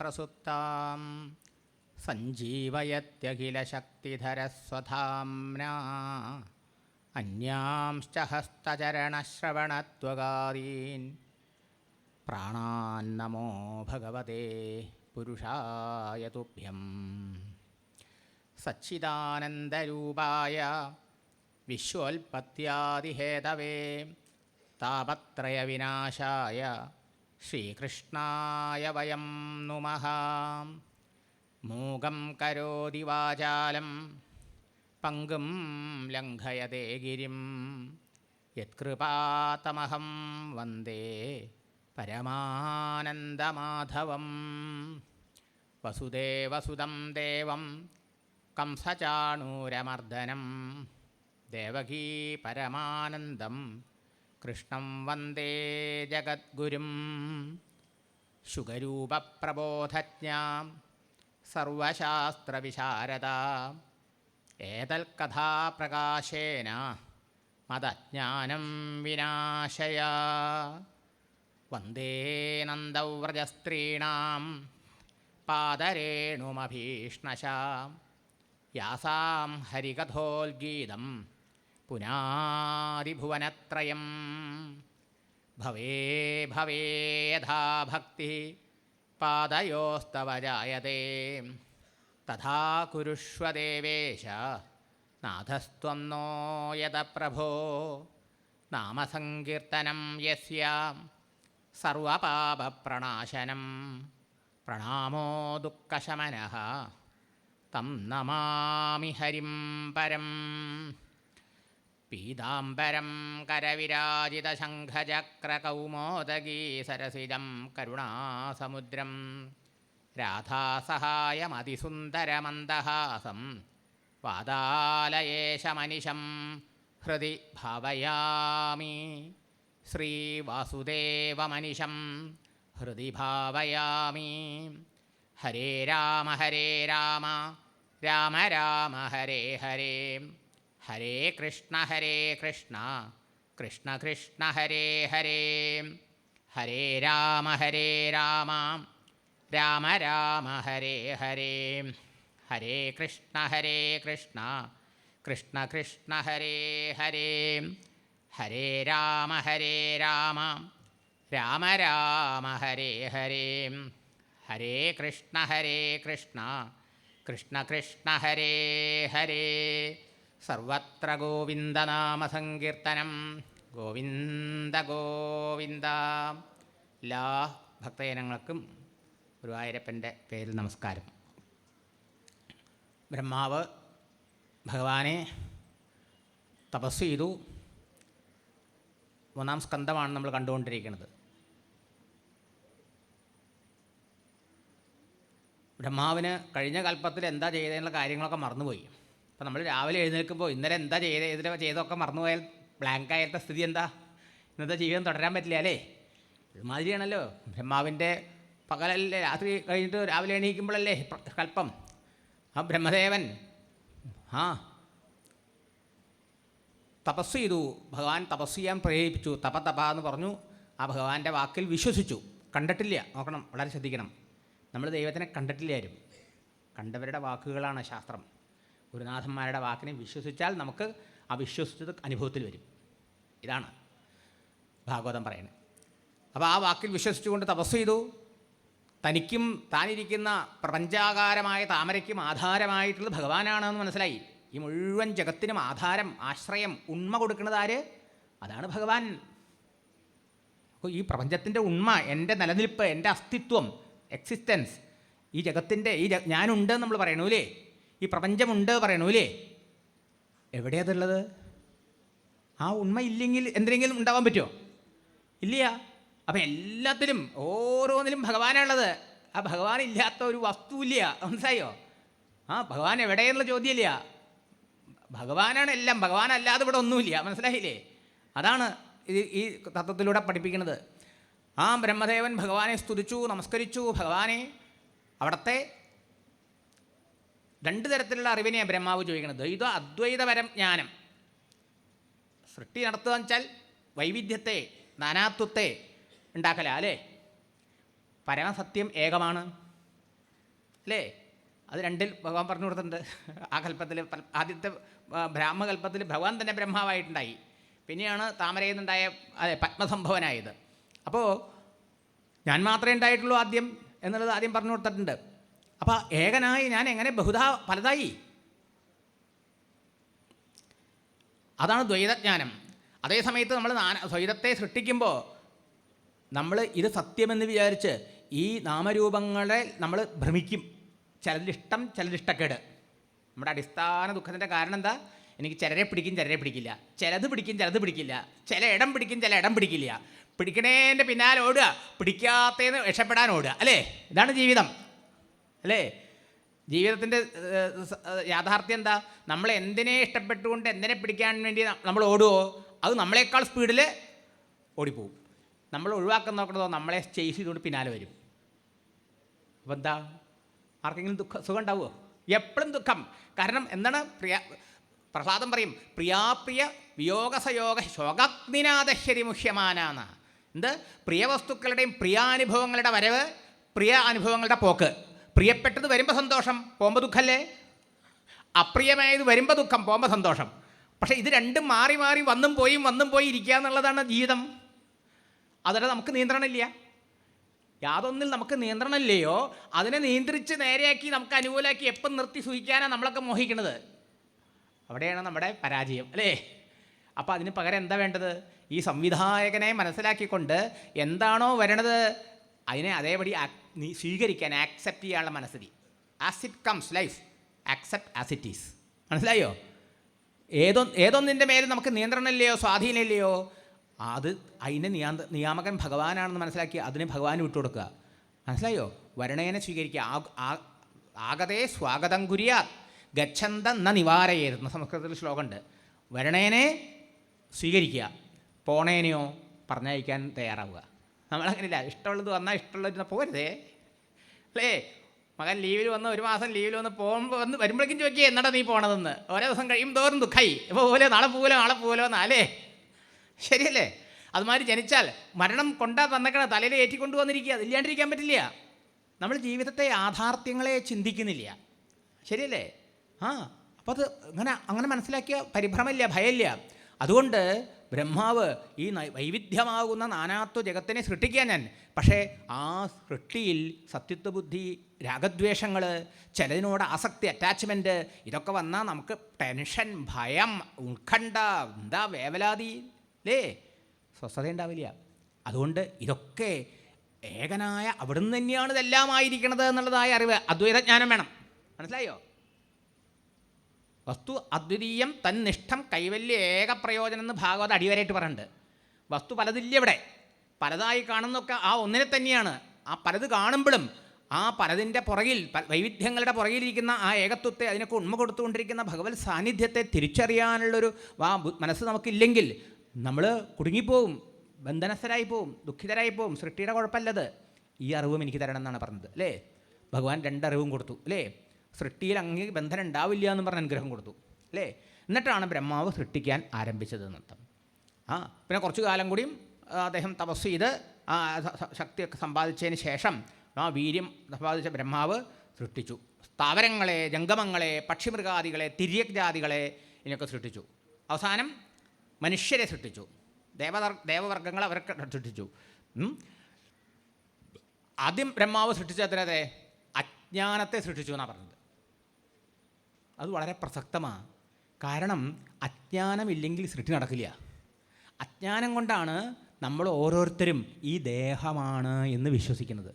പ്രസുപ്താം സഞ്ജീവയത്യഖിലശക്തിധരസ്വധാംനാ അന്യാംശ്ച ഹസ്തചരണശ്രവണത്വഗാദീൻ പ്രാണാന്നമോ ഭഗവതേ പുരുഷായ തുഭ്യം. സച്ചിദാനന്ദരൂപായ വിശ്വോൽപത്യാദിഹേതവേ താപത്രയവിനാശായ ശ്രീകൃഷ്ണായ വയം നുമഃ. മൂകം കരോതി വാചാലം പങ്കും ലംഘയതേ ഗിരിം യത്കൃപാതമഹം വന്ദേ പരമാനന്ദമാധവം. വസുദേവസുതം ദേവം കംസചാണൂരമർദ്ദനം ദേവകീ പരമാനന്ദം കൃഷ്ണം വന്ദേ ജഗദ്ഗുരും. ശുഗരൂപപ്രബോധജ്ഞാം സർവശാസ്ത്രവിശാരദാ ഏതൽകഥാപ്രകാശേന മദജ്ഞാനം വിനാശയ. വന്ദേ നന്ദവ്രജസ്ത്രീണാം പാദരേണുമഭീഷ്ണശാം യാസാം ഹരികഥോൽഗീതം പുനാദിഭുവനത്രയം. ഭവേ ഭവേ യഥാ ഭക്തി പാദയോസ്തവ ജായതേ തഥാ കുരുഷ്വ ദേവേശ നാഥസ്ത്വം നോ യദ പ്രഭോ. നാമസങ്കീർത്തനം യസ്യ സർവപാപപ്രണാശനം പ്രണാമോ ദുഃഖശമനഃ തം നമാമി ഹരിം പരം. പീതാംബരം കരവിരാജിതശംഖചക്രകൗമോദഗീ സരസിജം കരുണാസമുദ്രം രാധാസഹായമതിസുന്ദരമന്ദഹാസം വാതാലയേശമനിശം ഹൃദി ഭാവയാമി. ശ്രീവാസുദേവമനിശം ഹൃദി ഭാവയാമി. ഹരേ രാമ രാമ രാമ ഹരേ ഹരേ ഹരേ കൃഷ്ണ കൃഷ്ണ കൃഷ്ണ ഹരേ ഹരേ. ഹരേ രാമ രാമ രാമ ഹരേ ഹരേ ഹരേ കൃഷ്ണ കൃഷ്ണ കൃഷ്ണ ഹരേ ഹരേ. ഹരേ രാമ രാമ രാമ ഹരേ ഹരേ ഹരേ കൃഷ്ണ കൃഷ്ണ ഹരേ ഹരേ. സർവത്ര ഗോവിന്ദനാമസങ്കീർത്തനം ഗോവിന്ദ ഗോവിന്ദ. എല്ലാ ഭക്തജനങ്ങൾക്കും ഗുരുവായൂരപ്പൻ്റെ പേരിൽ നമസ്കാരം. ബ്രഹ്മാവ് ഭഗവാനെ തപസ് ചെയ്തു. 3-ാം സ്കന്ധമാണ് നമ്മൾ കണ്ടുകൊണ്ടിരിക്കുന്നത്. ബ്രഹ്മാവിന് കഴിഞ്ഞ കൽപ്പത്തിൽ എന്താ ചെയ്തതെന്നുള്ള കാര്യങ്ങളൊക്കെ മറന്നുപോയി. അപ്പോൾ നമ്മൾ രാവിലെ എഴുന്നേൽക്കുമ്പോൾ ഇന്നലെ എന്താ ചെയ്തൊക്കെ മറന്നുപോയാൽ ബ്ലാങ്കായാലത്തെ സ്ഥിതി എന്താ? ഇന്നത്തെ ജീവിതം തുടരാൻ പറ്റില്ല അല്ലേ? ഇതുമാതിരിയാണല്ലോ ബ്രഹ്മാവിൻ്റെ പകലല്ലേ, രാത്രി കഴിഞ്ഞിട്ട് രാവിലെ എണീക്കുമ്പോഴല്ലേ കൽപ്പം. ആ ബ്രഹ്മദേവൻ തപസ് ചെയ്തു. ഭഗവാൻ തപസ് ചെയ്യാൻ പ്രേരിപ്പിച്ചു. തപ എന്ന് പറഞ്ഞു. ആ ഭഗവാന്റെ വാക്കിൽ വിശ്വസിച്ചു. കണ്ടിട്ടില്ല, നോക്കണം, വളരെ ശ്രദ്ധിക്കണം. നമ്മൾ ദൈവത്തിനെ കണ്ടിട്ടില്ല ആരും. കണ്ടവരുടെ വാക്കുകളാണ് ശാസ്ത്രം. ഗുരുനാഥന്മാരുടെ വാക്കിനെ വിശ്വസിച്ചാൽ നമുക്ക് ആ വിശ്വസിച്ചത് അനുഭവത്തിൽ വരും. ഇതാണ് ഭാഗവതം പറയുന്നത്. അപ്പോൾ ആ വാക്കിൽ വിശ്വസിച്ചുകൊണ്ട് തപസ് ചെയ്തു. തനിക്കും താനിരിക്കുന്ന പ്രപഞ്ചാകാരമായ താമരയ്ക്കും ആധാരമായിട്ടുള്ളത് ഭഗവാനാണെന്ന് മനസ്സിലായി. ഈ മുഴുവൻ ജഗത്തിനും ആധാരം, ആശ്രയം, ഉണ്മ കൊടുക്കുന്നത് ആര്? അതാണ് ഭഗവാൻ. അപ്പോൾ ഈ പ്രപഞ്ചത്തിൻ്റെ ഉണ്മ, എൻ്റെ നിലനിൽപ്പ്, എൻ്റെ അസ്തിത്വം, എക്സിസ്റ്റൻസ്, ഈ ജഗത്തിൻ്റെ ഞാനുണ്ട് നമ്മൾ പറയണൂലേ, ഈ പ്രപഞ്ചമുണ്ട് പറയണൂലേ, എവിടെയാതുള്ളത്? ആ ഉണ്മ ഇല്ലെങ്കിൽ എന്തെങ്കിലും ഉണ്ടാവാൻ പറ്റുമോ? ഇല്ല. അപ്പം എല്ലാത്തിലും ഓരോന്നിലും ഭഗവാനുള്ളത്. ആ ഭഗവാൻ ഇല്ലാത്ത ഒരു വസ്തുവില്ല. മനസ്സിലായോ? ഭഗവാൻ എവിടെയെന്നുള്ള ചോദ്യമില്ല. ഭഗവാനാണ് എല്ലാം. ഭഗവാനല്ലാതെ ഇവിടെ ഒന്നുമില്ല. മനസ്സിലായില്ലേ? അതാണ് ഈ തത്വത്തിലൂടെ പഠിപ്പിക്കുന്നത്. ആ ബ്രഹ്മദേവൻ ഭഗവാനെ സ്തുതിച്ചു, നമസ്കരിച്ചു. ഭഗവാനെ അവിടുത്തെ 2 തരത്തിലുള്ള അറിവിനെയാണ് ബ്രഹ്മാവ് ചോദിക്കുന്നത്. ദ്വൈത അദ്വൈതപരം ജ്ഞാനം. സൃഷ്ടി നടത്തുക എന്ന് വെച്ചാൽ വൈവിധ്യത്തെ, നാനാത്വത്തെ ഉണ്ടാക്കല അല്ലേ? പരമസത്യം ഏകമാണ്. അല്ലേ? അത് രണ്ടിൽ ഭഗവാൻ പറഞ്ഞു കൊടുത്തിട്ടുണ്ട്. ആ കൽപ്പത്തിൽ ആദ്യത്തെ ബ്രാഹ്മകൽപ്പത്തിൽ ഭഗവാൻ തന്നെ ബ്രഹ്മാവായിട്ടുണ്ടായി. പിന്നെയാണ് താമരയിൽ നിന്നുണ്ടായ പത്മസംഭവനായത്. അപ്പോൾ ഞാൻ മാത്രമേ ഉണ്ടായിട്ടുള്ളൂ ആദ്യം എന്നുള്ളത് ആദ്യം പറഞ്ഞു കൊടുത്തിട്ടുണ്ട്. അപ്പോൾ ഏകനായി ഞാൻ എങ്ങനെ ബഹുധാ പലതായി? അതാണ് ദ്വൈതജ്ഞാനം. അതേ സമയത്ത് നമ്മൾ ദ്വൈതത്തെ സൃഷ്ടിക്കുമ്പോൾ നമ്മൾ ഇത് സത്യമെന്ന് വിചാരിച്ച് ഈ നാമരൂപങ്ങളെ നമ്മൾ ഭ്രമിക്കും. ചിലതിലിഷ്ടം, ചിലതിഷ്ടക്കേട്. നമ്മുടെ അടിസ്ഥാന ദുഃഖത്തിൻ്റെ കാരണം എന്താ? എനിക്ക് ചിലരെ പിടിക്കും, ചിലരെ പിടിക്കില്ല. ചിലത് പിടിക്കും, ചിലത് പിടിക്കില്ല. ചില ഇടം പിടിക്കും, ചില ഇടം പിടിക്കില്ല. പിടിക്കണേൻ്റെ പിന്നാലെ ഓടുക, പിടിക്കാത്തതെന്ന് രക്ഷപ്പെടാൻ ഓടുക. അല്ലേ? ഇതാണ് ജീവിതം. അല്ലേ? ജീവിതത്തിൻ്റെ യാഥാർത്ഥ്യം എന്താ? നമ്മൾ എന്തിനെ ഇഷ്ടപ്പെട്ടുകൊണ്ട് എന്തിനെ പിടിക്കാൻ വേണ്ടി നമ്മൾ ഓടുമോ അത് നമ്മളെക്കാൾ സ്പീഡിൽ ഓടിപ്പോവും. നമ്മൾ ഒഴിവാക്കാൻ നോക്കണതോ നമ്മളെ ചേസ് ചെയ്തുകൊണ്ട് പിന്നാലെ വരും. അപ്പോൾ എന്താ? ആർക്കെങ്കിലും സുഖം ഉണ്ടാവുമോ? എപ്പോഴും ദുഃഖം. കാരണം എന്താണ്? പ്രഹ്ലാദം പറയും, പ്രിയാപ്രിയ വിയോഗസയോഗ ശോകാഗ്നിനാദഹ്യരി മുഹ്യമാനാന്ന. എന്ത്? പ്രിയ വസ്തുക്കളുടെയും പ്രിയാനുഭവങ്ങളുടെ വരവ്, പ്രിയ അനുഭവങ്ങളുടെ പോക്ക്. പ്രിയപ്പെട്ടത് വരുമ്പോൾ സന്തോഷം, പോകുമ്പോൾ ദുഃഖമല്ലേ? അപ്രിയമായത് വരുമ്പോൾ ദുഃഖം, പോകുമ്പോൾ സന്തോഷം. പക്ഷേ ഇത് രണ്ടും മാറി മാറി വന്നും പോയി ഇരിക്കുക എന്നുള്ളതാണ് ജീവിതം. അതിനെ നമുക്ക് നിയന്ത്രണമില്ല. യാതൊന്നിൽ നമുക്ക് നിയന്ത്രണമില്ലയോ അതിനെ നിയന്ത്രിച്ച് നേരെയാക്കി നമുക്ക് അനുകൂലമാക്കി എപ്പം നിർത്തി സൂഹിക്കാനാണ് നമ്മളൊക്കെ മോഹിക്കുന്നത്. അവിടെയാണ് നമ്മുടെ പരാജയം. അല്ലേ? അപ്പോൾ അതിന് പകരം എന്താ വേണ്ടത്? ഈ സംവിധായകനെ മനസ്സിലാക്കിക്കൊണ്ട് എന്താണോ വരണത് അതിനെ അതേപടി സ്വീകരിക്കാൻ, ആക്സെപ്റ്റ് ചെയ്യാനുള്ള മനസ്ഥിതി. As it comes life, accept as it is. മനസ്സിലായോ? ഏതൊന്നിൻ്റെ മേലും നമുക്ക് നിയന്ത്രണമില്ലയോ സ്വാധീനമില്ലയോ അത് അതിൻ്റെ നിയാമകൻ ഭഗവാനാണെന്ന് മനസ്സിലാക്കി അതിനെ ഭഗവാന് വിട്ടുകൊടുക്കുക. മനസ്സിലായോ? വരണേനെ സ്വീകരിക്കുക. ആഗതേ സ്വാഗതം കുര്യാത് ഗച്ഛന്ത ന നിവാരയേരുന്ന സംസ്കൃതത്തിൽ ശ്ലോകമുണ്ട്. വരണേനെ സ്വീകരിക്കുക, പോണേനെയോ പറഞ്ഞയക്കാൻ തയ്യാറാവുക. നമ്മളങ്ങനെയില്ല. ഇഷ്ടമുള്ളത് വന്നാൽ ഇഷ്ടമുള്ളത് പോരുതേ. അല്ലേ? മകൻ ലീവിൽ വന്ന് 1 മാസം ലീവിൽ വന്ന് വരുമ്പോഴേക്കും ചോദിക്കുക എന്നാടാ നീ പോണതെന്ന്. ഓരോ ദിവസം കഴിയും തോറും ദുഃഖായി. ഇപ്പോൾ പോലെ നാളെ പോലോ എന്നാലേ ശരിയല്ലേ? അതുമാതിരി ജനിച്ചാൽ മരണം കൊണ്ടാ തന്നേക്കണ തലയിൽ ഏറ്റിക്കൊണ്ടു വന്നിരിക്കുക. അതില്ലാണ്ടിരിക്കാൻ പറ്റില്ല. നമ്മൾ ജീവിതത്തെ യാഥാർത്ഥ്യങ്ങളെ ചിന്തിക്കുന്നില്ല. ശരിയല്ലേ? അപ്പോൾ അത് അങ്ങനെ മനസ്സിലാക്കിയ പരിഭ്രമമില്ല, ഭയമില്ല. അതുകൊണ്ട് ബ്രഹ്മാവ് ഈ വൈവിധ്യമാകുന്ന നാനാത്വ ജഗത്തിനെ സൃഷ്ടിക്കാൻ ഞാൻ. പക്ഷേ ആ സൃഷ്ടിയിൽ സത്യത്വ ബുദ്ധി, രാഗദ്വേഷങ്ങൾ, ചിലതിനോട് ആസക്തി, അറ്റാച്ച്മെൻറ്റ്, ഇതൊക്കെ വന്നാൽ നമുക്ക് ടെൻഷൻ, ഭയം, ഉത്കണ്ഠ, എന്താ വേവലാതി, അല്ലേ? സ്വസ്ഥത ഉണ്ടാവില്ല. അതുകൊണ്ട് ഇതൊക്കെ ഏകനായ അവിടുന്ന് തന്നെയാണ് ഇതെല്ലാം ആയിരിക്കണത് എന്നുള്ളതായ അറിവ്, അദ്വൈതജ്ഞാനം വേണം. മനസ്സിലായോ? വസ്തു അദ്വിതീയം തന്നിഷ്ഠം കൈവല്യ ഏക പ്രയോജനം എന്ന് ഭാഗവത അടിവരായിട്ട് പറയുന്നുണ്ട്. വസ്തു പലതില്ല ഇവിടെ, പലതായി കാണുന്നൊക്കെ ആ ഒന്നിനെ തന്നെയാണ്. ആ പലത് കാണുമ്പോഴും ആ പലതിൻ്റെ പുറകിൽ, വൈവിധ്യങ്ങളുടെ പുറകിലിരിക്കുന്ന ആ ഏകത്വത്തെ, അതിനൊക്കെ ഉണ്മ കൊടുത്തുകൊണ്ടിരിക്കുന്ന ഭഗവത് സാന്നിധ്യത്തെ തിരിച്ചറിയാനുള്ളൊരു മനസ്സ് നമുക്കില്ലെങ്കിൽ നമ്മൾ കുടുങ്ങിപ്പോവും, ബന്ധനസ്ഥരായി പോവും, ദുഃഖിതരായി പോവും. സൃഷ്ടിയുടെ കുഴപ്പമല്ലത്. ഈ അറിവും എനിക്ക് തരണം എന്നാണ് പറഞ്ഞത്. അല്ലേ? ഭഗവാൻ 2 അറിവും കൊടുത്തു. അല്ലേ? സൃഷ്ടിയിൽ അങ്ങ് ബന്ധനം ഉണ്ടാവില്ല എന്ന് പറഞ്ഞ് അനുഗ്രഹം കൊടുത്തു. അല്ലേ? എന്നിട്ടാണ് ബ്രഹ്മാവ് സൃഷ്ടിക്കാൻ ആരംഭിച്ചത് എന്നർത്ഥം. പിന്നെ കുറച്ചു കാലം കൂടിയും അദ്ദേഹം തപസ് ചെയ്ത് ആ ശക്തിയൊക്കെ സമ്പാദിച്ചതിന് ശേഷം ആ വീര്യം സമ്പാദിച്ച ബ്രഹ്മാവ് സൃഷ്ടിച്ചു. സ്ഥാവരങ്ങളെ, ജംഗമങ്ങളെ, പക്ഷിമൃഗാദികളെ, തിര്യജാതികളെ ഇതിനൊക്കെ സൃഷ്ടിച്ചു. അവസാനം മനുഷ്യരെ സൃഷ്ടിച്ചു. ദേവവർഗങ്ങൾ അവരൊക്കെ സൃഷ്ടിച്ചു. ആദ്യം ബ്രഹ്മാവ് സൃഷ്ടിച്ചതിനെ അജ്ഞാനത്തെ സൃഷ്ടിച്ചു എന്നാണ് പറഞ്ഞത്. അത് വളരെ പ്രസക്തമാണ്. കാരണം അജ്ഞാനമില്ലെങ്കിൽ സൃഷ്ടി നടക്കില്ല. അജ്ഞാനം കൊണ്ടാണ് നമ്മൾ ഓരോരുത്തരും ഈ ദേഹമാണ് എന്ന് വിശ്വസിക്കുന്നത്.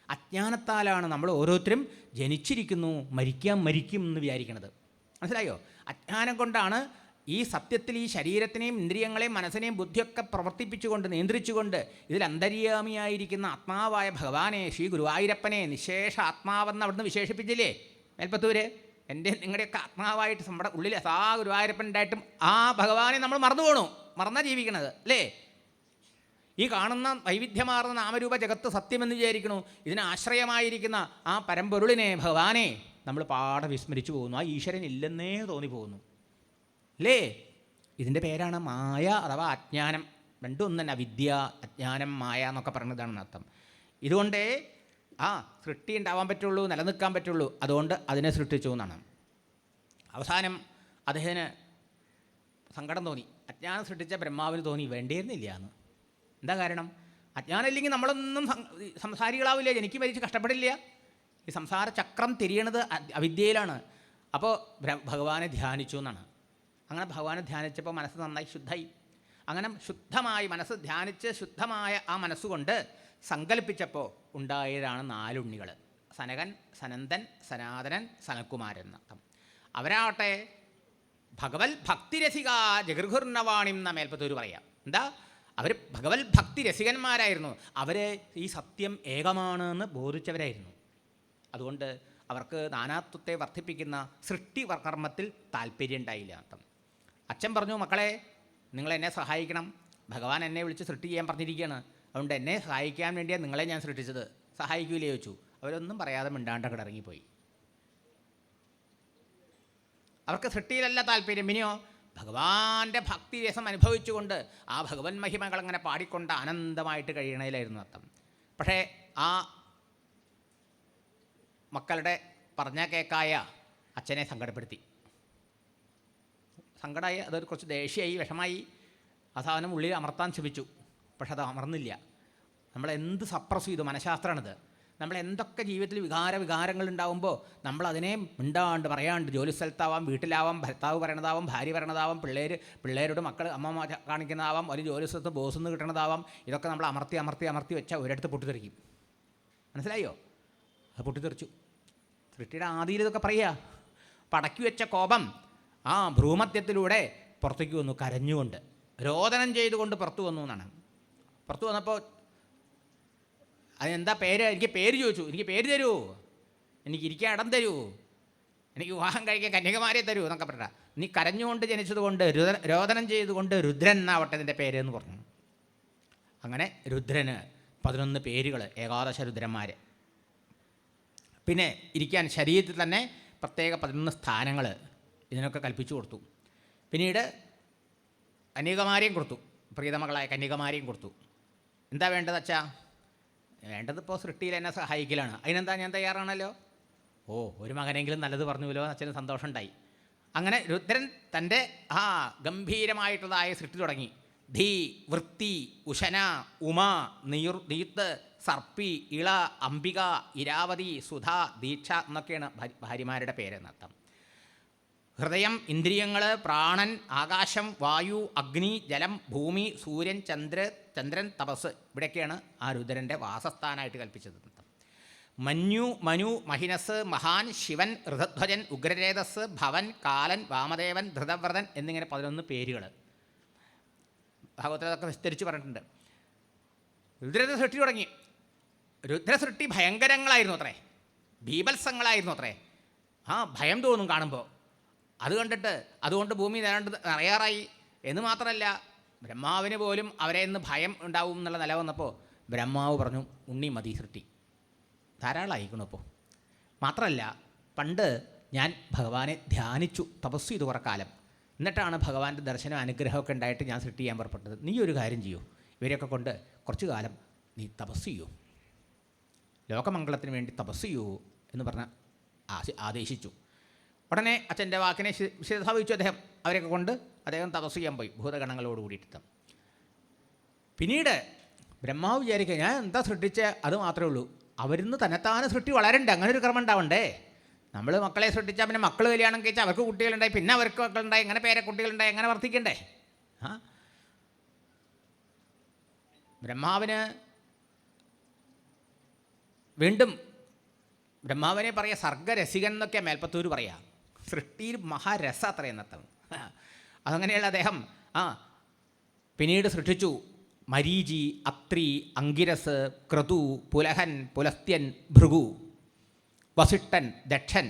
അജ്ഞാനത്താലാണ് നമ്മൾ ഓരോരുത്തരും ജനിച്ചിരിക്കുന്നു, മരിക്കും എന്ന് വിചാരിക്കുന്നത്. മനസ്സിലായോ? അജ്ഞാനം കൊണ്ടാണ് ഈ സത്യത്തിൽ ഈ ശരീരത്തിനെയും ഇന്ദ്രിയങ്ങളെയും മനസ്സിനെയും ബുദ്ധിയൊക്കെ പ്രവർത്തിപ്പിച്ചുകൊണ്ട് നിയന്ത്രിച്ചുകൊണ്ട് ഇതിൽ അന്തര്യാമിയായിരിക്കുന്ന ആത്മാവായ ഭഗവാനെ, ശ്രീ ഗുരുവായൂരപ്പനെ നിശേഷ ആത്മാവെന്ന് അവിടുന്ന് വിശേഷിപ്പിച്ചില്ലേ മേൽപ്പത്തൂർ? എൻ്റെ നിങ്ങളുടെയൊക്കെ ആത്മാവായിട്ട് നമ്മുടെ ഉള്ളിൽ സാ ഗുരുവായൂരപ്പൻ ഉണ്ടായിട്ടും ആ ഭഗവാനെ നമ്മൾ മറന്നു പോകണു, മറന്നാ ജീവിക്കണത്. അല്ലേ? ഈ കാണുന്ന വൈവിധ്യമാർന്ന നാമരൂപ ജഗത്ത് സത്യമെന്ന് വിചാരിക്കണു. ഇതിന് ആശ്രയമായിരിക്കുന്ന ആ പരമ്പൊരുളിനെ, ഭഗവാനെ നമ്മൾ പാടെ വിസ്മരിച്ചു പോകുന്നു. ആ ഈശ്വരൻ ഇല്ലെന്നേ തോന്നിപ്പോകുന്നു. അല്ലേ? ഇതിൻ്റെ പേരാണ് മായ അഥവാ അജ്ഞാനം. രണ്ടും തന്നെ അവിദ്യ, അജ്ഞാനം, മായ എന്നൊക്കെ പറയുന്നതാണ് അർത്ഥം. ഇതുകൊണ്ട് ആ സൃഷ്ടി ഉണ്ടാവാൻ പറ്റുള്ളൂ, നിലനിൽക്കാൻ പറ്റുള്ളൂ, അതുകൊണ്ട് അതിനെ സൃഷ്ടിച്ചു എന്നാണ്. അവസാനം അദ്ദേഹത്തിന് സങ്കടം തോന്നി. അജ്ഞാനം സൃഷ്ടിച്ച ബ്രഹ്മാവിന് തോന്നി വേണ്ടിയിരുന്നില്ല എന്ന്. എന്താ കാരണം? അജ്ഞാനം ഇല്ലെങ്കിൽ നമ്മളൊന്നും സംസാരികളാവില്ല, ജനിക്ക് മരിച്ച് കഷ്ടപ്പെടില്ല. ഈ സംസാര ചക്രം തിരിയണത് അവിദ്യയിലാണ്. അപ്പോൾ ഭഗവാനെ ധ്യാനിച്ചു എന്നാണ്. അങ്ങനെ ഭഗവാനെ ധ്യാനിച്ചപ്പോൾ മനസ്സ് നന്നായി ശുദ്ധമായി. അങ്ങനെ ശുദ്ധമായി മനസ്സ് ധ്യാനിച്ച് ശുദ്ധമായ ആ മനസ്സുകൊണ്ട് സങ്കല്പിച്ചപ്പോൾ ഉണ്ടായതാണ് 4 ഉണ്ണികൾ: സനകൻ, സനന്ദൻ, സനാതനൻ, സനൽകുമാരൻ എന്നർത്ഥം. അവരാവട്ടെ ഭഗവത് ഭക്തിരസിക ജഗൃഹുർണവാണിം എന്ന മേൽപ്പത്തൂർ പറയാം. എന്താ? അവർ ഭഗവത് ഭക്തി രസികന്മാരായിരുന്നു. അവർ ഈ സത്യം ഏകമാണെന്ന് ബോധിച്ചവരായിരുന്നു. അതുകൊണ്ട് അവർക്ക് നാനാത്വത്തെ വർദ്ധിപ്പിക്കുന്ന സൃഷ്ടി കർമ്മത്തിൽ താല്പര്യം ഉണ്ടായില്ല അർത്ഥം. അച്ഛൻ പറഞ്ഞു, മക്കളെ നിങ്ങളെന്നെ സഹായിക്കണം, ഭഗവാൻ എന്നെ വിളിച്ച് സൃഷ്ടി ചെയ്യാൻ പറഞ്ഞിരിക്കുകയാണ്, അതുകൊണ്ട് എന്നെ സഹായിക്കാൻ വേണ്ടിയാണ് നിങ്ങളെ ഞാൻ സൃഷ്ടിച്ചത്, സഹായിക്കൂലേ ചോദിച്ചു. അവരൊന്നും പറയാതെ മിണ്ടാണ്ടങ്ങട് ഇറങ്ങിപ്പോയി. അവർക്ക് സൃഷ്ടിയിലല്ല താല്പര്യം, പിന്നെയോ ഭഗവാന്റെ ഭക്തി രസം അനുഭവിച്ചുകൊണ്ട് ആ ഭഗവൻ മഹിമകൾ അങ്ങനെ പാടിക്കൊണ്ട് ആനന്ദമായിട്ട് കഴിയണതിലായിരുന്നു അർത്ഥം. പക്ഷേ ആ മക്കളുടെ പറഞ്ഞ കേക്കായ അച്ഛനെ സങ്കടപ്പെടുത്തി. സങ്കടമായി, അതൊരു കുറച്ച് ദേഷ്യമായി, വിഷമായി. ആ സാധനം ഉള്ളിൽ അമർത്താൻ ശ്രമിച്ചു. പക്ഷെ അത് അമർന്നില്ല. നമ്മളെന്ത് സപ്രസ് ചെയ്തു, മനഃശാസ്ത്രമാണിത്. നമ്മളെന്തൊക്കെ ജീവിതത്തിൽ വികാരങ്ങൾ ഉണ്ടാകുമ്പോൾ നമ്മളതിനെ മിണ്ടാണ്ട് പറയാണ്ട്, ജോലി സ്ഥലത്താവാം, വീട്ടിലാവാം, ഭർത്താവ് പറയണതാവാം, ഭാര്യ പറയണതാവാം, പിള്ളേരോട് മക്കൾ അമ്മ കാണിക്കുന്നതാവാം, ഒരു ജോലി സ്ഥലത്ത് ബോസിൽ നിന്ന് കിട്ടണതാവാം, ഇതൊക്കെ നമ്മൾ അമർത്തി വെച്ചാൽ ഒരിടത്ത് പൊട്ടിത്തെറിക്കും. മനസ്സിലായോ? അത് പൊട്ടിത്തെറിച്ചു. സൃഷ്ടിയുടെ ആദിയിൽ ഇതൊക്കെ പറയുക. പടക്കി വെച്ച കോപം ആ ഭ്രൂമധ്യത്തിലൂടെ പുറത്തേക്ക് വന്നു, കരഞ്ഞുകൊണ്ട്, രോദനം ചെയ്തുകൊണ്ട് പുറത്തു വന്നു എന്നാണ്. പുറത്തു വന്നപ്പോൾ അതിനെന്താ പേര്? എനിക്ക് പേര് ചോദിച്ചു. എനിക്ക് പേര് തരൂ, എനിക്ക് ഇരിക്കാൻ ഇടം തരൂ, എനിക്ക് വിവാഹം കഴിക്കാൻ കന്യകമാരെ തരൂ എന്നൊക്കെ പറഞ്ഞ. നീ കരഞ്ഞുകൊണ്ട് ജനിച്ചതുകൊണ്ട്, രോദനം ചെയ്തുകൊണ്ട് രുദ്രൻ എന്നാവട്ടെ നിൻ്റെ പേര് എന്ന് പറഞ്ഞു. അങ്ങനെ രുദ്രന് 11 പേരുകൾ, ഏകാദശ രുദ്രന്മാർ. പിന്നെ ഇരിക്കാൻ ശരീരത്തിൽ തന്നെ പ്രത്യേക 11 സ്ഥാനങ്ങൾ ഇതിനൊക്കെ കൽപ്പിച്ചു കൊടുത്തു. പിന്നീട് കന്യകമാരെയും കൊടുത്തു, പ്രീതമകളായ കന്യകമാരെയും കൊടുത്തു. എന്താ വേണ്ടത് അച്ഛാ? വേണ്ടതിപ്പോൾ സൃഷ്ടിയിൽ എന്നെ സഹായിക്കലാണ്. അതിനെന്താ, ഞാൻ തയ്യാറാണല്ലോ. ഓ, ഒരു മകനെങ്കിലും നല്ലത് പറഞ്ഞുവല്ലോ, അച്ഛന് സന്തോഷമുണ്ടായി. അങ്ങനെ രുദ്രൻ തൻ്റെ ഗംഭീരമായിട്ടുള്ളതായ സൃഷ്ടി തുടങ്ങി. ധീ, വൃത്തി, ഉശന, ഉമ, നീത്ത്, സർപ്പി, ഇള, അംബിക, ഇരാവതി, സുധ, ദീക്ഷ എന്നൊക്കെയാണ് ഭാര്യമാരുടെ പേരെന്നർത്ഥം. ഹൃദയം, ഇന്ദ്രിയങ്ങൾ, പ്രാണൻ, ആകാശം, വായു, അഗ്നി, ജലം, ഭൂമി, സൂര്യൻ, ചന്ദ്രൻ, തപസ്, ഇവിടെയൊക്കെയാണ് ആ രുദ്രൻ്റെ വാസസ്ഥാനമായിട്ട് കൽപ്പിച്ചത്. മനു, മഹിനസ്, മഹാൻ, ശിവൻ, ഋതധ്വജൻ, ഉഗ്രരേതസ്, ഭവൻ, കാലൻ, വാമദേവൻ, ധൃതവ്രതൻ എന്നിങ്ങനെ 11 പേരുകൾ ഭാഗവതത്തൊക്കെ വിസ്തരിച്ച് പറഞ്ഞിട്ടുണ്ട്. രുദ്രൻ്റെ സൃഷ്ടി തുടങ്ങി. രുദ്രസൃഷ്ടി ഭയങ്കരങ്ങളായിരുന്നു അത്രേ, ബീഭത്സങ്ങളായിരുന്നു അത്രേ. ഭയം തോന്നും കാണുമ്പോൾ. അതുകൊണ്ട് ഭൂമി നിറയാറായി എന്ന് മാത്രമല്ല, ബ്രഹ്മാവിന് പോലും അവരെ ഇന്ന് ഭയം ഉണ്ടാവും എന്നുള്ള നില വന്നപ്പോൾ ബ്രഹ്മാവ് പറഞ്ഞു, ഉണ്ണി മതി സൃഷ്ടി, ധാരാളമായിക്കണം. അപ്പോൾ മാത്രമല്ല, പണ്ട് ഞാൻ ഭഗവാനെ ധ്യാനിച്ചു, തപസ് ചെയ്തു കുറേ കാലം. എന്നിട്ടാണ് ഭഗവാന്റെ ദർശനം അനുഗ്രഹമൊക്കെ ഉണ്ടായിട്ട് ഞാൻ സൃഷ്ടി ചെയ്യാൻ പുറപ്പെട്ടത്. നീ ഒരു കാര്യം ചെയ്യൂ, ഇവരെയൊക്കെ കൊണ്ട് കുറച്ചു കാലം നീ തപസ് ചെയ്യൂ, ലോകമംഗളത്തിന് വേണ്ടി തപസ് ചെയ്യൂ എന്ന് പറഞ്ഞ് ആദേശിച്ചു. ഉടനെ അച്ഛൻ്റെ വാക്കിനെ ശിരസാവഹിച്ചു അദ്ദേഹം. അവരെയൊക്കെ കൊണ്ട് അദ്ദേഹം തപസ് ചെയ്യാൻ പോയി, ഭൂതഗണങ്ങളോട് കൂടിയിട്ട്. പിന്നീട് ബ്രഹ്മാവ് വിചാരിക്കുക, ഞാൻ എന്താ സൃഷ്ടിച്ച് അത് മാത്രമേ ഉള്ളൂ, അവരിന്ന് തന്നെത്താനെ സൃഷ്ടി വളരണ്ടേ, അങ്ങനെ ഒരു ക്രമം ഉണ്ടാവണ്ടേ. നമ്മൾ മക്കളെ സൃഷ്ടിച്ചാൽ പിന്നെ മക്കൾ കല്യാണം കഴിച്ചാൽ അവർക്ക് കുട്ടികളുണ്ടായി, പിന്നെ അവർക്ക് മക്കളുണ്ടായി, അങ്ങനെ കുട്ടികളുണ്ടായി, അങ്ങനെ വർദ്ധിക്കണ്ടേ. ബ്രഹ്മാവിന് വീണ്ടും ബ്രഹ്മാവിനെ പറയുക സർഗരസികൻ എന്നൊക്കെ മേൽപ്പത്തൂർ പറയാം. സൃഷ്ടിയിൽ മഹാരസ അത്രയെന്നർത്ഥം. അതങ്ങനെയുള്ള അദ്ദേഹം പിന്നീട് സൃഷ്ടിച്ചു മരീചി, അത്രി, അങ്കിരസ്, ക്രതു, പുലഹൻ, പുലസ്ത്യൻ, ഭൃഗു, വസിഷ്ഠൻ, ദക്ഷൻ,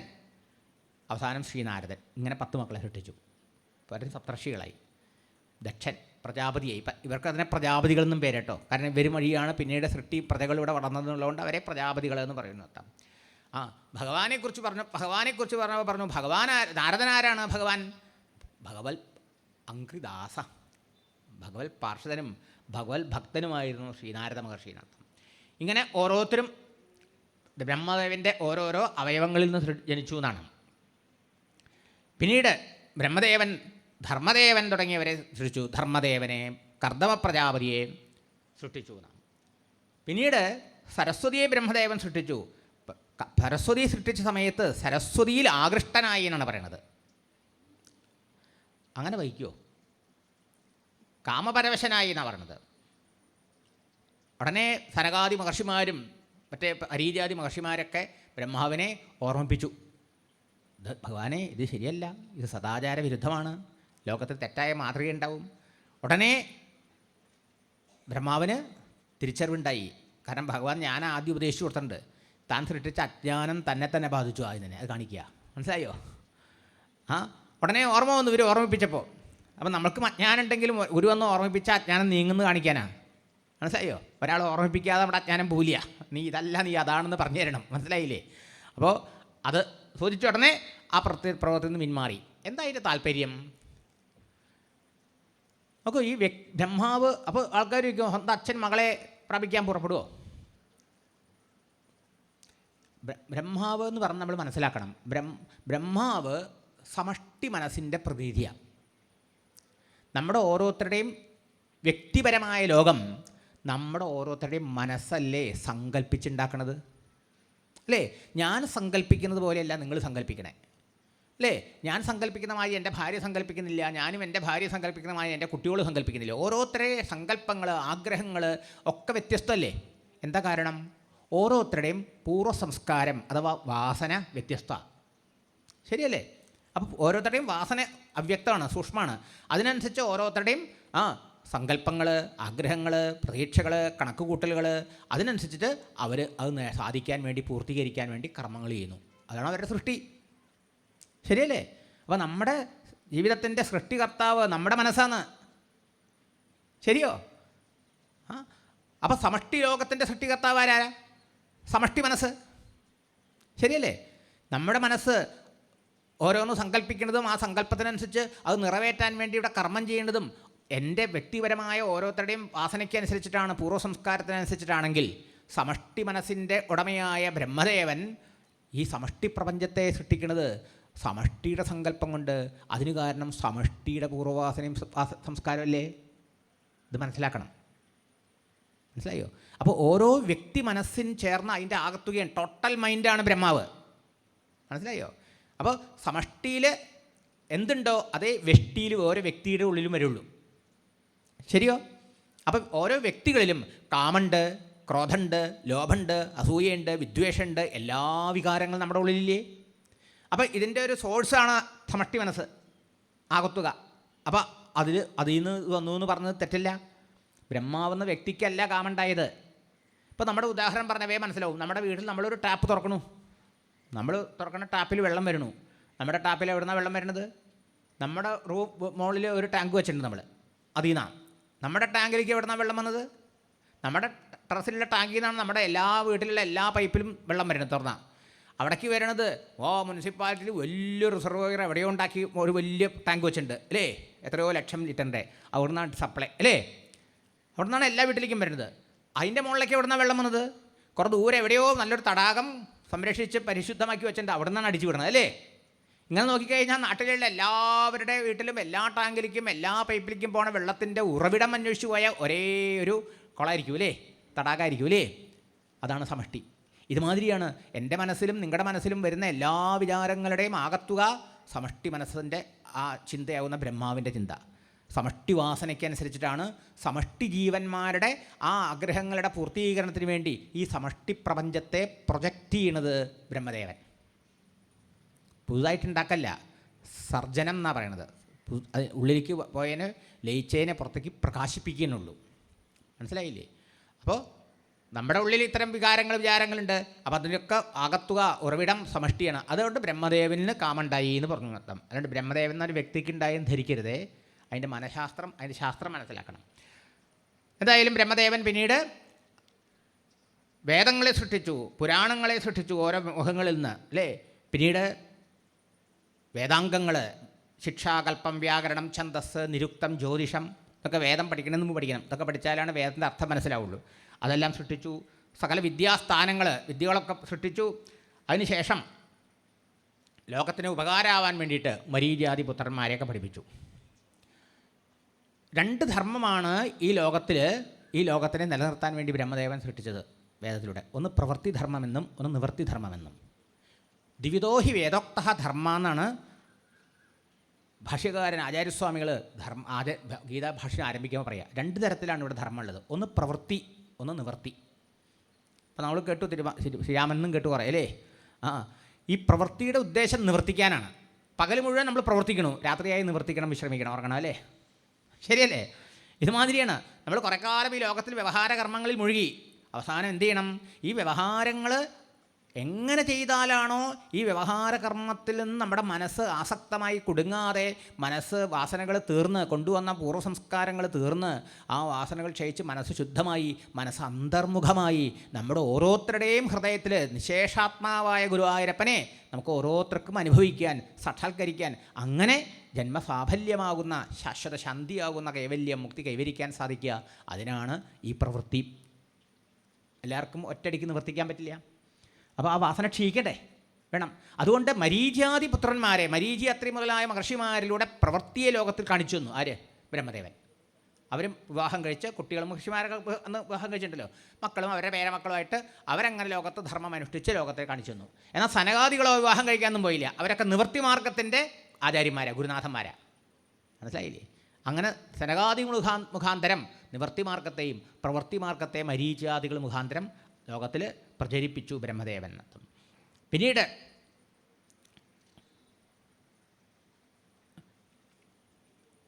അവസാനം ശ്രീനാരദൻ. ഇങ്ങനെ 10 മക്കളെ സൃഷ്ടിച്ചു. പലരും സപ്തർഷികളായി. ദക്ഷൻ പ്രജാപതിയായി. ഇവർക്ക് അതിനെ പ്രജാപതികളെന്നും പേരട്ടോ, കാരണം ഇവർ വഴിയാണ് പിന്നീട് സൃഷ്ടി പ്രജകളിവിടെ വളർന്നതെന്നുള്ളതുകൊണ്ട് അവരെ പ്രജാപതികളെന്ന് പറയുന്നു കേട്ടോ. ഭഗവാനെക്കുറിച്ച് പറഞ്ഞപ്പോൾ പറഞ്ഞു, നാരദനാരാണ് ഭഗവാൻ? ഭഗവത് അംഘ്രിദാസ, ഭഗവത് പാർഷദനും ഭഗവത് ഭക്തനുമായിരുന്നു ശ്രീനാരദ മഹർഷിനർത്ഥം. ഇങ്ങനെ ഓരോരുത്തരും ബ്രഹ്മദേവൻ്റെ ഓരോരോ അവയവങ്ങളിൽ നിന്ന് ജനിച്ചു എന്നാണ്. പിന്നീട് ബ്രഹ്മദേവൻ ധർമ്മദേവൻ തുടങ്ങിയവരെ സൃഷ്ടിച്ചു. ധർമ്മദേവനെ, കർദമ പ്രജാപതിയെ സൃഷ്ടിച്ചു എന്നാണ്. പിന്നീട് സരസ്വതിയെ ബ്രഹ്മദേവൻ സൃഷ്ടിച്ചു. സരസ്വതി സൃഷ്ടിച്ച സമയത്ത് സരസ്വതിയിൽ ആകൃഷ്ടനായി എന്നാണ് പറയണത്. അങ്ങനെ വഹിക്കുമോ? കാമപരവശനായി എന്നാണ് പറയണത്. ഉടനെ സനകാദി മഹർഷിമാരും മറ്റേ അരീജാതി മഹർഷിമാരൊക്കെ ബ്രഹ്മാവിനെ ഓർമ്മിപ്പിച്ചു, ഇത് ഭഗവാനെ, ഇത് ശരിയല്ല, ഇത് സദാചാര വിരുദ്ധമാണ്, ലോകത്തിൽ തെറ്റായ മാതൃകയുണ്ടാവും. ഉടനെ ബ്രഹ്മാവിന് തിരിച്ചറിവുണ്ടായി. കാരണം ഭഗവാൻ ഞാൻ ആദ്യം ഉപദേശിച്ചു കൊടുത്തിട്ടുണ്ട്, താൻ സൃഷ്ടിച്ച അജ്ഞാനം തന്നെ തന്നെ ബാധിച്ചു അതിനെ, അത് കാണിക്കുക. മനസ്സിലായോ? ഉടനെ ഓർമ്മ വന്നു ഇവർ ഓർമ്മിപ്പിച്ചപ്പോൾ. അപ്പം നമ്മൾക്ക് അജ്ഞാനം ഉണ്ടെങ്കിലും ഒരു വന്ന് ഓർമ്മിപ്പിച്ച അജ്ഞാനം നീങ്ങുന്നത് കാണിക്കാനാണ്. മനസ്സിലായോ? ഒരാൾ ഓർമ്മിപ്പിക്കാതെ നമ്മുടെ അജ്ഞാനം പോലില്ല. നീ ഇതല്ല, നീ അതാണെന്ന് പറഞ്ഞു തരണം. മനസ്സിലായില്ലേ? അപ്പോൾ അത് ചോദിച്ച ഉടനെ ആ പ്രവൃത്തിയിൽ നിന്ന് പിന്മാറി. എന്താ അതിൻ്റെ താല്പര്യം? നോക്കൂ, ഈ ബ്രഹ്മാവ്, അപ്പോൾ ആൾക്കാർ ചോദിക്കും, സ്വന്തം അച്ഛൻ മകളെ പ്രാപിക്കാൻ പുറപ്പെടുമോ? ബ്രഹ്മാവ് എന്ന് പറഞ്ഞ് നമ്മൾ മനസ്സിലാക്കണം, ബ്രഹ്മാവ് സമഷ്ടി മനസ്സിൻ്റെ പ്രതീതിയാണ്. നമ്മുടെ ഓരോരുത്തരുടെയും വ്യക്തിപരമായ ലോകം നമ്മുടെ ഓരോരുത്തരുടെയും മനസ്സല്ലേ സങ്കല്പിച്ചുണ്ടാക്കണത്, അല്ലേ? ഞാൻ സങ്കല്പിക്കുന്നത് പോലെയല്ല നിങ്ങൾ സങ്കല്പിക്കണേ, അല്ലേ? ഞാൻ സങ്കല്പിക്കുന്നമായി എൻ്റെ ഭാര്യ സങ്കല്പിക്കുന്നില്ല, ഞാനും എൻ്റെ ഭാര്യ സങ്കല്പിക്കുന്നമായി എൻ്റെ കുട്ടികൾ സങ്കല്പിക്കുന്നില്ല. ഓരോരുത്തരുടെ സങ്കല്പങ്ങൾ, ആഗ്രഹങ്ങൾ ഒക്കെ വ്യത്യസ്തമല്ലേ? എന്താ കാരണം? ഓരോരുത്തരുടെയും പൂർവ്വ സംസ്കാരം അഥവാ വാസന വ്യത്യസ്തമാണ്. ശരിയല്ലേ? അപ്പോൾ ഓരോരുത്തരുടെയും വാസന അവ്യക്തമാണ്, സൂക്ഷ്മമാണ്. അതിനനുസരിച്ച് ഓരോരുത്തരുടെയും സങ്കല്പങ്ങൾ, ആഗ്രഹങ്ങൾ, പ്രതീക്ഷകൾ, കണക്കുകൂട്ടലുകൾ, അതിനനുസരിച്ചിട്ട് അവർ അത് സാധിക്കാൻ വേണ്ടി, പൂർത്തീകരിക്കാൻ വേണ്ടി കർമ്മങ്ങൾ ചെയ്യുന്നു. അതാണ് അവരുടെ സൃഷ്ടി. ശരിയല്ലേ? അപ്പോൾ നമ്മുടെ ജീവിതത്തിൻ്റെ സൃഷ്ടികർത്താവ് നമ്മുടെ മനസ്സാണ്. ശരിയോ? അപ്പോൾ സമഷ്ടി ലോകത്തിൻ്റെ സൃഷ്ടികർത്താവ് ആരാ? സമഷ്ടി മനസ്സ്. ശരിയല്ലേ? നമ്മുടെ മനസ്സ് ഓരോന്ന് സങ്കല്പിക്കുന്നതും ആ സങ്കല്പത്തിനനുസരിച്ച് അത് നിറവേറ്റാൻ വേണ്ടി ഇവിടെ കർമ്മം ചെയ്യേണ്ടതും എൻ്റെ വ്യക്തിപരമായ ഓരോരുത്തരുടെയും വാസനയ്ക്കനുസരിച്ചിട്ടാണ്, പൂർവ്വ സംസ്കാരത്തിനനുസരിച്ചിട്ടാണെങ്കിൽ സമഷ്ടി മനസ്സിൻ്റെ ഉടമയായ ബ്രഹ്മദേവൻ ഈ സമഷ്ടി പ്രപഞ്ചത്തെ സൃഷ്ടിക്കുന്നത് സമഷ്ടിയുടെ സങ്കല്പം കൊണ്ട്. അതിന് കാരണം സമഷ്ടിയുടെ പൂർവ്വവാസനയും സംസ്കാരമല്ലേ? ഇത് മനസ്സിലാക്കണം. മനസ്സിലായോ? അപ്പോൾ ഓരോ വ്യക്തി മനസ്സിന് ചേർന്ന അതിൻ്റെ ആകത്തുകയാണ്, ടോട്ടൽ മൈൻഡാണ് ബ്രഹ്മാവ്. മനസ്സിലായോ? അപ്പോൾ സമഷ്ടിയിൽ എന്തുണ്ടോ അതേ വ്യഷ്ടിയിൽ ഓരോ വ്യക്തിയുടെ ഉള്ളിലും വരുള്ളൂ. ശരിയോ? അപ്പം ഓരോ വ്യക്തികളിലും കാമുണ്ട്, ക്രോധമുണ്ട്, ലോഭമുണ്ട്, അസൂയയുണ്ട്, വിദ്വേഷമുണ്ട്, എല്ലാ വികാരങ്ങളും നമ്മുടെ ഉള്ളിലില്ലേ? അപ്പം ഇതിൻ്റെ ഒരു സോഴ്സാണ് സമഷ്ടി മനസ്സ്, ആകത്തുക. അപ്പം അതിൽ നിന്ന് വന്നു എന്ന് പറഞ്ഞത് തെറ്റില്ല. ബ്രഹ്മാവെന്ന വ്യക്തിക്കല്ല കാമുണ്ടായത്. ഇപ്പോൾ നമ്മുടെ ഉദാഹരണം പറഞ്ഞവേ മനസ്സിലാവും. നമ്മുടെ വീട്ടിൽ നമ്മളൊരു ടാപ്പ് തുറക്കണു, നമ്മൾ തുറക്കുന്ന ടാപ്പിൽ വെള്ളം വരണു. നമ്മുടെ ടാപ്പിൽ എവിടുന്നാണ് വെള്ളം വരുന്നത്? നമ്മുടെ മുകളിൽ ഒരു ടാങ്ക് വെച്ചിട്ടുണ്ട് നമ്മൾ, അതിൽ നിന്നാണ്. നമ്മുടെ ടാങ്കിലേക്ക് എവിടുന്നാണ് വെള്ളം വന്നത്? നമ്മുടെ ടെറസിലുള്ള ടാങ്കിൽ നിന്നാണ് നമ്മുടെ എല്ലാ വീട്ടിലുള്ള എല്ലാ പൈപ്പിലും വെള്ളം വരുന്നത്. തുറന്നാൽ അവിടേക്ക് വരണത് മുനിസിപ്പാലിറ്റിയിൽ വലിയ റിസർവോയർ എവിടെയോ ഉണ്ടാക്കി ഒരു വലിയ ടാങ്ക് വെച്ചിട്ടുണ്ട്, അല്ലേ? എത്രയോ ലക്ഷം ലിറ്ററിൻ്റെ. അവിടുന്നാണ് സപ്ലൈ, അല്ലേ? അവിടുന്നാണ് എല്ലാ വീട്ടിലേക്കും വരുന്നത്. അതിൻ്റെ മുകളിലേക്ക് എവിടുന്നാണ് വെള്ളം വന്നത്? കുറേ ദൂരെ എവിടെയോ നല്ലൊരു തടാകം സംരക്ഷിച്ച് പരിശുദ്ധമാക്കി വെച്ചിട്ടുണ്ട്, അവിടെ നിന്നാണ് അടിച്ചു വിടുന്നത്, അല്ലേ? ഇങ്ങനെ നോക്കിക്കഴിഞ്ഞാൽ നാട്ടിലുള്ള എല്ലാവരുടെ വീട്ടിലും എല്ലാ ടാങ്കിലേക്കും എല്ലാ പൈപ്പിലേക്കും പോണ വെള്ളത്തിൻ്റെ ഉറവിടം അന്വേഷിച്ച് പോയ ഒരേ ഒരു കുളമായിരിക്കും, അല്ലേ? തടാകമായിരിക്കും, അല്ലേ? അതാണ് സമഷ്ടി. ഇതുമാതിരിയാണ് എൻ്റെ മനസ്സിലും നിങ്ങളുടെ മനസ്സിലും വരുന്ന എല്ലാ വിചാരങ്ങളുടെയും ആകത്തുക സമഷ്ടി മനസ്സിൻ്റെ ആ ചിന്തയാവുന്ന ബ്രഹ്മാവിൻ്റെ ചിന്ത. സമഷ്ടി വാസനയ്ക്കനുസരിച്ചിട്ടാണ് സമഷ്ടി ജീവന്മാരുടെ ആ ആഗ്രഹങ്ങളുടെ പൂർത്തീകരണത്തിന് വേണ്ടി ഈ സമഷ്ടി പ്രപഞ്ചത്തെ പ്രൊജക്റ്റ് ചെയ്യണത് ബ്രഹ്മദേവൻ. പുതുതായിട്ടുണ്ടാക്കല്ല, സർജനം എന്നാണ് പറയണത്. ഉള്ളിലേക്ക് പോയതിന് ലയിച്ചതിനെ പുറത്തേക്ക് പ്രകാശിപ്പിക്കുന്നുള്ളൂ. മനസ്സിലായില്ലേ? അപ്പോൾ നമ്മുടെ ഉള്ളിൽ ഇത്തരം വിചാരങ്ങളുണ്ട്. അപ്പോൾ അതിനൊക്കെ ആകത്തുക ഉറവിടം സമഷ്ടിയാണ്. അതുകൊണ്ട് ബ്രഹ്മദേവന് കാമുണ്ടായി എന്ന് പറഞ്ഞു അർത്ഥം. അതുകൊണ്ട് ബ്രഹ്മദേവൻ എന്നൊരു വ്യക്തിക്ക് ഉണ്ടായെന്ന് ധരിക്കരുതേ. അതിൻ്റെ മനഃശാസ്ത്രം, അതിൻ്റെ ശാസ്ത്രം മനസ്സിലാക്കണം. എന്തായാലും ബ്രഹ്മദേവൻ പിന്നീട് വേദങ്ങളെ സൃഷ്ടിച്ചു, പുരാണങ്ങളെ സൃഷ്ടിച്ചു ഓരോ മുഖങ്ങളിൽ നിന്ന്, അല്ലേ? പിന്നീട് വേദാംഗങ്ങൾ, ശിക്ഷാകൽപ്പം, വ്യാകരണം, ഛന്ദസ്, നിരുക്തം, ജ്യോതിഷം, ഇതൊക്കെ വേദം പഠിക്കണമെന്ന് പഠിക്കണം. ഇതൊക്കെ പഠിച്ചാലാണ് വേദത്തിൻ്റെ അർത്ഥം മനസ്സിലാവുള്ളൂ. അതെല്ലാം സൃഷ്ടിച്ചു. സകല വിദ്യകളൊക്കെ സൃഷ്ടിച്ചു. അതിനുശേഷം ലോകത്തിന് ഉപകാരമാവാൻ വേണ്ടിയിട്ട് മരീചിയാദി പുത്രന്മാരെയൊക്കെ പഠിപ്പിച്ചു. 2 ധർമ്മമാണ് ഈ ലോകത്തിനെ നിലനിർത്താൻ വേണ്ടി ബ്രഹ്മദേവൻ സൃഷ്ടിച്ചത് വേദത്തിലൂടെ. ഒന്ന് പ്രവൃത്തിധർമ്മമെന്നും ഒന്ന് നിവൃത്തിധർമ്മമെന്നും. ദ്വിവിധോഹി വേദോക്ത ധർമ്മ എന്നാണ് ഭാഷ്യകാരൻ ആചാര്യസ്വാമികൾ ഗീതാഭാഷ്യം ആരംഭിക്കുമ്പോൾ പറയുക. 2 തരത്തിലാണ് ഇവിടെ ധർമ്മം ഉള്ളത്. ഒന്ന് പ്രവൃത്തി, ഒന്ന് നിവൃത്തി. അപ്പോൾ നമ്മൾ കേട്ടു ശ്രീരാമനും കേട്ടു കുറേ അല്ലേ. ഈ പ്രവൃത്തിയുടെ ഉദ്ദേശം നിവർത്തിക്കാനാണ്. പകൽ മുഴുവൻ നമ്മൾ പ്രവർത്തിക്കണു, രാത്രിയായി നിവർത്തിക്കണം, വിശ്രമിക്കണം, ഉറങ്ങണം അല്ലേ, ശരിയല്ലേ? ഇതുമാതിരിയാണ് നമ്മൾ കുറേ കാലം ഈ ലോകത്തിൽ വ്യവഹാര കർമ്മങ്ങളിൽ മുഴുകി അവസാനം എന്ത് ചെയ്യണം? ഈ വ്യവഹാരങ്ങൾ എങ്ങനെ ചെയ്താലാണോ ഈ വ്യവഹാര കർമ്മത്തിൽ നിന്ന് നമ്മുടെ മനസ്സ് ആസക്തമായി കുടുങ്ങാതെ മനസ്സ് വാസനകൾ തീർന്ന് കൊണ്ടുവന്ന പൂർവ്വസംസ്കാരങ്ങൾ തീർന്ന് ആ വാസനകൾ ക്ഷയിച്ച് മനസ്സ് ശുദ്ധമായി മനസ്സ് അന്തർമുഖമായി നമ്മുടെ ഓരോരുത്തരുടെയും ഹൃദയത്തിൽ നിശേഷാത്മാവായ ഗുരുവായൂരപ്പനെ നമുക്ക് ഓരോരുത്തർക്കും അനുഭവിക്കാൻ സാക്ഷാത്കരിക്കാൻ അങ്ങനെ ജന്മസാഫല്യമാകുന്ന ശാശ്വത ശാന്തിയാകുന്ന കൈവല്യം മുക്തി കൈവരിക്കാൻ സാധിക്കുക. അതിനാണ് ഈ പ്രവൃത്തി. എല്ലാവർക്കും ഒറ്റയടിക്ക് നിവർത്തിക്കാൻ പറ്റില്ല. അപ്പോൾ ആ വാസന ക്ഷയിക്കട്ടെ, വേണം. അതുകൊണ്ട് മരീചിയാദി പുത്രന്മാരെ, മരീചി അത്രി മുതലായ മഹർഷിമാരിലൂടെ പ്രവൃത്തിയെ ലോകത്തിൽ കാണിച്ചു തന്നു. ആര്? ബ്രഹ്മദേവൻ. അവരും വിവാഹം കഴിച്ച് കുട്ടികളും മഹർഷിമാരൊക്കെ അന്ന് വിവാഹം കഴിച്ചിട്ടുണ്ടല്ലോ, മക്കളും അവരുടെ പേരമക്കളുമായിട്ട് അവരങ്ങനെ ലോകത്ത് ധർമ്മം അനുഷ്ഠിച്ച് ലോകത്തെ കാണിച്ചു തന്നു. എന്നാൽ സനകാദികളോ വിവാഹം കഴിക്കാനൊന്നും പോയില്ല. അവരൊക്കെ നിവൃത്തി മാർഗത്തിൻ്റെ ആചാര്യന്മാരാണ്, ഗുരുനാഥന്മാരാണ്. മനസ്സിലായില്ലേ? അങ്ങനെ സനകാദി മുഖാന്തരം നിവൃത്തി മാർഗത്തെയും പ്രവൃത്തി മാർഗത്തെ മരീചിയാദികൾ മുഖാന്തരം ലോകത്തിൽ പ്രചരിപ്പിച്ചു ബ്രഹ്മദേവൻ. പിന്നീട്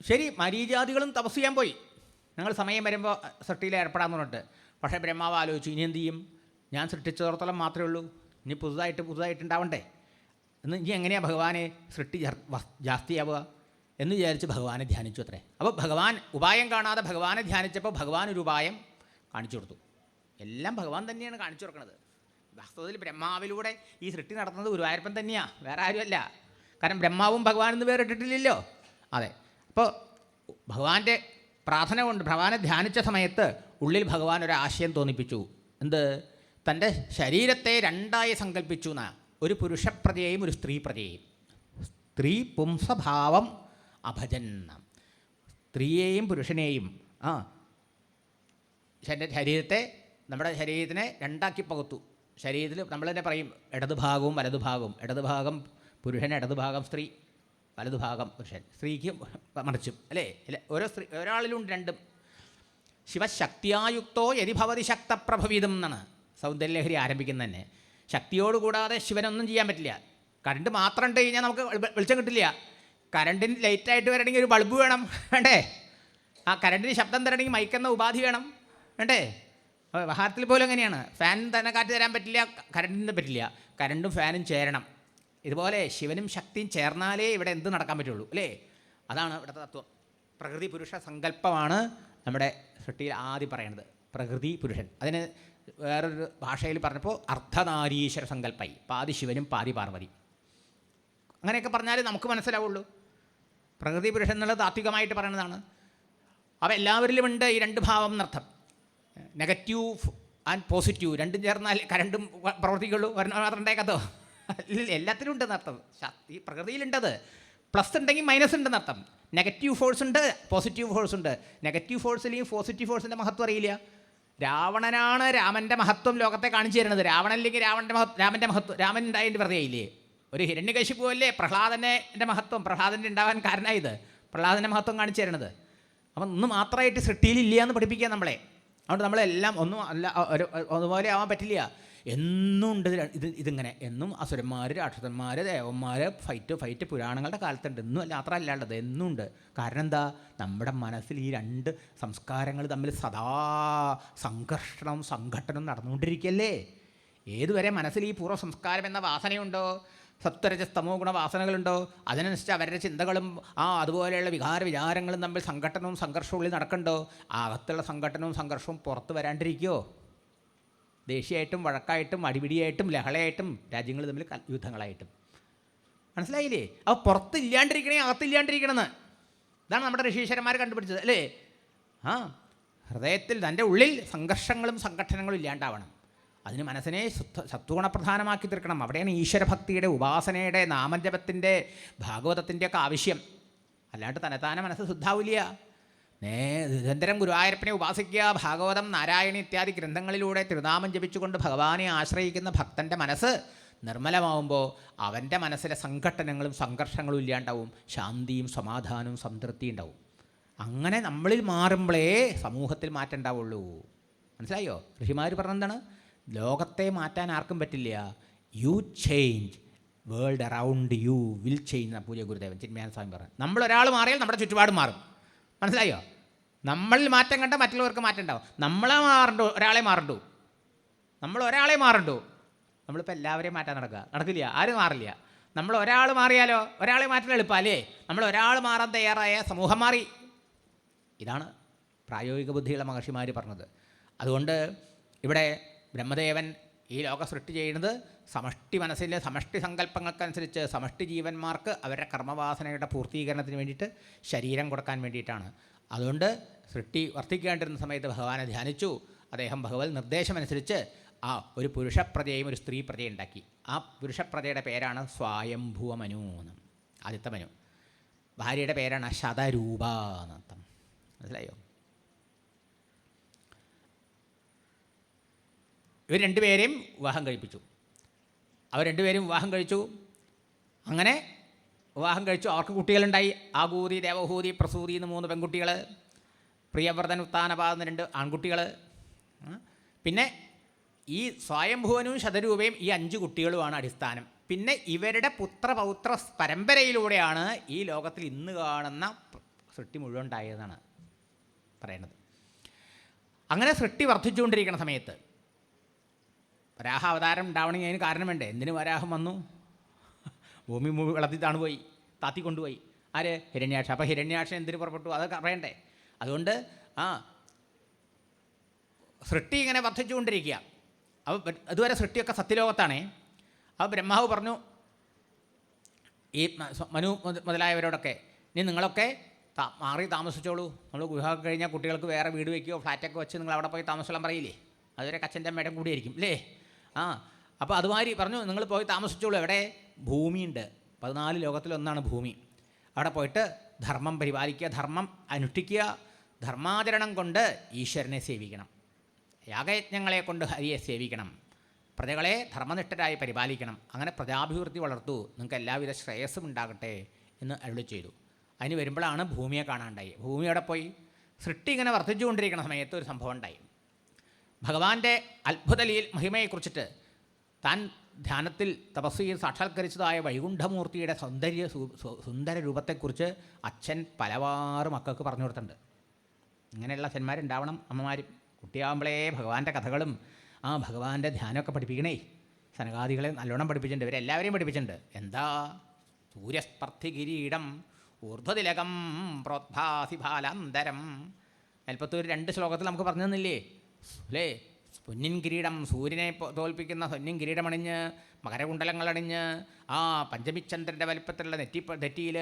ശരി, മരീചിയാദികളും തപസ് ചെയ്യാൻ പോയി. ഞങ്ങൾ സമയം വരുമ്പോൾ സൃഷ്ടിയിൽ ഏർപ്പെടാമെന്ന് പറഞ്ഞിട്ട്. പക്ഷേ ബ്രഹ്മാവ് ആലോചിച്ചു, ഇനി എന്ത് ചെയ്യും? ഞാൻ സൃഷ്ടിച്ചിടത്തോളം മാത്രമേ ഉള്ളൂ, ഇനി പുതുതായിട്ടുണ്ടാവണ്ടേ എന്ന്. ഇനി എങ്ങനെയാണ് ഭഗവാനെ സൃഷ്ടി ജാസ്തിയാവുക എന്ന് വിചാരിച്ച് ഭഗവാനെ ധ്യാനിച്ചു അത്രേ. അപ്പോൾ ഭഗവാൻ ഉപായം കാണാതെ ഭഗവാനെ ധ്യാനിച്ചപ്പോൾ ഭഗവാൻ ഒരു ഉപായം കാണിച്ചു കൊടുത്തു. എല്ലാം ഭഗവാൻ തന്നെയാണ് കാണിച്ചു കൊടുക്കുന്നത്. വാസ്തവത്തിൽ ബ്രഹ്മാവിലൂടെ ഈ സൃഷ്ടി നടത്തുന്നത് ഗുരുവായൂരപ്പൻ തന്നെയാണ്, വേറെ ആരുമല്ല. കാരണം ബ്രഹ്മാവും ഭഗവാനെന്ന് വേറിട്ടിട്ടില്ലല്ലോ. അതെ. അപ്പോൾ ഭഗവാന്റെ പ്രാർത്ഥന കൊണ്ട് ഭഗവാനെ ധ്യാനിച്ച സമയത്ത് ഉള്ളിൽ ഭഗവാൻ ഒരു ആശയം തോന്നിപ്പിച്ചു. എന്ത്? തൻ്റെ ശരീരത്തെ 2ആയി സങ്കല്പിച്ചു എന്നാ. ഒരു പുരുഷപ്രജയെയും ഒരു സ്ത്രീ പ്രജയെയും. സ്ത്രീ പുംസഭാവം അഭജൻ. സ്ത്രീയെയും പുരുഷനെയും ശരീരത്തെ, നമ്മുടെ ശരീരത്തിനെ 2ആക്കി പകുത്തു. ശരീരത്തിൽ നമ്മൾ തന്നെ പറയും ഇടതുഭാഗവും വലതുഭാഗവും. ഇടതുഭാഗം പുരുഷൻ, ഇടതുഭാഗം സ്ത്രീ, വലതുഭാഗം പുരുഷൻ. സ്ത്രീക്ക് മറിച്ചും അല്ലേ? ഒരാളിലുണ്ട് രണ്ടും. ശിവശക്തിയായുക്തോ യതി ഭവതി ശക്തപ്രഭവിതം എന്നാണ് സൗന്ദര്യലഹരി ആരംഭിക്കുന്നത് തന്നെ. ശക്തിയോട് കൂടാതെ ശിവനൊന്നും ചെയ്യാൻ പറ്റില്ല. കറണ്ട് മാത്രം ഇട്ട് കഴിഞ്ഞാൽ നമുക്ക് വെളിച്ചം കിട്ടില്ല. കറണ്ടിന് ലൈറ്റായിട്ട് വരണമെങ്കിൽ ഒരു ബൾബ് വേണം, വേണ്ടേ? ആ കറണ്ടിന് ശബ്ദം തരണമെങ്കിൽ മൈക്കെന്ന ഉപാധി വേണം, വേണ്ടേ? വ്യവഹാരത്തിൽ പോലും എങ്ങനെയാണ്? ഫാൻ തന്നെ കാറ്റ് തരാൻ പറ്റില്ല, കറണ്ടിന് പറ്റില്ല. കറണ്ടും ഫാനും ചേരണം. ഇതുപോലെ ശിവനും ശക്തിയും ചേർന്നാലേ ഇവിടെ എന്ത് നടക്കാൻ പറ്റുള്ളൂ, അല്ലേ? അതാണ് ഇവിടുത്തെ തത്വം. പ്രകൃതി പുരുഷ സങ്കല്പമാണ് നമ്മുടെ സൃഷ്ടിയിൽ ആദ്യം പറയണത്, പ്രകൃതി പുരുഷൻ. അതിന് വേറൊരു ഭാഷയിൽ പറഞ്ഞപ്പോൾ അർദ്ധനാരീശ്വര സങ്കല്പമായി. പാതി ശിവനും പാതി പാർവതി. അങ്ങനെയൊക്കെ പറഞ്ഞാൽ നമുക്ക് മനസ്സിലാവുള്ളൂ. പ്രകൃതി പുരുഷൻ എന്നുള്ളത് താത്വികമായിട്ട് പറയുന്നതാണ്. അപ്പോൾ എല്ലാവരിലും ഉണ്ട് ഈ 2 ഭാവം എന്നർത്ഥം. നെഗറ്റീവ് ആൻഡ് പോസിറ്റീവ് രണ്ടും ചേർന്നാൽ കരണ്ടും പ്രവർത്തിക്കുള്ളൂ. മാത്രം കത്തോ? എല്ലാത്തിലും ഉണ്ടെന്ന് അർത്ഥം. ഈ പ്രകൃതിയിലുണ്ടത്. പ്ലസ് ഉണ്ടെങ്കിൽ മൈനസ് ഉണ്ടെന്ന് അർത്ഥം. നെഗറ്റീവ് ഫോഴ്സ് ഉണ്ട്, പോസിറ്റീവ് ഫോഴ്സ് ഉണ്ട്. നെഗറ്റീവ് ഫോഴ്സിലെയും പോസിറ്റീവ് ഫോഴ്സിൻ്റെ മഹത്വം അറിയില്ല. രാവണനാണ് രാമൻ്റെ മഹത്വം ലോകത്തെ കാണിച്ചു തരുന്നത്. രാവണനില്ലെങ്കിൽ രാമൻ്റെ മഹത്വം, രാമൻ ഉണ്ടായതിൻ്റെ വെറുതെ ആയില്ലേ? ഒരു ഹിരണ്യകശിപു അല്ലേ പ്രഹ്ലാദൻ്റെ മഹത്വം, പ്രഹ്ലാദൻ്റെ ഉണ്ടാവാൻ കാരണമായത് പ്രഹ്ലാദൻ്റെ മഹത്വം കാണിച്ചു തരുന്നത്. അപ്പം ഒന്ന് മാത്രമായിട്ട് സൃഷ്ടിയിലില്ല എന്ന് പഠിപ്പിക്കുക നമ്മളെ. അതുകൊണ്ട് നമ്മളെല്ലാം ഒന്നും അല്ല, അതുപോലെ ആവാൻ പറ്റില്ല. എന്നും ഉണ്ട് ഇതിങ്ങനെ. എന്നും അസുരന്മാർ, രാക്ഷസന്മാർ, ദേവന്മാർ, ഫൈറ്റ് പുരാണങ്ങളുടെ കാലത്തുണ്ട്. എന്നും അത്ര അല്ലാണ്ടത് എന്നും ഉണ്ട്. കാരണം എന്താ? നമ്മുടെ മനസ്സിൽ ഈ 2 സംസ്കാരങ്ങൾ തമ്മിൽ സദാ സംഘട്ടനം നടന്നുകൊണ്ടിരിക്കുകയല്ലേ. ഏതുവരെ മനസ്സിൽ ഈ പൂർവ്വ സംസ്കാരം എന്ന വാസനയുണ്ടോ, സത്വരജസ്തമോ ഗുണ വാസനകളുണ്ടോ, അതിനനുസരിച്ച് അവരുടെ ചിന്തകളും അതുപോലെയുള്ള വിചാരങ്ങളും തമ്മിൽ സംഘട്ടനവും സംഘർഷവും ഉള്ളിൽ നടക്കണ്ടോ, അകത്തുള്ള സംഘട്ടനവും സംഘർഷവും പുറത്ത് വരാണ്ടിരിക്കുമോ? ദേഷ്യമായിട്ടും വഴക്കായിട്ടും അടിപിടിയായിട്ടും ലഹളയായിട്ടും രാജ്യങ്ങൾ തമ്മിൽ യുദ്ധങ്ങളായിട്ടും. മനസ്സിലായില്ലേ? അപ്പോൾ പുറത്തില്ലാണ്ടിരിക്കണേ അകത്തില്ലാണ്ടിരിക്കണമെന്ന്. ഇതാണ് നമ്മുടെ ഋഷീശ്വരന്മാർ കണ്ടുപിടിച്ചത്, അല്ലേ? ഹൃദയത്തിൽ തൻ്റെ ഉള്ളിൽ സംഘർഷങ്ങളും സംഘട്ടനങ്ങളും ഇല്ലാണ്ടാവണം. അതിന് മനസ്സിനെ സത്വഗുണപ്രധാനമാക്കി തീർക്കണം. അവിടെയാണ് ഈശ്വരഭക്തിയുടെ, ഉപാസനയുടെ, നാമജപത്തിൻ്റെ, ഭാഗവതത്തിൻ്റെയൊക്കെ ആവശ്യം. അല്ലാണ്ട് തന്നെത്താനെ മനസ്സ് ശുദ്ധാവില്ല. നിരന്തരം ഗുരുവായൂരപ്പനെ ഉപാസിക്കുക, ഭാഗവതം, നാരായണി ഇത്യാദി ഗ്രന്ഥങ്ങളിലൂടെ തിരുനാമം ജപിച്ചുകൊണ്ട് ഭഗവാനെ ആശ്രയിക്കുന്ന ഭക്തൻ്റെ മനസ്സ് നിർമ്മലമാവുമ്പോൾ അവൻ്റെ മനസ്സിലെ സംഘട്ടനങ്ങളും സംഘർഷങ്ങളും ഇല്ലാണ്ടാവും, ശാന്തിയും സമാധാനവും സംതൃപ്തിയും ഉണ്ടാവും. അങ്ങനെ നമ്മളിൽ മാറുമ്പോഴേ സമൂഹത്തിൽ മാറ്റം ഉണ്ടാവുള്ളൂ. മനസ്സിലായോ? ഋഷിമാർ പറഞ്ഞെന്താണ്? ലോകത്തെ മാറ്റാൻ ആർക്കും പറ്റില്ല. U change, world around you will change എന്ന പൂജ്യ ഗുരുദേവൻ ചിന്മയാനന്ദ സ്വാമി പറഞ്ഞു. നമ്മളൊരാൾ മാറിയാൽ നമ്മുടെ ചുറ്റുപാട് മാറും. മനസ്സിലായോ? നമ്മളിൽ മാറ്റം കണ്ട മറ്റുള്ളവർക്ക് മാറ്റം ഉണ്ടാവും. നമ്മളെ മാറണ്ടു, ഒരാളെ മാറണ്ടു, നമ്മൾ ഒരാളെ മാറണ്ടു. നമ്മളിപ്പോൾ എല്ലാവരെയും മാറ്റാൻ നടക്കില്ല, ആരും മാറില്ല. നമ്മൾ ഒരാൾ മാറിയാലോ, ഒരാളെ മാറ്റാൻ എളുപ്പം അല്ലേ? നമ്മൾ ഒരാൾ മാറാൻ തയ്യാറായ സമൂഹം മാറി. ഇതാണ് പ്രായോഗിക ബുദ്ധിയുള്ള മഹർഷിമാർ പറഞ്ഞത്. അതുകൊണ്ട് ഇവിടെ ബ്രഹ്മദേവൻ ഈ ലോക സൃഷ്ടി ചെയ്യുന്നത് സമഷ്ടി മനസ്സിലെ സമഷ്ടി സങ്കല്പങ്ങൾക്കനുസരിച്ച് സമഷ്ടി ജീവന്മാർക്ക് അവരുടെ കർമ്മവാസനയുടെ പൂർത്തീകരണത്തിന് വേണ്ടിയിട്ട് ശരീരം കൊടുക്കാൻ വേണ്ടിയിട്ടാണ്. അതുകൊണ്ട് സൃഷ്ടി വർദ്ധിക്കേണ്ടിരുന്ന സമയത്ത് ഭഗവാനെ ധ്യാനിച്ചു. അദ്ദേഹം ഭഗവത് നിർദ്ദേശമനുസരിച്ച് ഒരു പുരുഷപ്രജയും ഒരു സ്ത്രീ പ്രജയും ഉണ്ടാക്കി. ആ പുരുഷപ്രജയുടെ പേരാണ് സ്വായംഭുവ മനു എന്ന്, ആദിത്യ മനു. ഭാര്യയുടെ പേരാണ് ശതരൂപ എന്നർത്ഥം. മനസ്സിലായോ? ഇവർ രണ്ടുപേരെയും വിവാഹം കഴിപ്പിച്ചു. അവർ രണ്ടുപേരും വിവാഹം കഴിച്ചു. അങ്ങനെ വിവാഹം കഴിച്ചു. അവർക്ക് കുട്ടികളുണ്ടായി. ആകൂതി, ദേവഹൂതി, പ്രസൂതി എന്ന് 3 പെൺകുട്ടികൾ, പ്രിയവ്രതൻ, ഉത്താനപാദം 2 ആൺകുട്ടികൾ. പിന്നെ ഈ സ്വയംഭുവനും ശതരൂപയും ഈ 5 കുട്ടികളുമാണ് അടിസ്ഥാനം. പിന്നെ ഇവരുടെ പുത്രപൗത്ര പരമ്പരയിലൂടെയാണ് ഈ ലോകത്തിൽ ഇന്ന് കാണുന്ന സൃഷ്ടി മുഴുവൻ ഉണ്ടായതെന്നാണ് പറയുന്നത്. അങ്ങനെ സൃഷ്ടി വർദ്ധിച്ചുകൊണ്ടിരിക്കുന്ന സമയത്ത് വരാഹ അവതാരം ഉണ്ടാവണമെങ്കിൽ അതിന് കാരണം വേണ്ടേ? എന്തിന് വരാഹം വന്നു? ഭൂമി വെള്ളത്തിൽ താണുപോയി, താത്തിക്കൊണ്ടുപോയി. ആര്? ഹിരണ്യാക്ഷൻ. അപ്പോൾ ഹിരണ്യാക്ഷൻ എന്തിന് പുറപ്പെട്ടു? അതൊക്കെ അറിയണ്ടേ? അതുകൊണ്ട് സൃഷ്ടി ഇങ്ങനെ വർദ്ധിച്ചുകൊണ്ടിരിക്കുക. അപ്പോൾ അതുവരെ സൃഷ്ടിയൊക്കെ സത്യലോകത്താണേ. അപ്പോൾ ബ്രഹ്മാവ് പറഞ്ഞു ഈ മനു മുതലായവരോടൊക്കെ, ഇനി നിങ്ങളൊക്കെ മാറി താമസിച്ചോളൂ. നമ്മൾ വിവാഹം കഴിഞ്ഞാൽ കുട്ടികൾക്ക് വേറെ വീട് വയ്ക്കുകയോ ഫ്ലാറ്റൊക്കെ വെച്ച് നിങ്ങൾ അവിടെ പോയി താമസിച്ചോളാൻ പറയില്ലേ? അതൊരു അച്ഛൻ്റെ അമ്മയുടെ കൂടിയായിരിക്കും അല്ലേ? അപ്പോൾ അതുമാതിരി പറഞ്ഞു, നിങ്ങൾ പോയി താമസിച്ചോളൂ. എവിടെ? ഭൂമിയുണ്ട്. 14 ലോകത്തിലൊന്നാണ് ഭൂമി. അവിടെ പോയിട്ട് ധർമ്മം പരിപാലിക്കുക, ധർമ്മം അനുഷ്ഠിക്കുക, ധർമാചരണം കൊണ്ട് ഈശ്വരനെ സേവിക്കണം, യാഗയജ്ഞങ്ങളെ കൊണ്ട് ഹരിയെ സേവിക്കണം, പ്രജകളെ ധർമ്മനിഷ്ഠരായി പരിപാലിക്കണം. അങ്ങനെ പ്രജാഭിവൃദ്ധി വളർത്തു, നിങ്ങൾക്ക് എല്ലാവിധ ശ്രേയസ്സും ഉണ്ടാകട്ടെ എന്ന് അരുളി ചെയ്തു. അതിന് വരുമ്പോഴാണ് ഭൂമിയെ കാണാണ്ടായി. ഭൂമി അവിടെ പോയി. സൃഷ്ടി ഇങ്ങനെ വർദ്ധിച്ചുകൊണ്ടിരിക്കുന്ന സമയത്ത് ഒരു സംഭവം ഉണ്ടായി. ഭഗവാന്റെ അത്ഭുത മഹിമയെക്കുറിച്ചിട്ട് താൻ ധ്യാനത്തിൽ തപസ്വിയിൽ സാക്ഷാത്കരിച്ചതായ വൈകുണ്ഠമൂർത്തിയുടെ സുന്ദര രൂപത്തെക്കുറിച്ച് അച്ഛൻ പലവാറ് മക്കൾക്ക് പറഞ്ഞു കൊടുത്തിട്ടുണ്ട്. ഇങ്ങനെയുള്ള അച്ഛന്മാരുണ്ടാവണം, അമ്മമാരും. കുട്ടിയാകുമ്പോഴേ ഭഗവാന്റെ കഥകളും ഭഗവാന്റെ ധ്യാനമൊക്കെ പഠിപ്പിക്കണേ. സനകാദികളെ നല്ലോണം പഠിപ്പിച്ചിട്ടുണ്ട്, ഇവരെല്ലാവരെയും പഠിപ്പിച്ചിട്ടുണ്ട്. എന്താ? സൂര്യസ്പർദ്ധി കിരീടം ഊർധ്വതിലകം പ്രോദ്ഭാസി ബാലാന്തരം. 42 ശ്ലോകത്തിൽ നമുക്ക് പറഞ്ഞു തന്നില്ലേ അല്ലേ? പൊന്നിൻ കിരീടം, സൂര്യനെ തോൽപ്പിക്കുന്ന പൊന്നിൻ കിരീടമണിഞ്ഞ്, മകരകുണ്ടലങ്ങളണിഞ്ഞ്, പഞ്ചമിച്ചന്ദ്രൻ്റെ വലിപ്പത്തിലുള്ള നെറ്റിയിൽ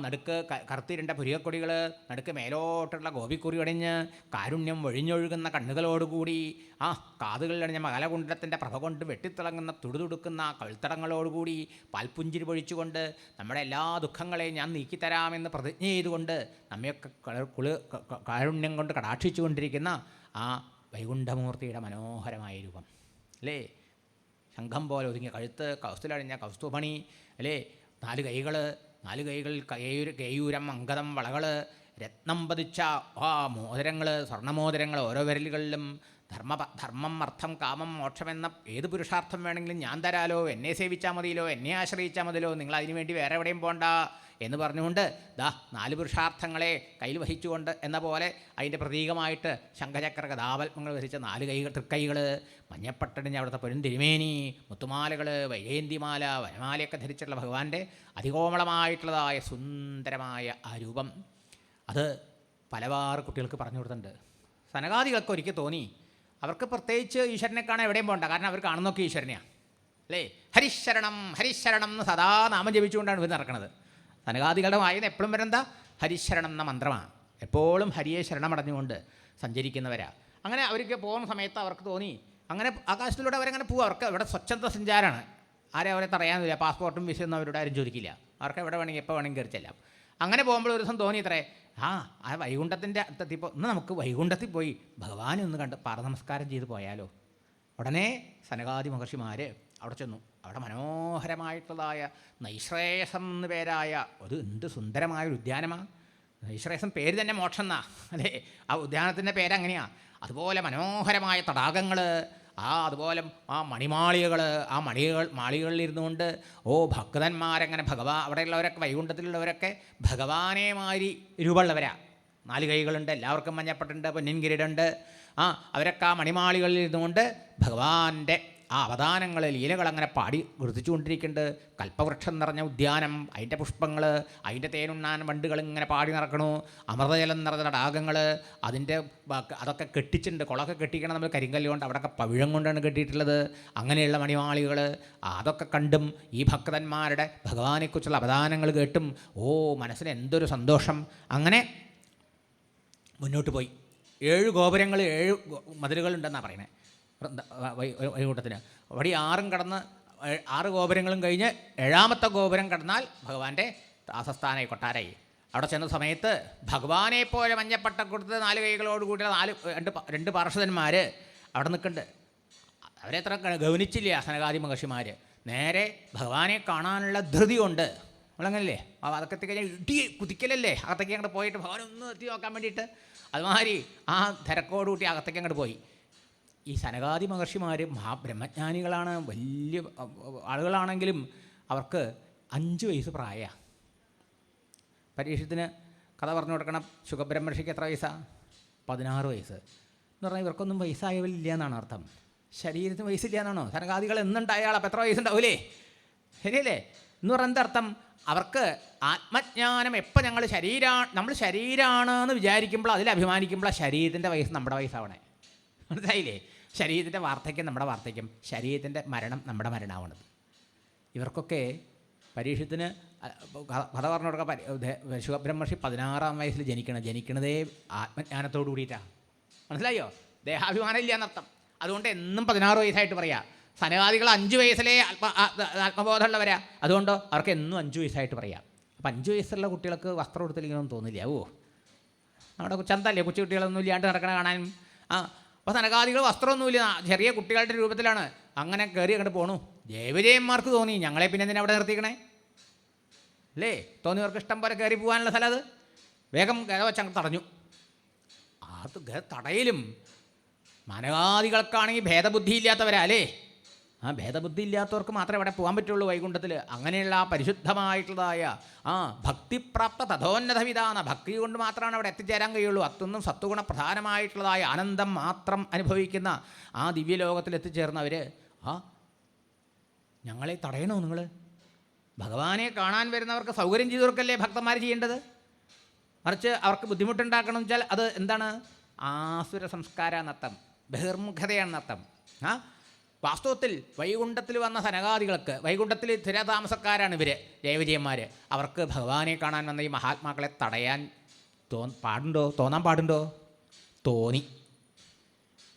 നടുക്ക് കറുത്തിരണ്ട പുരികക്കൊടികൾ, നടുക്ക് മേലോട്ടുള്ള ഗോപിക്കുറി അണിഞ്ഞ്, കാരുണ്യം വഴിഞ്ഞൊഴുകുന്ന കണ്ണുകളോടുകൂടി, കാതുകളിലണിഞ്ഞ മകരകുണ്ടലത്തിൻ്റെ പ്രഭ കൊണ്ട് വെട്ടിത്തിളങ്ങുന്ന തുടുതുടുക്കുന്ന കവിൾത്തടങ്ങളോടുകൂടി, പാൽപുഞ്ചിരി പൊഴിച്ചുകൊണ്ട് നമ്മുടെ എല്ലാ ദുഃഖങ്ങളെയും ഞാൻ നീക്കിത്തരാമെന്ന് പ്രതിജ്ഞ ചെയ്തുകൊണ്ട് നമ്മയൊക്കെ കാരുണ്യം കൊണ്ട് കടാക്ഷിച്ചു കൊണ്ടിരിക്കുന്ന വൈകുണ്ഠമൂർത്തിയുടെ മനോഹരമായ രൂപം അല്ലേ? ശംഖം പോലെ ഒതുങ്ങിയ കഴുത്ത്, കൗസ്തുലണിഞ്ഞ കൗസ്തുഭണി അല്ലേ? 4 കൈകൾ, കേയൂരം, അങ്കദം, വളകൾ, രത്നം പതിച്ച മോതിരങ്ങൾ, സ്വർണ്ണമോതിരങ്ങൾ ഓരോ വിരലുകളിലും. ധർമ്മം, അർത്ഥം, കാമം, മോക്ഷമെന്ന ഏത് പുരുഷാർത്ഥം വേണമെങ്കിലും ഞാൻ തരാലോ, എന്നെ സേവിച്ചാൽ മതിയല്ലോ, എന്നെ ആശ്രയിച്ചാൽ മതിയല്ലോ, നിങ്ങൾ അതിനു വേണ്ടി വേറെ എവിടെയും പോകണ്ട എന്ന് പറഞ്ഞുകൊണ്ട് 4 പുരുഷാർത്ഥങ്ങളെ കയ്യിൽ വഹിച്ചുകൊണ്ട് എന്ന പോലെ അതിൻ്റെ പ്രതീകമായിട്ട് ശംഖചക്ര ഗദാപത്മങ്ങൾ ധരിച്ച 4 തൃക്കൈകൾ, മഞ്ഞപ്പട്ടണിഞ്ഞ അവിടുത്തെ പൊരുന്തിരുമേനി, മുത്തുമാലകൾ, വൈജയന്തിമാല, വനമാലയൊക്കെ ധരിച്ചിട്ടുള്ള ഭഗവാന്റെ അതികോമളമായിട്ടുള്ളതായ സുന്ദരമായ ആ രൂപം അത് പലവാറ് കുട്ടികൾക്ക് പറഞ്ഞു കൊടുത്തിട്ടുണ്ട്. സനകാദികൾക്ക് ഒരിക്കൽ തോന്നി അവർക്ക് പ്രത്യേകിച്ച് ഈശ്വരനെ കാണാൻ എവിടെയും പോകണ്ട, കാരണം അവർ കാണുന്നൊക്കെ ഈശ്വരനെയാണ് അല്ലേ? ഹരിശരണം ഹരിശരണം എന്ന് സദാ നാമം ജപിച്ചുകൊണ്ടാണ് ഇവർ നടക്കുന്നത്. സനകാദികളുടെ വായന എപ്പോഴും വരുന്ന ഹരിശരണം എന്ന മന്ത്രമാണ്. എപ്പോഴും ഹരിയെ ശരണമടഞ്ഞുകൊണ്ട് സഞ്ചരിക്കുന്നവരാ. അങ്ങനെ അവർക്ക് പോകുന്ന സമയത്ത് അവർക്ക് തോന്നി അങ്ങനെ ആകാശത്തിലൂടെ അവരങ്ങനെ പോവുക. അവർക്ക് ഇവിടെ സ്വച്ഛന്ത സഞ്ചാരമാണ്. ആരെയും അവരെ തടയാനില്ല. പാസ്പോർട്ടും വിസയൊന്നും അവരോട് ആരും ചോദിക്കില്ല. അവർക്ക് എവിടെ വേണമെങ്കിൽ എപ്പോൾ വേണമെങ്കിൽ കയറി ചെല്ലാം. അങ്ങനെ പോകുമ്പോൾ ഒരു ദിവസം തോന്നി ഇത്രേ, ആ വൈകുണ്ഠത്തിൻ്റെ അടുത്തെത്തിയപ്പോൾ ഇന്ന് നമുക്ക് വൈകുണ്ഠത്തിൽ പോയി ഭഗവാനെ ഒന്ന് കണ്ട് പാദനമസ്കാരം ചെയ്ത് പോയാലോ. ഉടനെ സനകാദി മഹർഷിമാർ അവിടെ ചെന്നു. അവിടെ മനോഹരമായിട്ടുള്ളതായ നൈശ്രേയസം എന്ന് പേരായ ഒരു എന്ത് സുന്ദരമായൊരു ഉദ്യാനമാണ്. നൈശ്രേയസം പേര് തന്നെ മോക്ഷം എന്നാ അല്ലേ, ആ ഉദ്യാനത്തിൻ്റെ പേരങ്ങനെയാണ്. അതുപോലെ മനോഹരമായ തടാകങ്ങൾ, അതുപോലെ ആ മണിമാളികകൾ, ആ മാളികളിലിരുന്നു കൊണ്ട് ഭക്തന്മാരങ്ങനെ അവിടെയുള്ളവരൊക്കെ വൈകുണ്ഠത്തിലുള്ളവരൊക്കെ ഭഗവാനെ മാതിരി രൂപമുള്ളവരാ. 4 കൈകളുണ്ട്, എല്ലാവർക്കും മഞ്ഞപ്പെട്ടുണ്ട്, പൊന്നിൻ കിരീടമുണ്ട്. അവരൊക്കെ ആ മണിമാളികളിൽ ഇരുന്നുകൊണ്ട് ഭഗവാന്റെ ആ അവദാനങ്ങൾ, ലീലകൾ അങ്ങനെ പാടി വൃത്തിച്ചുകൊണ്ടിരിക്കുന്നുണ്ട്. കൽപ്പവൃക്ഷം നിറഞ്ഞ ഉദ്യാനം, അതിൻ്റെ പുഷ്പങ്ങൾ, അതിൻ്റെ തേനുണ്ണാൻ വണ്ടുകൾ ഇങ്ങനെ പാടി നടക്കണു. അമൃതജലം നിറഞ്ഞ തടാകങ്ങൾ, അതൊക്കെ കെട്ടിച്ചിട്ടുണ്ട്. കുളമൊക്കെ കെട്ടിക്കണം നമ്മൾ കരിങ്കല്ല് കൊണ്ട്, അവിടെയൊക്കെ പവിഴം കൊണ്ടാണ് കെട്ടിയിട്ടുള്ളത്. അങ്ങനെയുള്ള മണിമാളികൾ അതൊക്കെ കണ്ടും ഈ ഭക്തന്മാരുടെ ഭഗവാനെക്കുറിച്ചുള്ള അവദാനങ്ങൾ കേട്ടും മനസ്സിന് എന്തൊരു സന്തോഷം. അങ്ങനെ മുന്നോട്ട് പോയി. 7 ഗോപുരങ്ങൾ, 7 മതിലുകളുണ്ടെന്നാണ് പറയുന്നത് വൈകുണ്ഠത്തിന്. അവിടെ 6 കടന്ന് 6 ഗോപുരങ്ങളും കഴിഞ്ഞ് 7ാമത്തെ ഗോപുരം കടന്നാൽ ഭഗവാന്റെ ആസസ്ഥാനായി, കൊട്ടാരായി. അവിടെ ചെന്ന സമയത്ത് ഭഗവാനെ പോലെ മഞ്ഞപ്പട്ടം കൊടുത്ത് 4 കൈകളോട് കൂടിയ 2 പാർഷദന്മാർ അവിടെ നിൽക്കുന്നുണ്ട്. അവരെത്ര ഗൗനിച്ചില്ല സനകാദി മഹർഷിമാർ. നേരെ ഭഗവാനെ കാണാനുള്ള ധൃതി കൊണ്ട് നമ്മളങ്ങനല്ലേ, അതൊക്കെ എത്തിക്കഴിഞ്ഞാൽ ഇടി കുതിക്കലല്ലേ, അകത്തേക്ക് അങ്ങോട്ട് പോയിട്ട് ഭഗവാൻ ഒന്ന് എത്തി നോക്കാൻ വേണ്ടിയിട്ട്. അതുമാതിരി ആ തിരക്കോടുകൂട്ടി അകത്തേക്ക് അങ്ങോട്ട് പോയി. ഈ സനകാദി മഹർഷിമാർ ബ്രഹ്മജ്ഞാനികളാണ്, വലിയ ആളുകളാണെങ്കിലും അവർക്ക് 5 വയസ്സ് പ്രായമാണ്. പരീക്ഷത്തിന് കഥ പറഞ്ഞു കൊടുക്കണം. ശുഖബ്രഹ്മർഷിക്ക് എത്ര വയസ്സാണ്? 16 വയസ്സ് എന്ന് പറഞ്ഞാൽ ഇവർക്കൊന്നും വയസ്സായവരില്ല എന്നാണ് അർത്ഥം. ശരീരത്തിന് വയസ്സില്ല എന്നാണോ? സനകാദികൾ എന്നുണ്ടായാൾ അപ്പം എത്ര വയസ്സുണ്ടാവില്ലേ? ശരിയല്ലേ? എന്ന് പറഞ്ഞാൽ എന്തർത്ഥം? അവർക്ക് ആത്മജ്ഞാനം എപ്പോൾ നമ്മൾ ശരീരമാണെന്ന് വിചാരിക്കുമ്പോൾ, അതിൽ അഭിമാനിക്കുമ്പോൾ ശരീരത്തിൻ്റെ വയസ്സ് നമ്മുടെ വയസ്സാവണേ. മനസ്സിലായില്ലേ? ശരീരത്തിൻ്റെ വാർദ്ധക്യം നമ്മുടെ വാർദ്ധക്യം, ശരീരത്തിൻ്റെ മരണം നമ്മുടെ മരണമാവണത്. ഇവർക്കൊക്കെ പരീക്ഷത്തിന് കഥ പറഞ്ഞു കൊടുക്കുക. ശുഖബ്രഹ്മർഷി 16ാം വയസ്സിൽ ജനിക്കണതേ ആത്മജ്ഞാനത്തോടു കൂടിയിട്ടാണ്. മനസ്സിലായോ? ദേഹാഭിമാനം ഇല്ല എന്നർത്ഥം. അതുകൊണ്ട് എന്നും 16 വയസ്സായിട്ട് പറയാം. സനകാദികൾ 5 വയസ്സിലെ ആത്മബോധമുള്ളവരാ. അതുകൊണ്ട് അവർക്ക് എന്നും 5 വയസ്സായിട്ട് പറയാം. അപ്പം 5 വയസ്സുള്ള കുട്ടികൾക്ക് വസ്ത്രം എടുത്തില്ലെങ്കിലൊന്നും തോന്നില്ല. നമ്മുടെ ചന്തല്ലേ കൊച്ചു കുട്ടികളൊന്നും ഇല്ലാണ്ട് നടക്കണ കാണാനും. അപ്പോൾ സനകാദികൾ വസ്ത്രമൊന്നുമില്ല, ചെറിയ കുട്ടികളുടെ രൂപത്തിലാണ്. അങ്ങനെ കയറി അങ്ങോട്ട് പോണു. ദേവജയന്മാർക്ക് തോന്നി ഞങ്ങളെ പിന്നെ എന്തിനാ അവിടെ നിർത്തിക്കണേ അല്ലേ? തോന്നിയവർക്ക് ഇഷ്ടം പോലെ കയറി പോകാനുള്ള സ്ഥലം അത്. വേഗം ഗത വെച്ച് അങ്ങ് തടഞ്ഞു. അത് തടയിലും മനകാദികൾക്കാണെങ്കിൽ ഭേദബുദ്ധി ഇല്ലാത്തവരാ അല്ലേ? ഭേദബുദ്ധി ഇല്ലാത്തവർക്ക് മാത്രമേ ഇവിടെ പോകാൻ പറ്റുള്ളൂ വൈകുണ്ഠത്തിൽ. അങ്ങനെയുള്ള ആ പരിശുദ്ധമായിട്ടുള്ളതായ ഭക്തിപ്രാപ്ത തഥോന്നതവിധാന ഭക്തി കൊണ്ട് മാത്രമാണ് അവിടെ എത്തിച്ചേരാൻ കഴിയുള്ളൂ. അതൊന്നും സത്വഗുണ പ്രധാനമായിട്ടുള്ളതായ ആനന്ദം മാത്രം അനുഭവിക്കുന്ന ആ ദിവ്യലോകത്തിൽ എത്തിച്ചേർന്നവർ ഞങ്ങളെ തടയണോ നിങ്ങൾ? ഭഗവാനെ കാണാൻ വരുന്നവർക്ക് സൗകര്യം ചെയ്തു കൊടുക്കല്ലേ ഭക്തന്മാർ ചെയ്യേണ്ടത്. മറിച്ച് അവർക്ക് ബുദ്ധിമുട്ടുണ്ടാക്കണം വെച്ചാൽ അത് എന്താണ്? ആസുര സംസ്കാരനർത്ഥം, ബഹിർമുഖതയാണെന്നർത്ഥം. വാസ്തവത്തിൽ വൈകുണ്ഠത്തിൽ വന്ന സനകാദികൾക്ക്, വൈകുണ്ഠത്തിൽ സ്ഥിരതാമസക്കാരാണ് ഇവർ ജയവിജയന്മാർ. അവർക്ക് ഭഗവാനെ കാണാൻ വന്ന ഈ മഹാത്മാക്കളെ തടയാൻ തോന്നാൻ പാടുണ്ടോ? തോന്നി.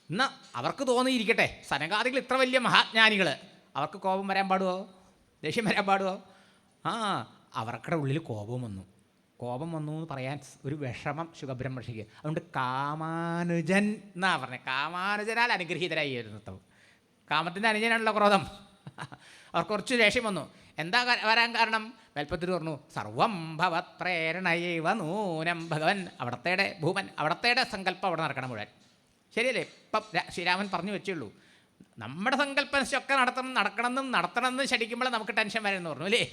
എന്നാൽ അവർക്ക് തോന്നിയിരിക്കട്ടെ. സനകാദികൾ ഇത്ര വലിയ മഹാജ്ഞാനികൾ, അവർക്ക് കോപം വരാൻ പാടുമോ? ദേഷ്യം വരാൻ പാടുമോ? അവർക്കുടെ ഉള്ളിൽ കോപം വന്നു എന്ന് പറയാൻ ഒരു വിഷമം ശുഖബ്രഹ്മർഷിക്ക്. അതുകൊണ്ട് കാമാനുജൻ എന്നാണ് പറഞ്ഞത്. കാമാനുജനാൽ അനുഗ്രഹീതരായി വരുന്നത്. കാമത്തിൻ്റെ അനുജനാണല്ലോ ക്രോധം. അവർക്ക് കുറച്ച് ദേഷ്യം വന്നു. എന്താ വരാൻ കാരണം? വെൽപ്പത്തിൽ പറഞ്ഞു സർവം ഭവത് പ്രേരണയൈവ നൂനം ഭഗവൻ. അവിടത്തേടെ ഭൂമൻ, അവിടത്തേടെ സങ്കല്പം അവിടെ നടക്കണം മുഴുവൻ. ശരിയല്ലേ? ഇപ്പം ശ്രീരാമൻ പറഞ്ഞു വെച്ചുള്ളൂ. നമ്മുടെ സങ്കല്പമൊക്കെ നടത്തണമെന്ന് ശടിക്കുമ്പോൾ നമുക്ക് ടെൻഷൻ വരെയെന്ന് പറഞ്ഞു അല്ലേ?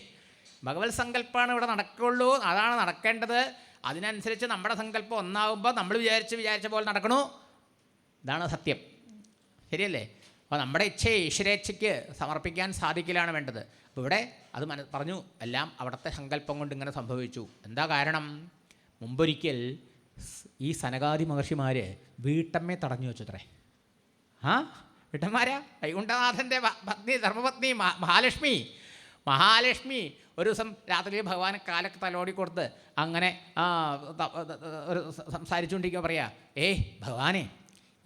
ഭഗവത് സങ്കല്പമാണ് ഇവിടെ നടക്കുള്ളൂ, അതാണ് നടക്കേണ്ടത്. അതിനനുസരിച്ച് നമ്മുടെ സങ്കല്പം ഒന്നാകുമ്പോൾ നമ്മൾ വിചാരിച്ച പോലെ നടക്കണു. ഇതാണ് സത്യം. ശരിയല്ലേ? അപ്പോൾ നമ്മുടെ ഇച്ഛയെ ഈശ്വരേച്ഛയ്ക്ക് സമർപ്പിക്കാൻ സാധിക്കലാണ് വേണ്ടത്. അപ്പോൾ ഇവിടെ അത് പറഞ്ഞു എല്ലാം അവിടുത്തെ സങ്കല്പം കൊണ്ട് ഇങ്ങനെ സംഭവിച്ചു. എന്താ കാരണം? മുമ്പൊരിക്കൽ ഈ സനകാദി മഹർഷിമാർ വീട്ടമ്മയെ തടഞ്ഞു വെച്ചത്രേ. വീട്ടന്മാരാ? വൈകുണ്ഠനാഥൻ്റെ പത്നി, ധർമ്മപത്നി മഹാലക്ഷ്മി ഒരു ദിവസം രാത്രി ഭഗവാൻ കാലൊക്കെ തലോടി കൊടുത്ത് അങ്ങനെ ഒരു സംസാരിച്ചുകൊണ്ടിരിക്കുക പറയാ, ഭഗവാനെ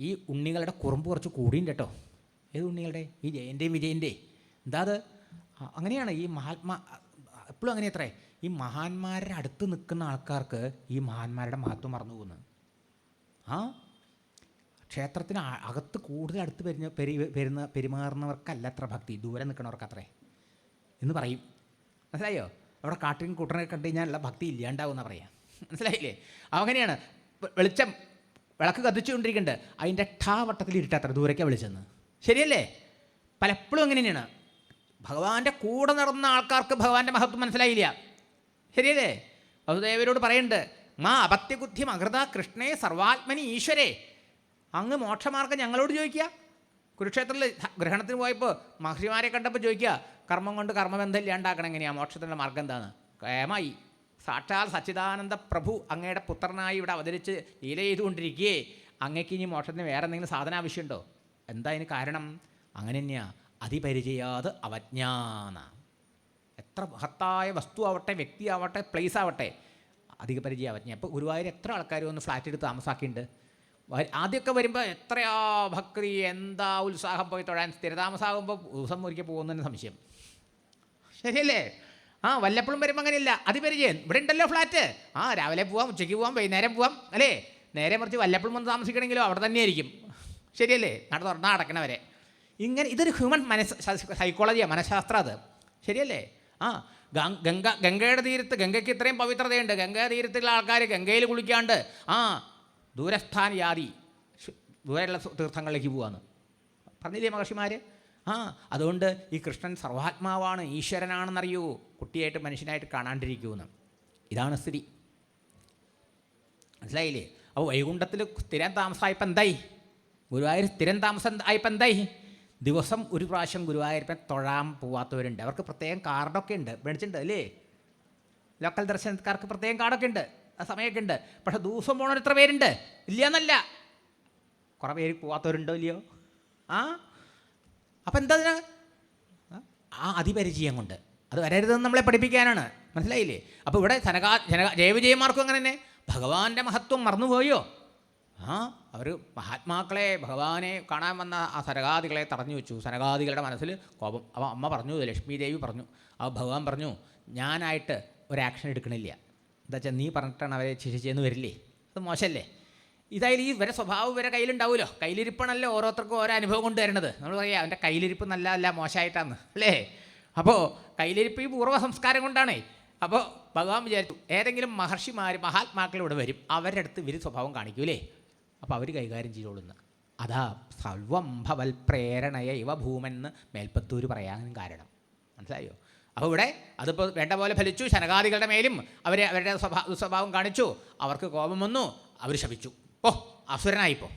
ഈ ഉണ്ണികളുടെ കുറുമ്പ് കുറച്ച് കൂടിയും കേട്ടോ. ഏത് ഉണ്ണികളുടെ? ഈ ജയൻ്റെയും വിജയൻ്റെ. എന്താ അത്? അങ്ങനെയാണ് ഈ എപ്പോഴും അങ്ങനെ അത്രേ. ഈ മഹാന്മാരുടെ അടുത്ത് നിൽക്കുന്ന ആൾക്കാർക്ക് ഈ മഹാന്മാരുടെ മഹത്വം മറന്നു പോകുന്നത്. ക്ഷേത്രത്തിന് അകത്ത് കൂടുതൽ അടുത്ത് പെരുമാറുന്നവർക്കല്ല അത്ര ഭക്തി, ദൂരെ നിൽക്കുന്നവർക്കത്രേ എന്ന് പറയും. മനസ്സിലായോ? അവിടെ കാട്ടിനും കൂട്ടനെ കണ്ടു കഴിഞ്ഞാലുള്ള ഭക്തി ഇല്ലാണ്ടാവുമെന്ന് പറയാം. മനസ്സിലായില്ലേ? അങ്ങനെയാണ്. വെളിച്ചം വിളക്ക് കത്തിച്ചുകൊണ്ടിരിക്കുന്നുണ്ട്, അതിൻ്റെ വട്ടത്തിൽ ഇരുട്ടത്ര ദൂരേക്കാണ് വിളിച്ചെന്ന്. ശരിയല്ലേ? പലപ്പോഴും അങ്ങനെ തന്നെയാണ്. ഭഗവാന്റെ കൂടെ നടന്ന ആൾക്കാർക്ക് ഭഗവാന്റെ മഹത്വം മനസ്സിലായില്ല. ശരിയല്ലേ? വസുദേവരോട് പറയുന്നുണ്ട്, മാ അപത്യബുദ്ധിം അകൃത കൃഷ്ണേ സർവാത്മനി ഈശ്വരേ. അങ്ങ് മോക്ഷമാർഗം ഞങ്ങളോട് ചോദിക്കുക. കുരുക്ഷേത്രത്തിൽ ഗ്രഹണത്തിന് പോയപ്പോൾ മഹർഷിമാരെ കണ്ടപ്പോൾ ചോദിക്കുക, കർമ്മം കൊണ്ട് കർമ്മബന്ധം ഇല്ലാണ്ടാക്കണം എങ്ങനെയാണ്, മോക്ഷത്തിൻ്റെ മാർഗം എന്താണ്? കേമായി സാക്ഷാൽ സച്ചിദാനന്ദ പ്രഭു അങ്ങയുടെ പുത്രനായി ഇവിടെ അവതരിച്ച് ലീല ചെയ്തുകൊണ്ടിരിക്കുകയെ അങ്ങേക്ക് ഇനി മോക്ഷത്തിന് വേറെ എന്തെങ്കിലും സാധന ആവശ്യമുണ്ടോ? എന്താ അതിന് കാരണം? അങ്ങനെ തന്നെയാണ്, അതിപരിചയാത് അവജ്ഞാന. എത്ര മഹത്തായ വസ്തു ആവട്ടെ, വ്യക്തി ആവട്ടെ, പ്ലേസ് ആവട്ടെ, അധിക പരിചയ അവജ്ഞ. ഇപ്പോൾ ഗുരുവായൂർ എത്ര ആൾക്കാർ ഒന്ന് ഫ്ലാറ്റ് എടുത്ത് താമസാക്കിയിട്ടുണ്ട്. ആദ്യമൊക്കെ വരുമ്പോൾ എത്രയാ ഭക്തി, എന്താ ഉത്സാഹം പോയി തൊഴാൻ. സ്ഥിരതാമസമാകുമ്പോൾ ദിവസം ഒരിക്കൽ പോകുന്നതിന് സംശയം. ശരിയല്ലേ? വല്ലപ്പോഴും വരുമ്പോൾ അങ്ങനെയില്ല, അതിപരിചയം. ഇവിടെ ഉണ്ടല്ലോ ഫ്ലാറ്റ്, രാവിലെ പോവാം, ഉച്ചയ്ക്ക് പോവാം, വൈകുന്നേരം പോവാം, അല്ലേ? നേരെ മറിച്ച് വല്ലപ്പോഴും വന്ന് താമസിക്കണമെങ്കിലോ അവിടെ തന്നെയായിരിക്കും. ശരിയല്ലേ? നട തുറന്നാൽ അടക്കണവരെ. ഇങ്ങനെ ഇതൊരു ഹ്യൂമൻ സൈക്കോളജിയാണ്, മനഃശാസ്ത്രം അത്. ശരിയല്ലേ? ഗംഗയുടെ തീരത്ത്, ഗംഗയ്ക്ക് ഇത്രയും പവിത്രതയുണ്ട്, ഗംഗാ തീരത്തുള്ള ആൾക്കാർ ഗംഗയിൽ കുളിക്കാണ്ട് ദൂരസ്ഥാൻ യാതി, ദൂരെയുള്ള തീർത്ഥങ്ങളിലേക്ക് പോവാന്ന് പറഞ്ഞില്ലേ മഹർഷിമാർ? അതുകൊണ്ട് ഈ കൃഷ്ണൻ സർവാത്മാവാണ്, ഈശ്വരനാണെന്നറിയൂ, കുട്ടിയായിട്ട് മനുഷ്യനായിട്ട് കാണാണ്ടിരിക്കുമെന്ന്. ഇതാണ് സ്ഥിതി. മനസ്സിലായില്ലേ? അപ്പോൾ വൈകുണ്ഠത്തിൽ സ്ഥിരം താമസമായപ്പോൾ എന്തായി? ഗുരുവായൂർ സ്ഥിരം താമസം ആയപ്പോൾ എന്തായി? ദിവസം ഒരു പ്രാവശ്യം ഗുരുവായൂരപ്പൻ തൊഴാൻ പോവാത്തവരുണ്ട്. അവർക്ക് പ്രത്യേകം കാർഡൊക്കെ ഉണ്ട്, മേടിച്ചിട്ടുണ്ട് അല്ലേ? ലോക്കൽ ദർശനക്കാർക്ക് പ്രത്യേകം കാർഡൊക്കെ ഉണ്ട്, ആ സമയമൊക്കെ ഉണ്ട്. പക്ഷേ ദിവസം പോകണവർ എത്ര പേരുണ്ട്? ഇല്ല എന്നല്ല, കുറേ പേര് പോവാത്തവരുണ്ടോ ഇല്ലയോ? അപ്പം എന്താ? അതിപരിചയം കൊണ്ട് അത് വരരുതെന്ന് നമ്മളെ പഠിപ്പിക്കാനാണ്. മനസ്സിലായില്ലേ? അപ്പോൾ ഇവിടെ ജയവിജയന്മാർക്കും അങ്ങനെ തന്നെ ഭഗവാന്റെ മഹത്വം മറന്നുപോയോ? അവർ മഹാത്മാക്കളെ, ഭഗവാനെ കാണാൻ വന്ന ആ സനകാദികളെ തടഞ്ഞു വെച്ചു. സനകാദികളുടെ മനസ്സിൽ കോപം. അപ്പോൾ അമ്മ പറഞ്ഞു, ലക്ഷ്മി ദേവി പറഞ്ഞു, ഭഗവാൻ പറഞ്ഞു, ഞാനായിട്ട് ഒരാക്ഷൻ എടുക്കണില്ല. എന്താ വെച്ചാൽ നീ പറഞ്ഞിട്ടാണ് അവരെ ശിക്ഷിച്ചെന്ന് വരില്ലേ? അത് മോശമല്ലേ? ഇതായാലും ഈ ഇവരെ സ്വഭാവം ഇവരെ കയ്യിലുണ്ടാവുമല്ലോ. കയ്യിലിരിപ്പാണല്ലോ ഓരോരുത്തർക്കും ഓരോ അനുഭവം കൊണ്ട് തരണത്. നമ്മൾ പറയാം അവൻ്റെ കയ്യിലിരിപ്പ് നല്ല മോശമായിട്ടാണ്, അല്ലേ? അപ്പോൾ കയ്യിലിരിപ്പ് ഈ പൂർവ്വ സംസ്കാരം കൊണ്ടാണേ. അപ്പോൾ ഭഗവാൻ വിചാരിച്ചു, ഏതെങ്കിലും മഹർഷിമാർ, മഹാത്മാക്കൾ ഇവിടെ വരും, അവരുടെ അടുത്ത് ഇവർ സ്വഭാവം കാണിക്കൂലേ, അപ്പോൾ അവർ കൈകാര്യം ചെയ്തോളുന്നു. അതാ സർവം ഭവൽ പ്രേരണയ ഇവ ഭൂമെന്ന് മേൽപ്പത്തൂർ പറയാനും കാരണം. മനസ്സിലായോ? അപ്പോൾ ഇവിടെ അതിപ്പോൾ വേണ്ട പോലെ ഫലിച്ചു. ശനകാദികളുടെ മേലും അവരുടെ സ്വഭാവം കാണിച്ചു, അവർക്ക് കോപം വന്നു, അവർ ശപിച്ചു. അസുരനായിപ്പോൾ.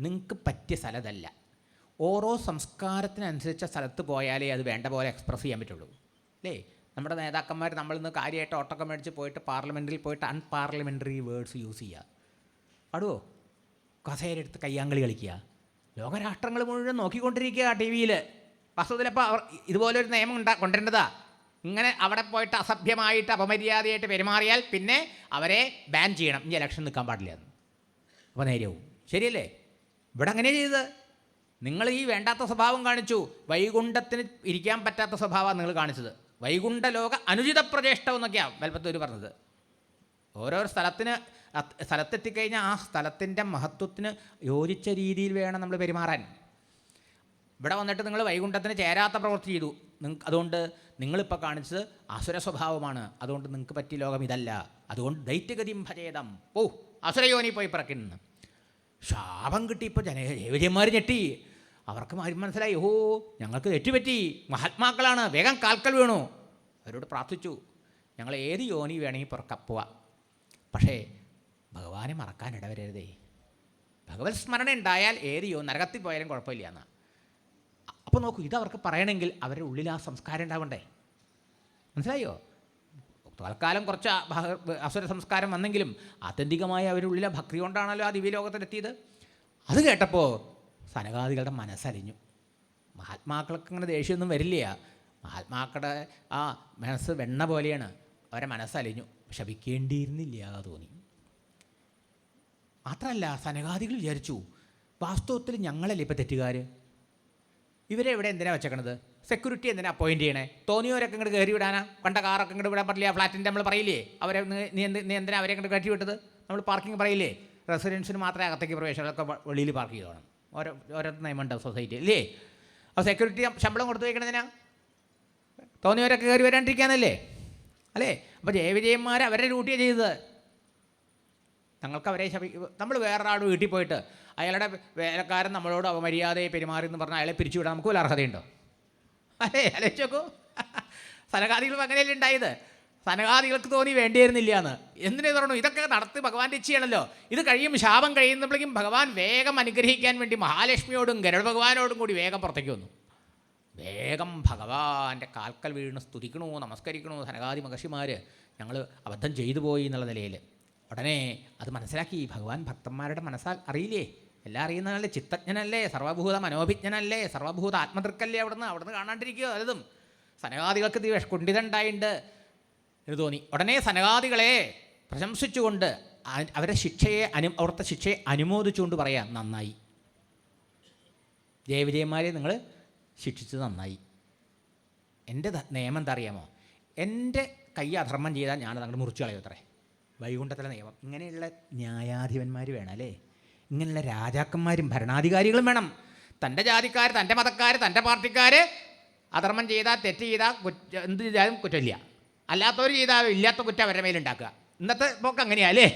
നിങ്ങൾക്ക് പറ്റിയ സ്ഥലതല്ല. ഓരോ സംസ്കാരത്തിനനുസരിച്ച സ്ഥലത്ത് പോയാലേ അത് വേണ്ട പോലെ എക്സ്പ്രസ് ചെയ്യാൻ പറ്റുള്ളൂ, അല്ലേ? നമ്മുടെ നേതാക്കന്മാർ നമ്മളിന്ന് കാര്യമായിട്ട് ഓട്ടൊക്കെ മേടിച്ച് പോയിട്ട് പാർലമെൻറ്റിൽ പോയിട്ട് അൺപാർലമെൻ്ററി വേർഡ്സ് യൂസ് ചെയ്യുക, പാടുവോ? കസേരയെടുത്ത് കയ്യാങ്കളി കളിക്കുക, ലോകരാഷ്ട്രങ്ങൾ മുഴുവൻ നോക്കിക്കൊണ്ടിരിക്കുക ടി വിയിൽ. വാസ്തവത്തിലപ്പോൾ അവർ ഇതുപോലൊരു നിയമം കൊണ്ടുവരേണ്ടതാ. ഇങ്ങനെ അവിടെ പോയിട്ട് അസഭ്യമായിട്ട് അപമര്യാദയായിട്ട് പെരുമാറിയാൽ പിന്നെ അവരെ ബാൻ ചെയ്യണം, ഇനി ഇലക്ഷൻ നിൽക്കാൻ പാടില്ല എന്ന്. അപ്പോൾ നേരെയാവും. ശരിയല്ലേ? ഇവിടെ അങ്ങനെ ചെയ്തത്. നിങ്ങൾ ഈ വേണ്ടാത്ത സ്വഭാവം കാണിച്ചു. വൈകുണ്ഠത്തിന് ഇരിക്കാൻ പറ്റാത്ത സ്വഭാവമാണ് നിങ്ങൾ കാണിച്ചത്. വൈകുണ്ഠ ലോക അനുചിത പ്രചേഷ്ടം എന്നൊക്കെയാണ് മേൽപ്പത്തൂർ പറഞ്ഞത്. ഓരോ സ്ഥലത്തെത്തിക്കഴിഞ്ഞാൽ ആ സ്ഥലത്തിൻ്റെ മഹത്വത്തിന് യോജിച്ച രീതിയിൽ വേണം നമ്മൾ പെരുമാറാൻ. ഇവിടെ വന്നിട്ട് നിങ്ങൾ വൈകുണ്ഠത്തിന് ചേരാത്ത പ്രവൃത്തി ചെയ്തു. അതുകൊണ്ട് നിങ്ങളിപ്പോൾ കാണിച്ചത് അസുര സ്വഭാവമാണ്. അതുകൊണ്ട് നിങ്ങൾക്ക് പറ്റിയ ലോകം ഇതല്ല. അതുകൊണ്ട് ദൈത്യഗതിം ഭജേതം, അസുരയോനി പോയി പിറക്കുന്നു. ശാപം കിട്ടിയപ്പോൾ ജയവിജയന്മാർ ഞെട്ടി. അവർക്ക് മനസ്സിലായി, ഞങ്ങൾക്ക് തെറ്റുപറ്റി, മഹാത്മാക്കളാണ്, വേഗം കാൽക്കൽ വീണു. അവരോട് പ്രാർത്ഥിച്ചു, ഞങ്ങൾ ഏത് യോനി വേണമെങ്കിൽ പോവാം, പക്ഷേ ഭഗവാനെ മറക്കാൻ ഇടവരരുതേ. ഭഗവത് സ്മരണ ഉണ്ടായാൽ ഏത് നരകത്തിൽ പോയാലും കുഴപ്പമില്ല എന്നാണ്. അപ്പോൾ നോക്കൂ, ഇതവർക്ക് പറയണമെങ്കിൽ അവരുടെ ഉള്ളിൽ ആ സംസ്കാരം ഉണ്ടാവണ്ടേ? മനസ്സിലായോ? തൽക്കാലം കുറച്ച് അസുര സംസ്കാരം വന്നെങ്കിലും ആത്യന്തികമായി അവരുടെ ഉള്ളിലെ ഭക്തി കൊണ്ടാണല്ലോ ആ ദിവ്യലോകത്തിലെത്തിയത്. അത് കേട്ടപ്പോൾ സനകാദികളുടെ മനസ്സലിഞ്ഞു. മഹാത്മാക്കൾക്ക് അങ്ങനെ ദേഷ്യമൊന്നും വരില്ല. മഹാത്മാക്കളുടെ ആ മനസ്സ് വെണ്ണ പോലെയാണ്. അവരെ മനസ്സലിഞ്ഞു. ശപിക്കേണ്ടിയിരുന്നില്ല തോന്നി. മാത്രമല്ല സനകാദികൾ വിചാരിച്ചു, വാസ്തവത്തിൽ ഞങ്ങളല്ലേ ഇപ്പം തെറ്റുകാർ? ഇവരെ ഇവിടെ എന്തിനാണ് വെച്ചേക്കണത്? സെക്യൂരിറ്റി എന്തിനാ അപ്പോയിൻറ്റ് ചെയ്യണേ? തോന്നിയവരൊക്കെ ഇങ്ങോട്ട് കയറി വിടാനാ? കണ്ട കാറൊക്കെ ഇങ്ങോട്ട് വിടാൻ പറ്റില്ല. ഫ്ലാറ്റിൻ്റെ നമ്മൾ പറയില്ലേ അവരെ നീ എന്തിനാ അവരെ ഇങ്ങോട്ട് കയറ്റി വിട്ടത്? നമ്മൾ പാർക്കിംഗ് പറയില്ലേ? റെസിഡൻസിന് മാത്രമേ അകത്തേക്ക് പ്രവേശനമൊക്കെ വെളിയിൽ പാർക്ക് ചെയ്തോണം. ഓരോ നിയമമുണ്ട് സൊസൈറ്റി ഇല്ലേ? അപ്പോൾ സെക്യൂരിറ്റി ശമ്പളം കൊടുത്തു വയ്ക്കണതിനാ? തോന്നിയവരൊക്കെ കയറി വരാണ്ടിരിക്കാനല്ലേ അല്ലേ? അപ്പോൾ ജയവിജയന്മാർ അവരുടെ ഡ്യൂട്ടിയാണ് ചെയ്തത്. ഞങ്ങൾക്ക് അവരെ നമ്മൾ വേറൊരാൾ വീട്ടിൽ പോയിട്ട് അയാളുടെ വേലക്കാരൻ നമ്മളോട് അപമര്യാദയെ പെരുമാറി എന്ന് പറഞ്ഞാൽ അയാളെ പിരിച്ചുവിടാൻ നമുക്ക് വല്ല അർഹതയുണ്ടോ? അല്ലേ? ആലോചിച്ച് നോക്കൂ. സനകാദികളും അങ്ങനെയല്ലേ ഉണ്ടായത്? സനകാദികൾക്ക് തോന്നി വേണ്ടിയിരുന്നില്ല എന്ന്. എന്തിനു പറഞ്ഞു? ഇതൊക്കെ നടത്തി ഭഗവാന്റെ ഇച്ഛയാണല്ലോ. ഇത് കഴിയും, ശാപം കഴിയുമ്പോഴേക്കും ഭഗവാൻ വേഗം അനുഗ്രഹിക്കാൻ വേണ്ടി മഹാലക്ഷ്മിയോടും ഗരുഡ ഭഗവാനോടും കൂടി വേഗം പുറത്തേക്ക് വന്നു. വേഗം ഭഗവാന്റെ കാൽക്കൽ വീണ് സ്തുതിക്കണോ നമസ്കരിക്കണോ സനകാദി മഹർഷിമാർ ഞങ്ങൾ അബദ്ധം ചെയ്തു പോയി എന്നുള്ള നിലയിൽ. ഉടനെ അത് മനസ്സിലാക്കി ഭഗവാൻ. ഭക്തന്മാരുടെ മനസ്സാൽ അറിയില്ലേ? എല്ലാം അറിയുന്നതല്ലേ? ചിത്തജ്ഞനല്ലേ? സർവഭൂത മനോഭിജ്ഞനല്ലേ? സർവഭൂത ആത്മതൃക്കല്ലേ? അവിടുന്ന് കാണാണ്ടിരിക്കുക പലതും. സനകാദികൾക്ക് കുണ്ഠിതണ്ടായിട്ടുണ്ട് എന്ന് തോന്നി. ഉടനെ സനകാദികളെ പ്രശംസിച്ചുകൊണ്ട് അവരുടെ അവിടുത്തെ ശിക്ഷയെ അനുമോദിച്ചുകൊണ്ട് പറയാം, നന്നായി ജയവിജയന്മാരെ നിങ്ങൾ ശിക്ഷിച്ചത് നന്നായി. എൻ്റെ നിയമം എന്താ അറിയാമോ? എൻ്റെ കൈ അധർമ്മം ചെയ്താൽ ഞാനത് അങ്ങോട്ട് മുറിച്ചു കളയും അത്രേ. വൈകുണ്ഠത്തിലെ നിയമം. ഇങ്ങനെയുള്ള ന്യായാധിപന്മാർ വേണം അല്ലേ? ഇങ്ങനെയുള്ള രാജാക്കന്മാരും ഭരണാധികാരികളും വേണം. തൻ്റെ ജാതിക്കാർ, തൻ്റെ മതക്കാർ, തൻ്റെ പാർട്ടിക്കാർ അധർമ്മം ചെയ്താൽ, തെറ്റ് ചെയ്താൽ, എന്ത് ചെയ്താലും കുറ്റമില്ല. അല്ലാത്തവർ ചെയ്താൽ ഇല്ലാത്ത കുറ്റം അവരുടെ മേലുണ്ടാക്കുക. ഇന്നത്തെ പോക്ക് അങ്ങനെയാ അല്ലേ?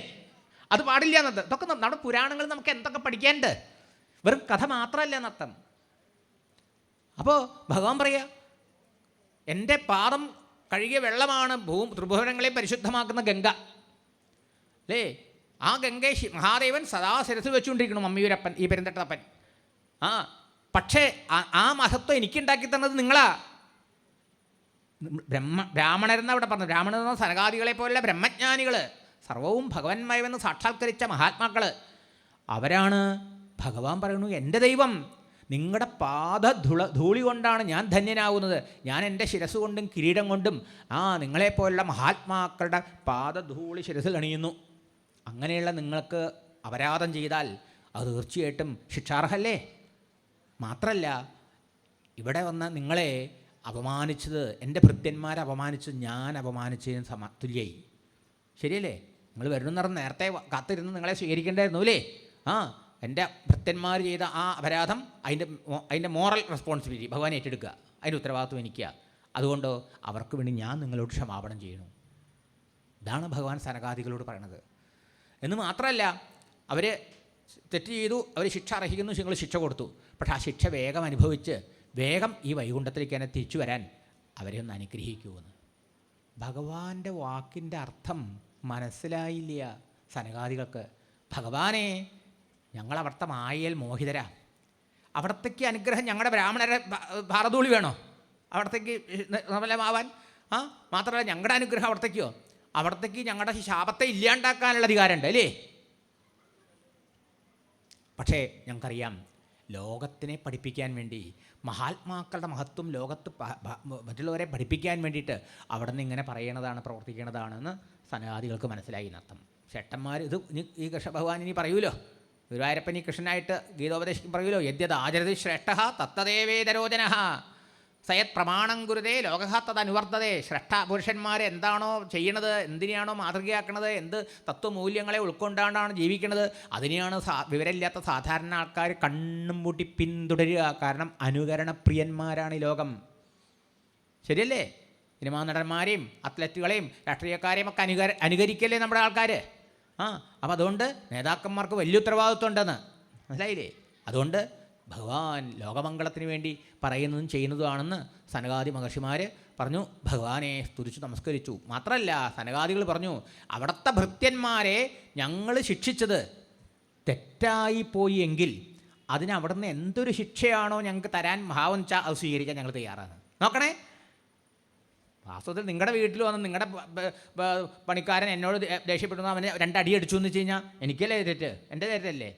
അത് പാടില്ല എന്നത്. ഇതൊക്കെ നമ്മുടെ പുരാണങ്ങളിൽ നമുക്ക് എന്തൊക്കെ പഠിക്കാനുണ്ട്. വെറും കഥ മാത്രമല്ല നത്തം. അപ്പോൾ ഭഗവാൻ പറയുക, എൻ്റെ പാദം കഴുകിയ വെള്ളമാണ് ത്രിഭുവനങ്ങളെ പരിശുദ്ധമാക്കുന്ന ഗംഗ അല്ലേ? ആ ഗംഗയെ മഹാദേവൻ സദാ ശിരസിൽ വെച്ചുകൊണ്ടിരിക്കണം, മമ്മിയൂരപ്പൻ, ഈ പെരുന്തട്ടപ്പൻ. പക്ഷേ ആ മഹത്വം എനിക്കുണ്ടാക്കി തന്നത് നിങ്ങളാ. ബ്രാഹ്മണരെന്ന് അവിടെ പറഞ്ഞു. ബ്രാഹ്മണരെന്ന സനകാദികളെ പോലുള്ള ബ്രഹ്മജ്ഞാനികൾ, സർവവും ഭഗവന്മയമെന്ന് സാക്ഷാത്കരിച്ച മഹാത്മാക്കൾ, അവരാണ് ഭഗവാൻ പറയുന്നു എൻ്റെ ദൈവം. നിങ്ങളുടെ ധൂളി കൊണ്ടാണ് ഞാൻ ധന്യനാവുന്നത്. ഞാൻ എൻ്റെ ശിരസ് കൊണ്ടും കിരീടം കൊണ്ടും നിങ്ങളെപ്പോലുള്ള മഹാത്മാക്കളുടെ പാദധൂളി ശിരസിൽ അണിയുന്നു. അങ്ങനെയുള്ള നിങ്ങൾക്ക് അപരാധം ചെയ്താൽ അത് തീർച്ചയായിട്ടും ശിക്ഷാർഹല്ലേ? മാത്രമല്ല, ഇവിടെ വന്ന നിങ്ങളെ അപമാനിച്ചത്, എൻ്റെ ഭൃത്യന്മാരെ അപമാനിച്ചത് ഞാൻ അപമാനിച്ചതിന് തുല്യായി. ശരിയല്ലേ? നിങ്ങൾ വരുമെന്ന് പറഞ്ഞ് നേരത്തെ കാത്തിരുന്ന് നിങ്ങളെ സ്വീകരിക്കേണ്ടായിരുന്നു അല്ലേ? എൻ്റെ ഭൃത്യന്മാർ ചെയ്ത ആ അപരാധം, അതിൻ്റെ മോറൽ റെസ്പോൺസിബിലിറ്റി ഭഗവാൻ ഏറ്റെടുക്കുക. അതിൻ്റെ ഉത്തരവാദിത്വം എനിക്കുക. അതുകൊണ്ട് അവർക്ക് വേണ്ടി ഞാൻ നിങ്ങളോട് ക്ഷമാപണം ചെയ്യണം. ഇതാണ് ഭഗവാൻ സനകാദികളോട് പറയണത്. എന്ന് മാത്രമല്ല, അവർ തെറ്റ് ചെയ്തു, അവർ ശിക്ഷ അർഹിക്കുന്നു, നിങ്ങൾ ശിക്ഷ കൊടുത്തു. പക്ഷേ ആ ശിക്ഷ വേഗം അനുഭവിച്ച് വേഗം ഈ വൈകുണ്ഠത്തിലേക്ക് തന്നെ തിരിച്ചു വരാൻ അവരെ ഒന്ന് അനുഗ്രഹിക്കുമെന്ന്. ഭഗവാന്റെ വാക്കിൻ്റെ അർത്ഥം മനസ്സിലായില്ല സനകാദികൾക്ക്. ഭഗവാനെ, ഞങ്ങൾ അവിടുത്തെ മായയിൽ മോഹിതരാ. അവിടത്തേക്ക് അനുഗ്രഹം ഞങ്ങളുടെ ബ്രാഹ്മണരെ ഭാരതൂളി വേണോ അവിടത്തേക്ക് നിർമ്മലമാവാൻ? മാത്രമല്ല, ഞങ്ങളുടെ അനുഗ്രഹം അവിടത്തേക്കോ? അവിടത്തേക്ക് ഞങ്ങളുടെ ശാപത്തെ ഇല്ലാണ്ടാക്കാനുള്ള അധികാരമുണ്ട് അല്ലേ? പക്ഷേ ഞങ്ങൾക്കറിയാം, ലോകത്തിനെ പഠിപ്പിക്കാൻ വേണ്ടി, മഹാത്മാക്കളുടെ മഹത്വം ലോകത്ത് മറ്റുള്ളവരെ പഠിപ്പിക്കാൻ വേണ്ടിയിട്ട് അവിടെ നിന്ന് ഇങ്ങനെ പറയണതാണ്, പ്രവർത്തിക്കണതാണെന്ന് സനകാദികൾക്ക് മനസ്സിലായി എന്നർത്ഥം. ചേട്ടന്മാർ ഇത് ഈ കൃഷ്ണ ഭഗവാൻ ഇനി പറയൂലോ, ഗുരുവായൂരപ്പൻ ഈ കൃഷ്ണനായിട്ട് ഗീതോപദേശം പറയൂലോ, യദ്യത് ആചരതി ശ്രേഷ്ഠ തത്തദേവേതരോജന സയത് പ്രമാണം ഗുരുതേ ലോകഹ തത് അനുവർത്തതേ. ശ്രേഷ്ഠ പുരുഷന്മാർ എന്താണോ ചെയ്യണത്, എന്തിനെയാണോ മാതൃകയാക്കണത്, എന്ത് തത്വമൂല്യങ്ങളെ ഉൾക്കൊണ്ടാണ് ജീവിക്കുന്നത്, അതിനെയാണ് വിവരമില്ലാത്ത സാധാരണ ആൾക്കാർ കണ്ണും പൂട്ടി പിന്തുടരുക. കാരണം അനുകരണപ്രിയന്മാരാണ് ഈ ലോകം. ശരിയല്ലേ? സിനിമാ നടന്മാരെയും അത്ലറ്റുകളെയും രാഷ്ട്രീയക്കാരെയും ഒക്കെ അനുകരിക്കല്ലേ നമ്മുടെ ആൾക്കാർ. അപ്പോൾ അതുകൊണ്ട് നേതാക്കന്മാർക്ക് വലിയ ഉത്തരവാദിത്വം ഉണ്ടെന്ന് മനസ്സിലായില്ലേ? അതുകൊണ്ട് ഭഗവാൻ ലോകമംഗളത്തിന് വേണ്ടി പറയുന്നതും ചെയ്യുന്നതുമാണെന്ന് സനകാദി മഹർഷിമാർ പറഞ്ഞു. ഭഗവാനെ സ്തുതിച്ചു നമസ്കരിച്ചു. മാത്രമല്ല, സനകാദികൾ പറഞ്ഞു, അവിടുത്തെ ഭൃത്യന്മാരെ ഞങ്ങൾ ശിക്ഷിച്ചത് തെറ്റായിപ്പോയി എങ്കിൽ അതിന് അവിടുന്ന് എന്തൊരു ശിക്ഷയാണോ ഞങ്ങൾക്ക് തരാൻ ഭാവം വെച്ചാൽ അത് സ്വീകരിക്കാൻ ഞങ്ങൾ തയ്യാറാണ്. നോക്കണേ, വാസ്തവത്തിൽ നിങ്ങളുടെ വീട്ടിൽ വന്ന് നിങ്ങളുടെ പണിക്കാരൻ എന്നോട് ദേഷ്യപ്പെടുന്നു, അവനെ 2 അടി അടിച്ചു എന്ന് വെച്ച് കഴിഞ്ഞാൽ എനിക്കല്ലേ തെറ്റ്? എൻ്റെ തെറ്റല്ലേ?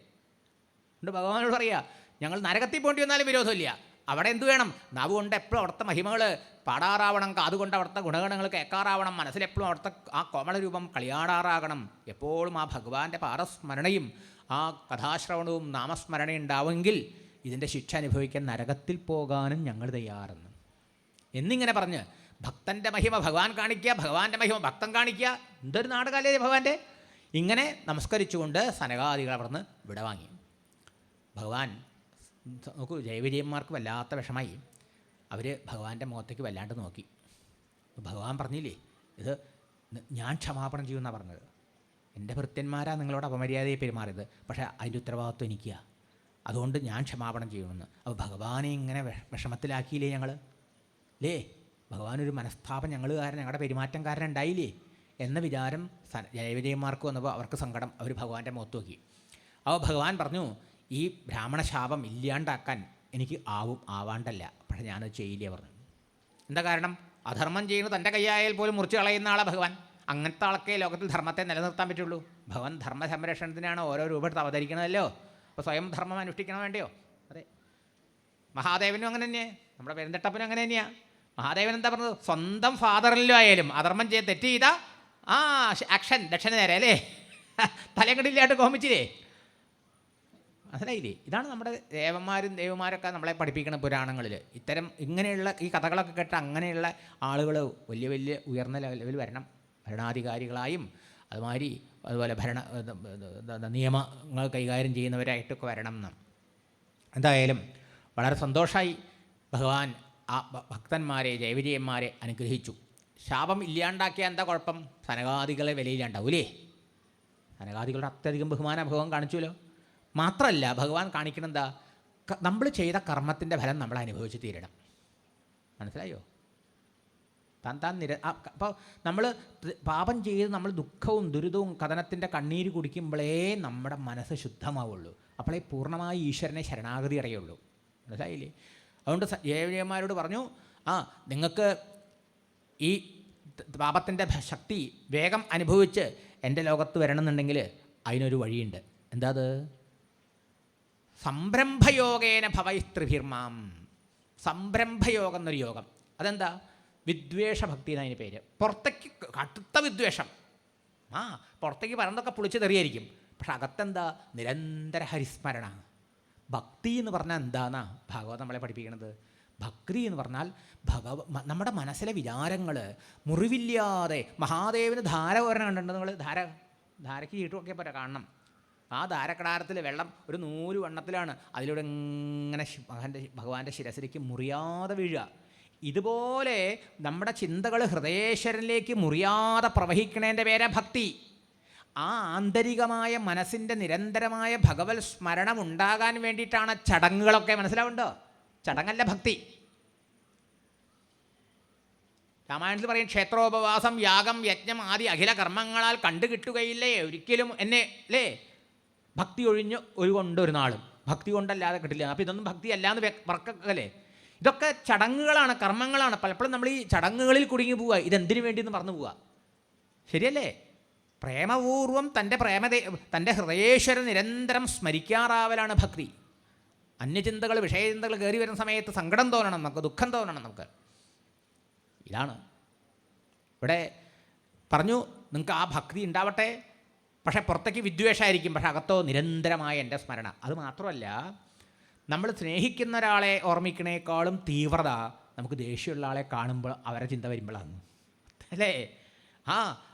അതുകൊണ്ട് ഭഗവാനോട് പറയുക, ഞങ്ങൾ നരകത്തിൽ പോണ്ടി വന്നാലും വിരോധമില്ല. അവിടെ എന്ത് വേണം? നാവ് കൊണ്ട് എപ്പോഴും അവിടുത്തെ മഹിമകൾ പാടാറാവണം, കാതുകൊണ്ട് അവിടുത്തെ ഗുണഗണങ്ങൾ കേൾക്കാറാവണം, മനസ്സിലെപ്പോഴും അവിടുത്തെ ആ കോമളരൂപം കളിയാടാറാകണം. എപ്പോഴും ആ ഭഗവാന്റെ പാദസ്മരണയും ആ കഥാശ്രവണവും നാമസ്മരണയും ഉണ്ടാവുമെങ്കിൽ ഇതിൻ്റെ ശിക്ഷ അനുഭവിക്കാൻ നരകത്തിൽ പോകാനും ഞങ്ങൾ തയ്യാറെന്ന് എന്നിങ്ങനെ പറഞ്ഞ് ഭക്തൻ്റെ മഹിമ ഭഗവാൻ കാണിക്കുക, ഭഗവാന്റെ മഹിമ ഭക്തൻ കാണിക്കുക. എന്തൊരു നാടകമല്ലേ ഭഗവാന്റെ. ഇങ്ങനെ നമസ്കരിച്ചുകൊണ്ട് സനകാദികൾ അവിടുന്ന് വിട വാങ്ങി. ഭഗവാൻ നോക്കൂ, ജയവിജയന്മാർക്ക് വല്ലാത്ത വിഷമായി. അവർ ഭഗവാന്റെ മുഖത്തേക്ക് വല്ലാണ്ട് നോക്കി. ഭഗവാൻ പറഞ്ഞില്ലേ, ഇത് ഞാൻ ക്ഷമാപണം ചെയ്യുമെന്നാണ് പറഞ്ഞത്. എൻ്റെ ഭൃത്യന്മാരാ നിങ്ങളോട് അപമര്യാദയെ പെരുമാറിയത്, പക്ഷേ അതിൻ്റെ ഉത്തരവാദിത്വം എനിക്കാ, അതുകൊണ്ട് ഞാൻ ക്ഷമാപണം ചെയ്യുമെന്ന്. അപ്പോൾ ഭഗവാനെ ഇങ്ങനെ വിഷമത്തിലാക്കിയില്ലേ ഞങ്ങൾ അല്ലേ? ഭഗവാനൊരു മനസ്താപം ഞങ്ങൾ കാരണം, ഞങ്ങളുടെ പെരുമാറ്റം കാരണം ഉണ്ടായില്ലേ എന്ന വിചാരം ജയവിജയന്മാർക്ക് വന്നപ്പോൾ അവർക്ക് സങ്കടം. അവർ ഭഗവാന്റെ മുഖത്ത് നോക്കി. അപ്പോൾ ഭഗവാൻ പറഞ്ഞു, ഈ ബ്രാഹ്മണ ശാപം ഇല്ലാണ്ടാക്കാൻ എനിക്ക് ആവാണ്ടല്ല, പക്ഷേ ഞാനത് ചെയ്യില്ലേ പറഞ്ഞു. എന്താ കാരണം? അധർമ്മം ചെയ്യുന്നത് തൻ്റെ കൈയായാൽ പോലും മുറിച്ച് കളയുന്ന ആളാണ് ഭഗവാൻ. അങ്ങനത്തെ ആൾക്കേ ലോകത്തിൽ ധർമ്മത്തെ നിലനിർത്താൻ പറ്റുള്ളൂ. ഭഗവാൻ ധർമ്മ സംരക്ഷണത്തിനാണ് ഓരോ രൂപത്തിൽ അവതരിക്കണമല്ലോ. അപ്പോൾ സ്വയം ധർമ്മം അനുഷ്ഠിക്കണം വേണ്ടിയോ? അതെ. മഹാദേവനും അങ്ങനെ തന്നെയാണ്, നമ്മുടെ പെരുന്തട്ടപ്പനും അങ്ങനെ തന്നെയാണ്. മഹാദേവൻ എന്താ പറഞ്ഞത്? സ്വന്തം ഫാദറിലും ആയാലും അധർമ്മം ചെയ്ത് തെറ്റ് ചെയ്ത ആക്ഷൻ ദക്ഷിണ നേരെ അല്ലേ, തലകടില്ലായിട്ട് കോമിച്ചില്ലേ, മനസ്സിലായില്ലേ? ഇതാണ് നമ്മുടെ ദേവന്മാരും ദേവന്മാരൊക്കെ നമ്മളെ പഠിപ്പിക്കണം പുരാണങ്ങളിൽ. ഇത്തരം ഇങ്ങനെയുള്ള ഈ കഥകളൊക്കെ കേട്ട് അങ്ങനെയുള്ള ആളുകൾ വലിയ വലിയ ഉയർന്ന ലെവലിൽ വരണം, ഭരണാധികാരികളായും അതുപോലെ നിയമങ്ങൾ കൈകാര്യം ചെയ്യുന്നവരായിട്ടൊക്കെ വരണം എന്ന്. എന്തായാലും വളരെ സന്തോഷമായി ഭഗവാൻ ആ ഭക്തന്മാരെ ജയവിജയന്മാരെ അനുഗ്രഹിച്ചു. ശാപം ഇല്ലാണ്ടാക്കിയാൽ എന്താ കുഴപ്പം? സനകാദികളെ വിലയില്ലാണ്ടാവൂലേ? സനകാദികളുടെ അത്യധികം ബഹുമാന ഭഗവാൻ കാണിച്ചുല്ലോ. മാത്രമല്ല ഭഗവാൻ കാണിക്കണം എന്താ, നമ്മൾ ചെയ്ത കർമ്മത്തിൻ്റെ ഫലം നമ്മൾ അനുഭവിച്ച് തീരണം. മനസ്സിലായോ? അപ്പോൾ നമ്മൾ പാപം ചെയ്ത് നമ്മൾ ദുഃഖവും ദുരിതവും കഥനത്തിൻ്റെ കണ്ണീര് കുടിക്കുമ്പോഴേ നമ്മുടെ മനസ്സ് ശുദ്ധമാവുള്ളൂ. അപ്പോഴേ പൂർണ്ണമായി ഈശ്വരനെ ശരണാഗതി അറിയുള്ളൂ. മനസ്സിലായില്ലേ? അതുകൊണ്ട് ജയവിജയന്മാരോട് പറഞ്ഞു, നിങ്ങൾക്ക് ഈ പാപത്തിൻ്റെ ശക്തി വേഗം അനുഭവിച്ച് എൻ്റെ ലോകത്ത് വരണമെന്നുണ്ടെങ്കിൽ അതിനൊരു വഴിയുണ്ട്. എന്താ അത്? സംരംഭയോഗേന ഭവൈസ്ത്രിഭിർമാം. സംരംഭയോഗം എന്നൊരു യോഗം. അതെന്താ? വിദ്വേഷഭക്തി എന്നതിന് പേര്. പുറത്തേക്ക് കടുത്ത വിദ്വേഷം, പുറത്തേക്ക് പറഞ്ഞതൊക്കെ പൊളിച്ച് തെറിയായിരിക്കും, പക്ഷെ അകത്തെന്താ? നിരന്തര ഹരിസ്മരണ. ഭക്തി എന്ന് പറഞ്ഞാൽ എന്താന്നാ ഭാഗവതം നമ്മളെ പഠിപ്പിക്കുന്നത്? ഭക്തി എന്ന് പറഞ്ഞാൽ നമ്മുടെ മനസ്സിലെ വിചാരങ്ങൾ മുറിവില്ലാതെ, മഹാദേവന് ധാര കോരണം കണ്ടിട്ടുണ്ട് നിങ്ങൾ? ധാരയ്ക്ക് ചീട്ടുമൊക്കെ പോരാ, കാണണം. ആ ധാരക്കടാരത്തിൽ വെള്ളം ഒരു 100 വണ്ണത്തിലാണ്, അതിലൂടെ ഇങ്ങനെ ഭഗവാന്റെ ശിരസിലേക്ക് മുറിയാതെ വീഴുക. ഇതുപോലെ നമ്മുടെ ചിന്തകൾ ഹൃദയേശ്വരനിലേക്ക് മുറിയാതെ പ്രവഹിക്കണേൻ്റെ പേരാ ഭക്തി. ആ ആന്തരികമായ മനസ്സിൻ്റെ നിരന്തരമായ ഭഗവത് സ്മരണം ഉണ്ടാകാൻ വേണ്ടിയിട്ടാണ് ചടങ്ങുകളൊക്കെ. മനസ്സിലാവുണ്ടോ? ചടങ്ങല്ല ഭക്തി. രാമായണത്തിൽ പറയും, ക്ഷേത്രോപവാസം യാഗം യജ്ഞം ആദി അഖില കർമ്മങ്ങളാൽ കണ്ടുകിട്ടുകയില്ലേ ഒരിക്കലും എന്നെ അല്ലേ? ഭക്തി ഒഴിഞ്ഞ് ഒരു നാളും ഭക്തി കൊണ്ടല്ലാതെ കിട്ടില്ല. അപ്പോൾ ഇതൊന്നും ഭക്തി അല്ലാന്ന് പറക്കല്ലേ? ഇതൊക്കെ ചടങ്ങുകളാണ്, കർമ്മങ്ങളാണ്. പലപ്പോഴും നമ്മൾ ഈ ചടങ്ങുകളിൽ കുടുങ്ങി പോവുക, ഇതെന്തിനു വേണ്ടിയെന്ന് പറഞ്ഞു പോവുക. ശരിയല്ലേ? പ്രേമപൂർവം തൻ്റെ ഹൃദയേശ്വരൻ നിരന്തരം സ്മരിക്കാറാവലാണ് ഭക്തി. അന്യചിന്തകൾ വിഷയചിന്തകൾ കയറി വരുന്ന സമയത്ത് സങ്കടം തോന്നണം നമുക്ക്, ദുഃഖം തോന്നണം നമുക്ക്. ഇതാണ് ഇവിടെ പറഞ്ഞു, നിങ്ങൾക്ക് ആ ഭക്തി ഉണ്ടാവട്ടെ, പക്ഷേ പുറത്തേക്ക് വിദ്വേഷമായിരിക്കും, പക്ഷെ അകത്തോ നിരന്തരമായ എൻ്റെ സ്മരണ. അത് മാത്രമല്ല, നമ്മൾ സ്നേഹിക്കുന്ന ഒരാളെ ഓർമ്മിക്കണേക്കാളും തീവ്രത നമുക്ക് ദേഷ്യമുള്ള ആളെ കാണുമ്പോൾ അവരെ ചിന്ത വരുമ്പോഴാണ് അല്ലേ?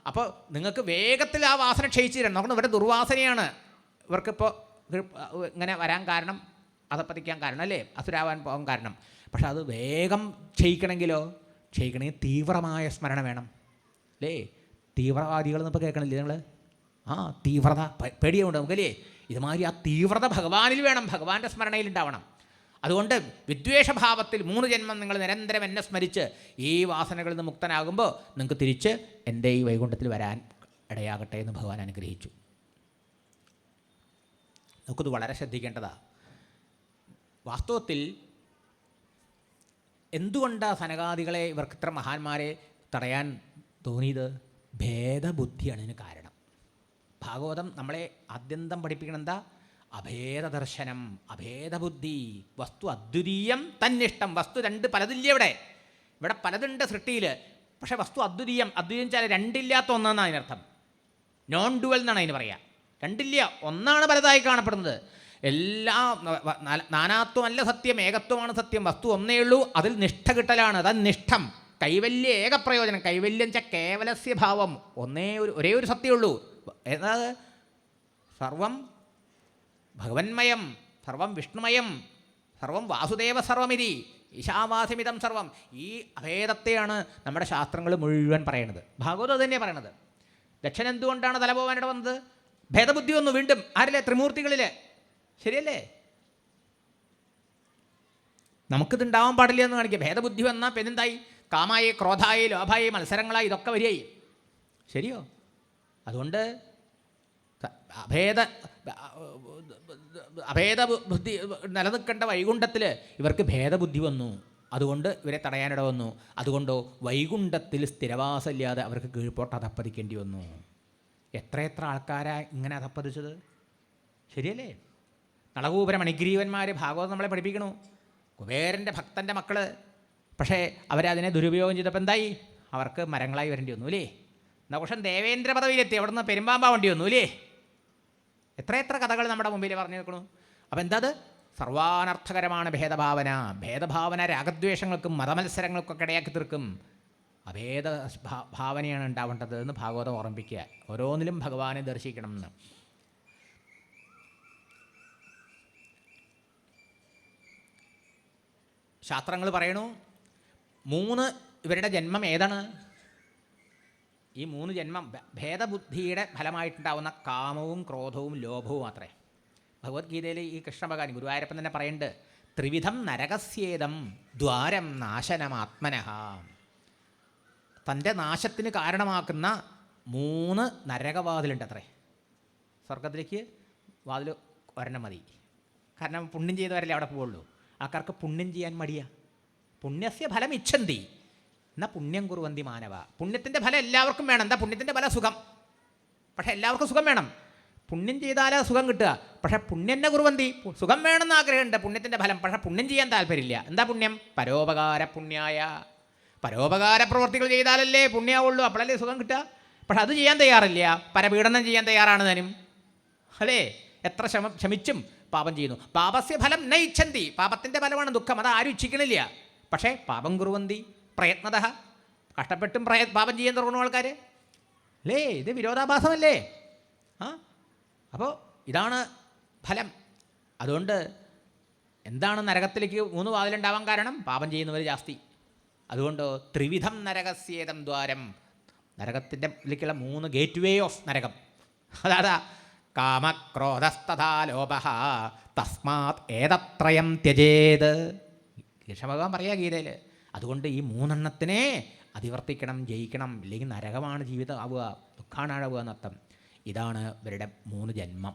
അപ്പോൾ നിങ്ങൾക്ക് വേഗത്തിൽ ആ വാസന ക്ഷയിച്ചു തരണം. നോക്കണം, ഇവരുടെ ദുർവാസനയാണ് ഇവർക്കിപ്പോൾ ഇങ്ങനെ വരാൻ കാരണം, അധപ്പതിക്കാൻ കാരണം അല്ലേ, അസുരാവാൻ പോകാൻ കാരണം. പക്ഷെ അത് വേഗം ക്ഷയിക്കണമെങ്കിൽ തീവ്രമായ സ്മരണ വേണം അല്ലേ? തീവ്രവാദികളെന്നിപ്പോൾ കേൾക്കണില്ലേ നിങ്ങൾ? തീവ്രത പേടിയുണ്ട് നമുക്കല്ലേ? ഇതുമാതിരി ആ തീവ്രത ഭഗവാനിൽ വേണം, ഭഗവാന്റെ സ്മരണയിൽ ഉണ്ടാവണം. അതുകൊണ്ട് വിദ്വേഷഭാവത്തിൽ 3 ജന്മം നിങ്ങൾ നിരന്തരം എന്നെ സ്മരിച്ച് ഈ വാസനകളിൽ നിന്ന് മുക്തനാകുമ്പോൾ നിങ്ങൾക്ക് തിരിച്ച് എൻ്റെ ഈ വൈകുണ്ഠത്തിൽ വരാൻ ഇടയാകട്ടെ എന്ന് ഭഗവാൻ അനുഗ്രഹിച്ചു. നമുക്കത് വളരെ ശ്രദ്ധിക്കേണ്ടതാണ്. വാസ്തവത്തിൽ എന്തുകൊണ്ടാണ് സനകാദികളെ ഇവർക്ക് ഇത്ര മഹാന്മാരെ തടയാൻ തോന്നിയത്? ഭേദബുദ്ധിയാണ് ഇതിന് കാരണം. ഭാഗവതം നമ്മളെ ആദ്യന്തം പഠിപ്പിക്കണം എന്താ? അഭേദദർശനം, അഭേദബുദ്ധി. വസ്തു അദ്വിതീയം തന്നിഷ്ടം. വസ്തു പലതില്ല ഇവിടെ പലതുണ്ട് സൃഷ്ടിയിൽ, പക്ഷേ വസ്തു അദ്വിതീയം. അദ്വിതീയം വെച്ചാൽ രണ്ടില്ലാത്ത ഒന്നാണ് അതിനർത്ഥം. നോൺ ഡുവൽ എന്നാണ് അതിന് പറയുക. രണ്ടില്ല, ഒന്നാണ് പലതായി കാണപ്പെടുന്നത്. നാനാത്വമല്ല സത്യം, ഏകത്വമാണ് സത്യം. വസ്തു ഒന്നേ ഉള്ളൂ, അതിൽ നിഷ്ഠ കിട്ടലാണ്. തന്നിഷ്ഠം കൈവല്യ ഏകപ്രയോജനം. കൈവല്യം ച കേവലസ്യ ഭാവം. ഒരേ ഒരു സത്യമുള്ളൂ. ഏതാ? സർവം ഭഗവന്മയം, സർവം വിഷ്ണുമയം, സർവം വാസുദേവ സർവമിതി ഈശാവാസിമിതം സർവം. ഈ അഭേദത്തെയാണ് നമ്മുടെ ശാസ്ത്രങ്ങൾ മുഴുവൻ പറയണത്. ഭാഗവതം തന്നെയാണ് പറയണത്. ദക്ഷൻ എന്തുകൊണ്ടാണ് തല പോകാനിട വന്നത്? ഭേദബുദ്ധി വന്നു വീണ്ടും. ആരിലെ? ത്രിമൂർത്തികളിൽ. ശരിയല്ലേ? നമുക്കിതുണ്ടാവാൻ പാടില്ല എന്ന് കാണിക്കുക. ഭേദബുദ്ധി വന്നാൽ പിന്നെന്തായി? കാമായി, ക്രോധായി, ലോഭായി, മത്സരങ്ങളായി, ഇതൊക്കെ വരികയായി. ശരിയോ? അതുകൊണ്ട് അഭേദ ബുദ്ധി നിലനിൽക്കേണ്ട വൈകുണ്ഠത്തിൽ ഇവർക്ക് ഭേദബുദ്ധി വന്നു. അതുകൊണ്ട് ഇവരെ തടയാനിട വന്നു. അതുകൊണ്ടോ വൈകുണ്ഠത്തിൽ സ്ഥിരവാസമില്ലാതെ അവർക്ക് കീഴ്പോട്ട് അധപ്പതിക്കേണ്ടി വന്നു. എത്രയെത്ര ആൾക്കാരാ ഇങ്ങനെ അധപ്പതിച്ചത്? ശരിയല്ലേ? നളകൂപര മണിഗ്രീവന്മാർ ഭാഗവതം നമ്മളെ പഠിപ്പിക്കണു. കുബേരൻ്റെ ഭക്തൻ്റെ മക്കൾ. പക്ഷേ അവരതിനെ ദുരുപയോഗം ചെയ്തപ്പോൾ എന്തായി? അവർക്ക് മരങ്ങളായി വരേണ്ടി വന്നു അല്ലേ? നകുഷൻ ദേവേന്ദ്ര പദവിയിലെത്തി, അവിടെ നിന്ന് പെരുമ്പാമ്പാവേണ്ടി വന്നു അല്ലേ? എത്രയെത്ര കഥകൾ നമ്മുടെ മുമ്പിൽ പറഞ്ഞു നിൽക്കണു. അപ്പം എന്താ? സർവാനർത്ഥകരമാണ് ഭേദഭാവന. ഭേദഭാവന രാഗദ്വേഷങ്ങൾക്കും മതമത്സരങ്ങൾക്കൊക്കെ ഇടയാക്കി തീർക്കും. അഭേദ ഭാവനയാണ് ഉണ്ടാവേണ്ടത് എന്ന് ഭാഗവതം ഓർമ്മിപ്പിക്കുക. ഓരോന്നിലും ഭഗവാനെ ദർശിക്കണം എന്ന്. ശാസ്ത്രങ്ങൾ പറയണു 3 ഇവരുടെ ജന്മം ഏതാണ്? ഈ 3 ജന്മം ഭേദബുദ്ധിയുടെ ഫലമായിട്ടുണ്ടാവുന്ന കാമവും ക്രോധവും ലോഭവും മാത്രമേ. ഭഗവത്ഗീതയിൽ ഈ കൃഷ്ണഭഗവാൻ ഗുരുവായൂരപ്പൻ തന്നെ പറയുന്നുണ്ട്, ത്രിവിധം നരകസ്യേദം ദ്വാരം നാശനമാത്മനഃ. തൻ്റെ നാശത്തിന് കാരണമാക്കുന്ന 3 നരകവാതിലുണ്ട് അത്രേ. സ്വർഗത്തിലേക്ക് വാതിൽ ഒരെണ്ണം മതി. കാരണം പുണ്യം ചെയ്തവരല്ലേ അവിടെ പോവുള്ളൂ. ആൾക്കാർക്ക് പുണ്യം ചെയ്യാൻ മടിയാ. പുണ്യസ്യ ഫലം ഇച്ഛന്തി എന്നാൽ പുണ്യം കുറുവന്തി മാനവ. പുണ്യത്തിൻ്റെ ഫലം എല്ലാവർക്കും വേണം. എന്താ പുണ്യത്തിൻ്റെ ഫലം? സുഖം. പക്ഷേ എല്ലാവർക്കും സുഖം വേണം. പുണ്യം ചെയ്താലേ സുഖം കിട്ടുക. പക്ഷേ പുണ്യന്നെ കുറുവന്തി. സുഖം വേണമെന്ന് ആഗ്രഹമുണ്ട്, പുണ്യത്തിൻ്റെ ഫലം. പക്ഷേ പുണ്യം ചെയ്യാൻ താല്പര്യമില്ല. എന്താ പുണ്യം? പരോപകാര പുണ്യായ. പരോപകാര പ്രവർത്തികൾ ചെയ്താലല്ലേ പുണ്യമാവുള്ളൂ, അപ്പോഴല്ലേ സുഖം കിട്ടുക. പക്ഷെ അത് ചെയ്യാൻ തയ്യാറില്ല. പരപീഡനം ചെയ്യാൻ തയ്യാറാണ് താനും അല്ലേ? എത്ര ക്ഷമിച്ചും പാപം ചെയ്യുന്നു. പാപസ്യ ഫലം ന ഇച്ഛന്തി. പാപത്തിൻ്റെ ഫലമാണ് ദുഃഖം. അത് ആരും ഇച്ഛിക്കണില്ല. പക്ഷേ പാപം കുറുവന്തി പ്രയത്നത. കഷ്ടപ്പെട്ടും പാപം ചെയ്യാൻ തുടങ്ങുന്ന ആൾക്കാർ അല്ലേ? ഇത് വിരോധാഭാസമല്ലേ? അപ്പോൾ ഇതാണ് ഫലം. അതുകൊണ്ട് എന്താണ് നരകത്തിലേക്ക് 3 വാതിലുണ്ടാവാൻ കാരണം? പാപം ചെയ്യുന്നവർ ജാസ്തി. അതുകൊണ്ട് ത്രിവിധം നരകസ്യേതം ദ്വാരം. നരകത്തിൻ്റെ ഇതിലേക്കുള്ള 3 ഗേറ്റ് വേ ഓഫ് നരകം. അതാ കാമക്രോധസ്തഥാ ലോഭഃ തസ്മാത് ഏതത്രയം ത്യജേത്. കൃഷ്ണഭഗവാൻ പറയാ ഗീതയിൽ. അതുകൊണ്ട് ഈ 3 എണ്ണത്തിനെ അതിവർത്തിക്കണം, ജയിക്കണം. ഇല്ലെങ്കിൽ നരകമാണ് ജീവിതം ആവുക, ദുഃഖാണ് ആവുക എന്നർത്ഥം. ഇതാണ് ഇവരുടെ 3 ജന്മം.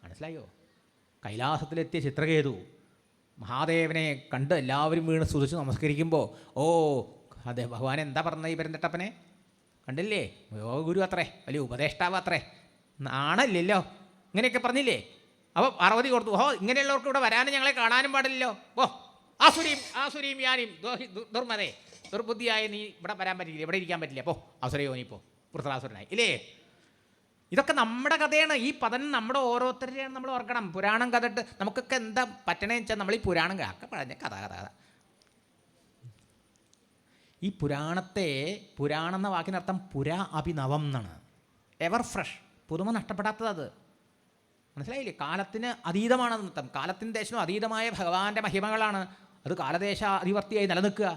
മനസ്സിലായോ? കൈലാസത്തിലെത്തിയ ചിത്രകേതു മഹാദേവനെ കണ്ട് എല്ലാവരും വീണ് സ്തുതിച്ച് നമസ്കരിക്കുമ്പോൾ, ഓ അതെ ഭഗവാൻ എന്താ പറഞ്ഞത് ഈ പെരുന്തട്ടപ്പനെ? കണ്ടില്ലേ? യോഗഗുരു അത്രേ, വലിയ ഉപദേഷ്ടാവ് അത്രേ. നാണല്ലോ ഇങ്ങനെയൊക്കെ പറഞ്ഞില്ലേ? അപ്പോൾ അറുപതി കൊടുത്തു. ഓ ഇങ്ങനെയുള്ളവർക്ക് ഇവിടെ വരാനും ഞങ്ങളെ കാണാനും പാടില്ലല്ലോ. ഓ ആസുരീം യാനും ദുർമതേ, ദുർബുദ്ധിയായ നീ ഇവിടെ വരാൻ പറ്റില്ല, ഇവിടെ ഇരിക്കാൻ പറ്റില്ല. അപ്പോൾ അസുരയോനിപ്പോ വൃത്രാസുരനായി ഇല്ലേ? ഇതൊക്കെ നമ്മുടെ കഥയാണ്. ഈ പതനം നമ്മുടെ ഓരോരുത്തരെയാണ് നമ്മൾ ഓർക്കണം. പുരാണം കഥട്ട് നമുക്കൊക്കെ എന്താ പറ്റണേന്ന് വെച്ചാൽ നമ്മൾ ഈ പുരാണം ഒക്കെ പറഞ്ഞ കഥ. ഈ പുരാണം എന്ന വാക്കിനർത്ഥം പുരാ അഭിനവം എന്നാണ്. എവർ ഫ്രഷ്, പുതുമ നഷ്ടപ്പെടാത്തത്. അത് മനസ്സിലായില്ലേ? കാലത്തിന് അതീതമാണെന്നർത്ഥം. കാലത്തിന് ദേശവും അതീതമായ ഭഗവാന്റെ മഹിമകളാണ്. അത് കാലദേശ അധിവർത്തിയായി നിലനിൽക്കുക.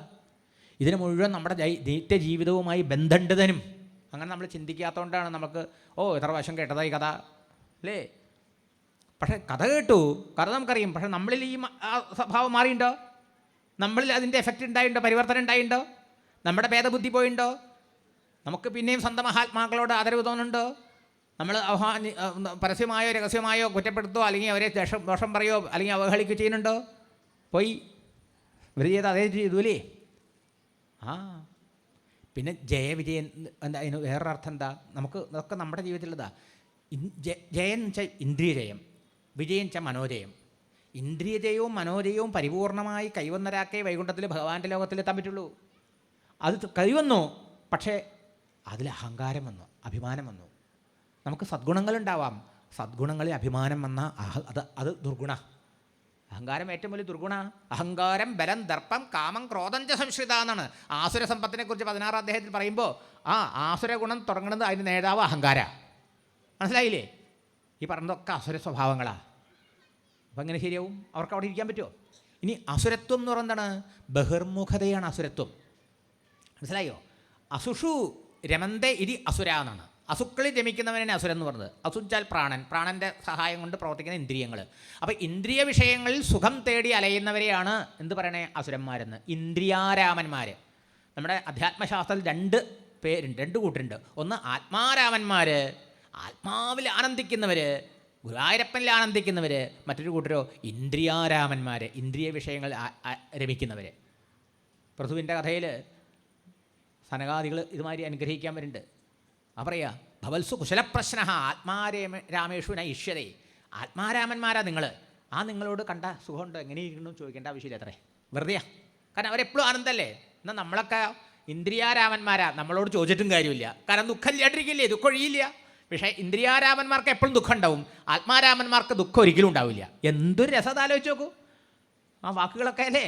ഇതിന് മുഴുവൻ നമ്മുടെ നിത്യജീവിതവുമായി ബന്ധമുണ്ടതിനും. അങ്ങനെ നമ്മൾ ചിന്തിക്കാത്തതുകൊണ്ടാണ് നമുക്ക് എത്ര വശം കേട്ടതായി കഥ അല്ലേ? പക്ഷേ കഥ കേട്ടു, കഥ നമുക്കറിയും. പക്ഷേ നമ്മളിൽ ഈ സ്വഭാവം മാറിയിട്ടുണ്ടോ? നമ്മളിൽ അതിൻ്റെ എഫക്റ്റ് ഉണ്ടായിട്ടുണ്ടോ? പരിവർത്തനം ഉണ്ടായിട്ടുണ്ടോ? നമ്മുടെ ഭേദബുദ്ധി പോയിട്ടുണ്ടോ? നമുക്ക് പിന്നെയും സ്വന്തം മഹാത്മാക്കളോട് ആദരവ് തോന്നുന്നുണ്ടോ? നമ്മൾ പരസ്യമായോ രഹസ്യമായോ കുറ്റപ്പെടുത്തോ അല്ലെങ്കിൽ അവരെ ദോഷം പറയോ അല്ലെങ്കിൽ അവഹേളിക്കുകയോ ചെയ്യുന്നുണ്ടോ? പോയി ഇവർ ചെയ്ത് അതേ ചെയ്തു അല്ലേ? പിന്നെ ജയവിജയൻ എന്താ? അതിന് വേറൊരർത്ഥം എന്താ? അതൊക്കെ നമ്മുടെ ജീവിതത്തിലുള്ളതാ. ജയൻ വെച്ചാൽ ഇന്ദ്രിയജയം, വിജയൻ വെച്ചാൽ മനോജയം. ഇന്ദ്രിയജയവും മനോജയവും പരിപൂർണമായി കൈവന്നരാക്കേ വൈകുണ്ഠത്തിൽ ഭഗവാന്റെ ലോകത്തിലെത്താൻ പറ്റുള്ളൂ. അത് കൈവന്നു, പക്ഷേ അതിൽ അഹങ്കാരം വന്നു, അഭിമാനം വന്നു. നമുക്ക് സദ്ഗുണങ്ങളുണ്ടാവാം, സദ്ഗുണങ്ങളിൽ അഭിമാനം വന്ന അത് ദുർഗുണ. അഹങ്കാരം ഏറ്റവും വലിയ ദുർഗുണ. അഹങ്കാരം, ബലം, ദർപ്പം, കാമം, ക്രോധം ച സംശ്രിത എന്നാണ് ആസുര സമ്പത്തിനെക്കുറിച്ച് 16 അധ്യായത്തിൽ പറയുമ്പോൾ ആസുര ഗുണം തുടങ്ങുന്നത് അതിൻ്റെ നേതാവ് അഹങ്കാര. മനസ്സിലായില്ലേ? ഈ പറഞ്ഞതൊക്കെ അസുര സ്വഭാവങ്ങളാണ്. അപ്പം എങ്ങനെ ശരിയാവും? അവർക്ക് അവിടെ ഇരിക്കാൻ പറ്റുമോ? ഇനി അസുരത്വം എന്ന് പറയുന്നത് എന്താണ്? ബഹിർമുഖതയാണ് അസുരത്വം. മനസ്സിലായോ? അസുഷു രമന്തെ ഇരി അസുര എന്നാണ്. അസുക്കളിൽ രമിക്കുന്നവനാണ് അസുരൻ എന്ന് പറഞ്ഞത്. അസുച്ചാൽ പ്രാണൻ, പ്രാണൻ്റെ സഹായം കൊണ്ട് പ്രവർത്തിക്കുന്ന ഇന്ദ്രിയങ്ങൾ. അപ്പോൾ ഇന്ദ്രിയ വിഷയങ്ങളിൽ സുഖം തേടി അലയുന്നവരെയാണ് എന്ത് പറയണേ? അസുരന്മാരെന്ന്. ഇന്ദ്രിയാരാമന്മാർ. നമ്മുടെ അധ്യാത്മശാസ്ത്രത്തിൽ 2 പേരുണ്ട്, 2 കൂട്ടരുണ്ട്. ഒന്ന് ആത്മാരാമന്മാർ, ആത്മാവിൽ ആനന്ദിക്കുന്നവർ, ഗുരുവായൂരപ്പനിൽ ആനന്ദിക്കുന്നവർ. മറ്റൊരു കൂട്ടരോ ഇന്ദ്രിയാരാമന്മാർ, ഇന്ദ്രിയ വിഷയങ്ങൾ രമിക്കുന്നവർ. പൃഥുവിൻ്റെ കഥയിൽ സനകാദികൾ ഇതുമാതിരി അനുഗ്രഹിക്കാൻ വരുന്നുണ്ട്. പറയാ ഭവത്സു കുശലപ്രശ്ന ആത്മാരാമേഷു ന ഇഷ്യതേ. ആത്മാരാമന്മാരാ നിങ്ങൾ. നിങ്ങളോട് കണ്ട സുഖമുണ്ടോ, എങ്ങനെയിരിക്കുന്നു ചോദിക്കേണ്ട ആവശ്യമില്ല. അത്രേ വെറുതെയാ. കാരണം അവരെപ്പോഴും ആനന്ദമല്ലേ. എന്നാൽ നമ്മളൊക്കെ ഇന്ദ്രിയാരാമന്മാരാ, നമ്മളോട് ചോദിച്ചിട്ടും കാര്യമില്ല. കാരണം ദുഃഖം ഇല്ലാണ്ടിരിക്കില്ലേ, ദുഃഖം ഒഴിയില്ല. പക്ഷേ ഇന്ദ്രിയാരാമന്മാർക്ക് എപ്പോഴും ദുഃഖം ഉണ്ടാവും, ആത്മാരാമന്മാർക്ക് ദുഃഖം ഒരിക്കലും ഉണ്ടാവില്ല. എന്തൊരു രസം ആലോചിച്ച് നോക്കൂ ആ വാക്കുകളൊക്കെ അല്ലേ.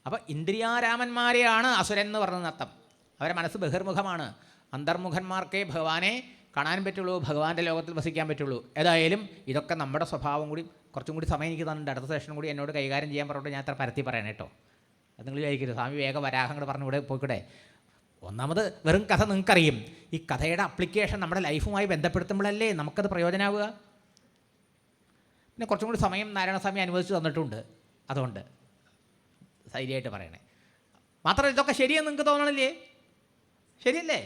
അപ്പോൾ ഇന്ദ്രിയാരാമന്മാരെയാണ് അസുരൻ എന്ന് പറഞ്ഞത് അർത്ഥം. അവരെ മനസ്സ് ബഹിർമുഖമാണ്. അന്തർമുഖന്മാർക്കേ ഭഗവാനെ കാണാൻ പറ്റുള്ളൂ, ഭഗവാന്റെ ലോകത്തിൽ വസിക്കാൻ പറ്റുള്ളൂ. ഏതായാലും ഇതൊക്കെ നമ്മുടെ സ്വഭാവം കൂടി കുറച്ചും കൂടി സമയം എനിക്ക് തന്നിട്ടുണ്ട്. അടുത്ത സെഷൻ കൂടി എന്നോട് കൈകാര്യം ചെയ്യാൻ പറഞ്ഞിട്ട് ഞാൻ അത്ര പരത്തി പറയണം കേട്ടോ. അത് നിങ്ങൾ വിചാരിക്കരുത് സ്വാമി വേഗം വരാഹങ്ങൾ പറഞ്ഞു ഇവിടെ പോയിക്കൂടെ. ഒന്നാമത് വെറും കഥ നിങ്ങൾക്കറിയും. ഈ കഥയുടെ അപ്ലിക്കേഷൻ നമ്മുടെ ലൈഫുമായി ബന്ധപ്പെടുത്തുമ്പോഴല്ലേ നമുക്കത് പ്രയോജനമാവുക. പിന്നെ കുറച്ചും കൂടി സമയം നാരായണസ്വാമി അനുവദിച്ച് തന്നിട്ടുണ്ട്. അതുകൊണ്ട് ധൈര്യമായിട്ട് പറയണേ. മാത്രമല്ല ഇതൊക്കെ ശരിയെന്ന് നിങ്ങൾക്ക് തോന്നണില്ലേ? ശരിയല്ലേ?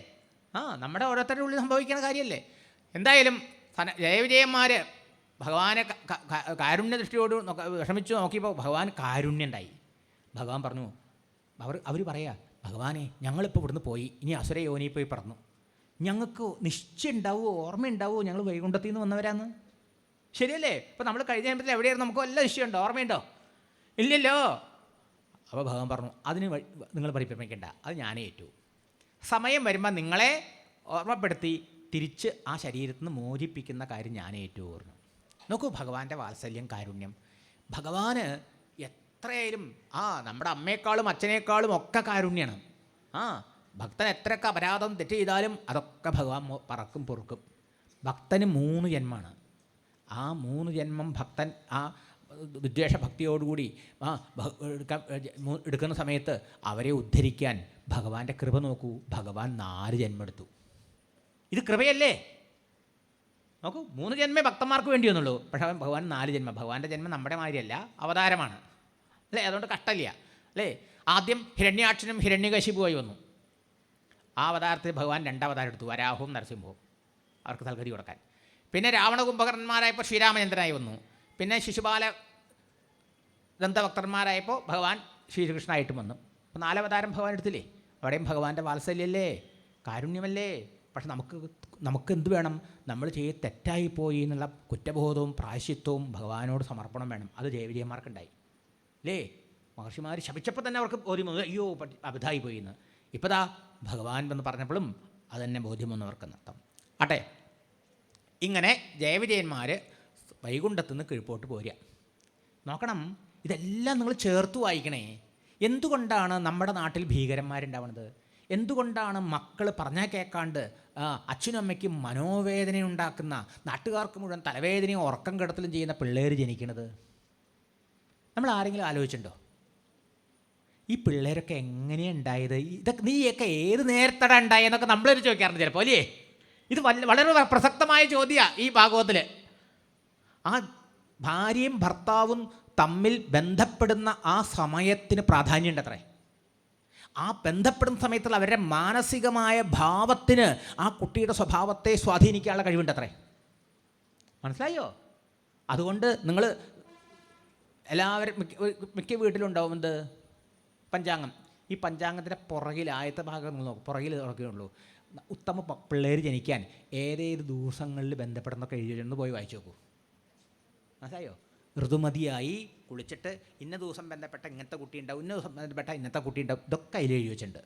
നമ്മുടെ ഓരോരുത്തരുടെ ഉള്ളിൽ സംഭവിക്കുന്ന കാര്യമല്ലേ. എന്തായാലും ജയവിജയന്മാർ ഭഗവാനെ കാരുണ്യ ദൃഷ്ടിയോട് വിഷമിച്ചു നോക്കിയപ്പോൾ ഭഗവാൻ കാരുണ്യം ഉണ്ടായി. ഭഗവാൻ പറഞ്ഞു, അവർ പറയാ ഭഗവാനെ ഞങ്ങളിപ്പോൾ ഇവിടുന്ന് പോയി, ഇനി അസുര യോനിയിൽ പോയി പറഞ്ഞു. ഞങ്ങൾക്ക് നിശ്ചയം ഉണ്ടാവുമോ, ഓർമ്മയുണ്ടാവുമോ ഞങ്ങൾ വൈകുണ്ഠത്തിൽ നിന്ന് വന്നവരാന്ന്? ശരിയല്ലേ? ഇപ്പോൾ നമ്മൾ കഴിഞ്ഞ ജന്മത്തിൽ എവിടെയായിരുന്നു നമുക്ക് വല്ല നിശ്ചയമുണ്ടോ, ഓർമ്മയുണ്ടോ? ഇല്ലല്ലോ. അപ്പോൾ ഭഗവാൻ പറഞ്ഞു അതിന് നിങ്ങൾ പരിഭ്രമിക്കേണ്ട, അത് ഞാനേ ഏറ്റു. സമയം വരുമ്പോൾ നിങ്ങളെ ഓർമ്മപ്പെടുത്തി തിരിച്ച് ആ ശരീരത്തിൽ നിന്ന് മോചിപ്പിക്കുന്ന കാര്യം ഞാനേ ഏറ്റു പറഞ്ഞു. നോക്കൂ ഭഗവാന്റെ വാത്സല്യം, കാരുണ്യം. ഭഗവാന് എത്രയായാലും നമ്മുടെ അമ്മയെക്കാളും അച്ഛനേക്കാളും ഒക്കെ കാരുണ്യമാണ്. ഭക്തൻ എത്രയൊക്കെ അപരാധം തെറ്റ് ചെയ്താലും അതൊക്കെ ഭഗവാൻ പറക്കും പൊറുക്കും. ഭക്തന് 3 ജന്മമാണ്. ആ 3 ജന്മം ഭക്തൻ വിദ്വേഷ ഭക്തിയോടുകൂടി എടുക്കുന്ന സമയത്ത് അവരെ ഉദ്ധരിക്കാൻ ഭഗവാന്റെ കൃപ നോക്കൂ. ഭഗവാൻ 4 ജന്മം എടുത്തു. ഇത് കൃപയല്ലേ? നോക്കൂ 3 ജന്മേ ഭക്തന്മാർക്ക് വേണ്ടി വന്നുള്ളൂ. പക്ഷേ ഭഗവാൻ 4 ജന്മം. ഭഗവാന്റെ ജന്മം നമ്മുടെ മാതിരിയല്ല, അവതാരമാണ് അല്ലേ. അതുകൊണ്ട് കഷ്ടമില്ല അല്ലേ. ആദ്യം ഹിരണ്യാക്ഷനും ഹിരണ്യകശിപുവായി വന്നു. ആ അവതാരത്തിൽ ഭഗവാൻ 2 അവതാരം എടുത്തു, വരാഹവും നരസിംഹവും, അവർക്ക് സൽഗതി കൊടുക്കാൻ. പിന്നെ രാവണ കുംഭകർണന്മാരായപ്പോൾ ശ്രീരാമചന്ദ്രനായി വന്നു. പിന്നെ ശിശുപാല ദന്തഭക്തന്മാരായപ്പോൾ ഭഗവാൻ ശ്രീകൃഷ്ണനായിട്ടും വന്നു. അപ്പോൾ 4 അവതാരം ഭഗവാൻ എടുത്തില്ലേ. അവിടെയും ഭഗവാന്റെ വാത്സല്യമല്ലേ, കാരുണ്യമല്ലേ. പക്ഷെ നമുക്ക് എന്ത് വേണം? നമ്മൾ ചെയ്ത് തെറ്റായിപ്പോയി എന്നുള്ള കുറ്റബോധവും പ്രായശ്ചിത്വവും ഭഗവാനോട് സമർപ്പണം വേണം. അത് ജയവിജയന്മാർക്കുണ്ടായി അല്ലേ. മഹർഷിമാർ ശപിച്ചപ്പോൾ തന്നെ അവർക്ക് ബോധ്യം വന്നു, അയ്യോ അബദ്ധായി പോയി എന്ന്. ഇപ്പോൾ ഭഗവാൻ എന്ന് പറഞ്ഞപ്പോഴും അത് തന്നെ ബോധ്യം വന്നവർക്ക് നൃത്തം ആട്ടെ. ഇങ്ങനെ ജയവിജയന്മാർ വൈകുണ്ഠത്തുനിന്ന് കീഴ്പോട്ട് പോരുക. നോക്കണം, ഇതെല്ലാം നിങ്ങൾ ചേർത്ത് വായിക്കണേ. എന്തുകൊണ്ടാണ് നമ്മുടെ നാട്ടിൽ ഭീകരന്മാരുണ്ടാവുന്നത്? എന്തുകൊണ്ടാണ് മക്കൾ പറഞ്ഞാൽ കേൾക്കാണ്ട് അച്ഛനും അമ്മയ്ക്കും മനോവേദന ഉണ്ടാക്കുന്ന, നാട്ടുകാർക്ക് മുഴുവൻ തലവേദനയും ഉറക്കം കിടത്തലും ചെയ്യുന്ന പിള്ളേർ ജനിക്കുന്നത്? നമ്മൾ ആരെങ്കിലും ആലോചിച്ചിട്ടുണ്ടോ? ഈ പിള്ളേരൊക്കെ എങ്ങനെയാണ് ഉണ്ടായത്? ഇതൊക്കെ നീയൊക്കെ ഏത് നേരത്തട ഉണ്ടായെന്നൊക്കെ നമ്മളൊരു ചോദിക്കാറുണ്ട് ചിലപ്പോൾ അല്ലേ. ഇത് വളരെ പ്രസക്തമായ ചോദ്യമാണ് ഈ ഭാഗവത്തിൽ. ആ ഭാര്യയും ഭർത്താവും തമ്മിൽ ബന്ധപ്പെടുന്ന ആ സമയത്തിന് പ്രാധാന്യമുണ്ട് അത്രേ. ആ ബന്ധപ്പെടുന്ന സമയത്തുള്ള അവരുടെ മാനസികമായ ഭാവത്തിന് ആ കുട്ടിയുടെ സ്വഭാവത്തെ സ്വാധീനിക്കാനുള്ള കഴിവുണ്ട് അത്രേ. മനസ്സിലായോ? അതുകൊണ്ട് നിങ്ങൾ എല്ലാവരും മിക്ക വീട്ടിലുണ്ടാവും എന്ത്? പഞ്ചാംഗം. ഈ പഞ്ചാംഗത്തിൻ്റെ പുറകിൽ ആദ്യത്തെ ഭാഗം നിങ്ങൾ നോക്കും, പുറകിൽ തുടക്കുകയുള്ളൂ. ഉത്തമ പിള്ളേർ ജനിക്കാൻ ഏതേത് ദിവസങ്ങളിൽ ബന്ധപ്പെടുന്നൊക്കെ എഴുതിയൊന്ന് പോയി വായിച്ചു നോക്കൂ. മനസ്സിലായോ? ഋതുമതിയായി കുളിച്ചിട്ട് ഇന്ന ദിവസം ബന്ധപ്പെട്ട ഇങ്ങനത്തെ കുട്ടി ഉണ്ടാവും, ഇന്ന ദിവസം ബന്ധപ്പെട്ട ഇന്നത്തെ കുട്ടി ഉണ്ടാവും. ഇതൊക്കെ അതിൽ എഴുതി വെച്ചിട്ടുണ്ട്.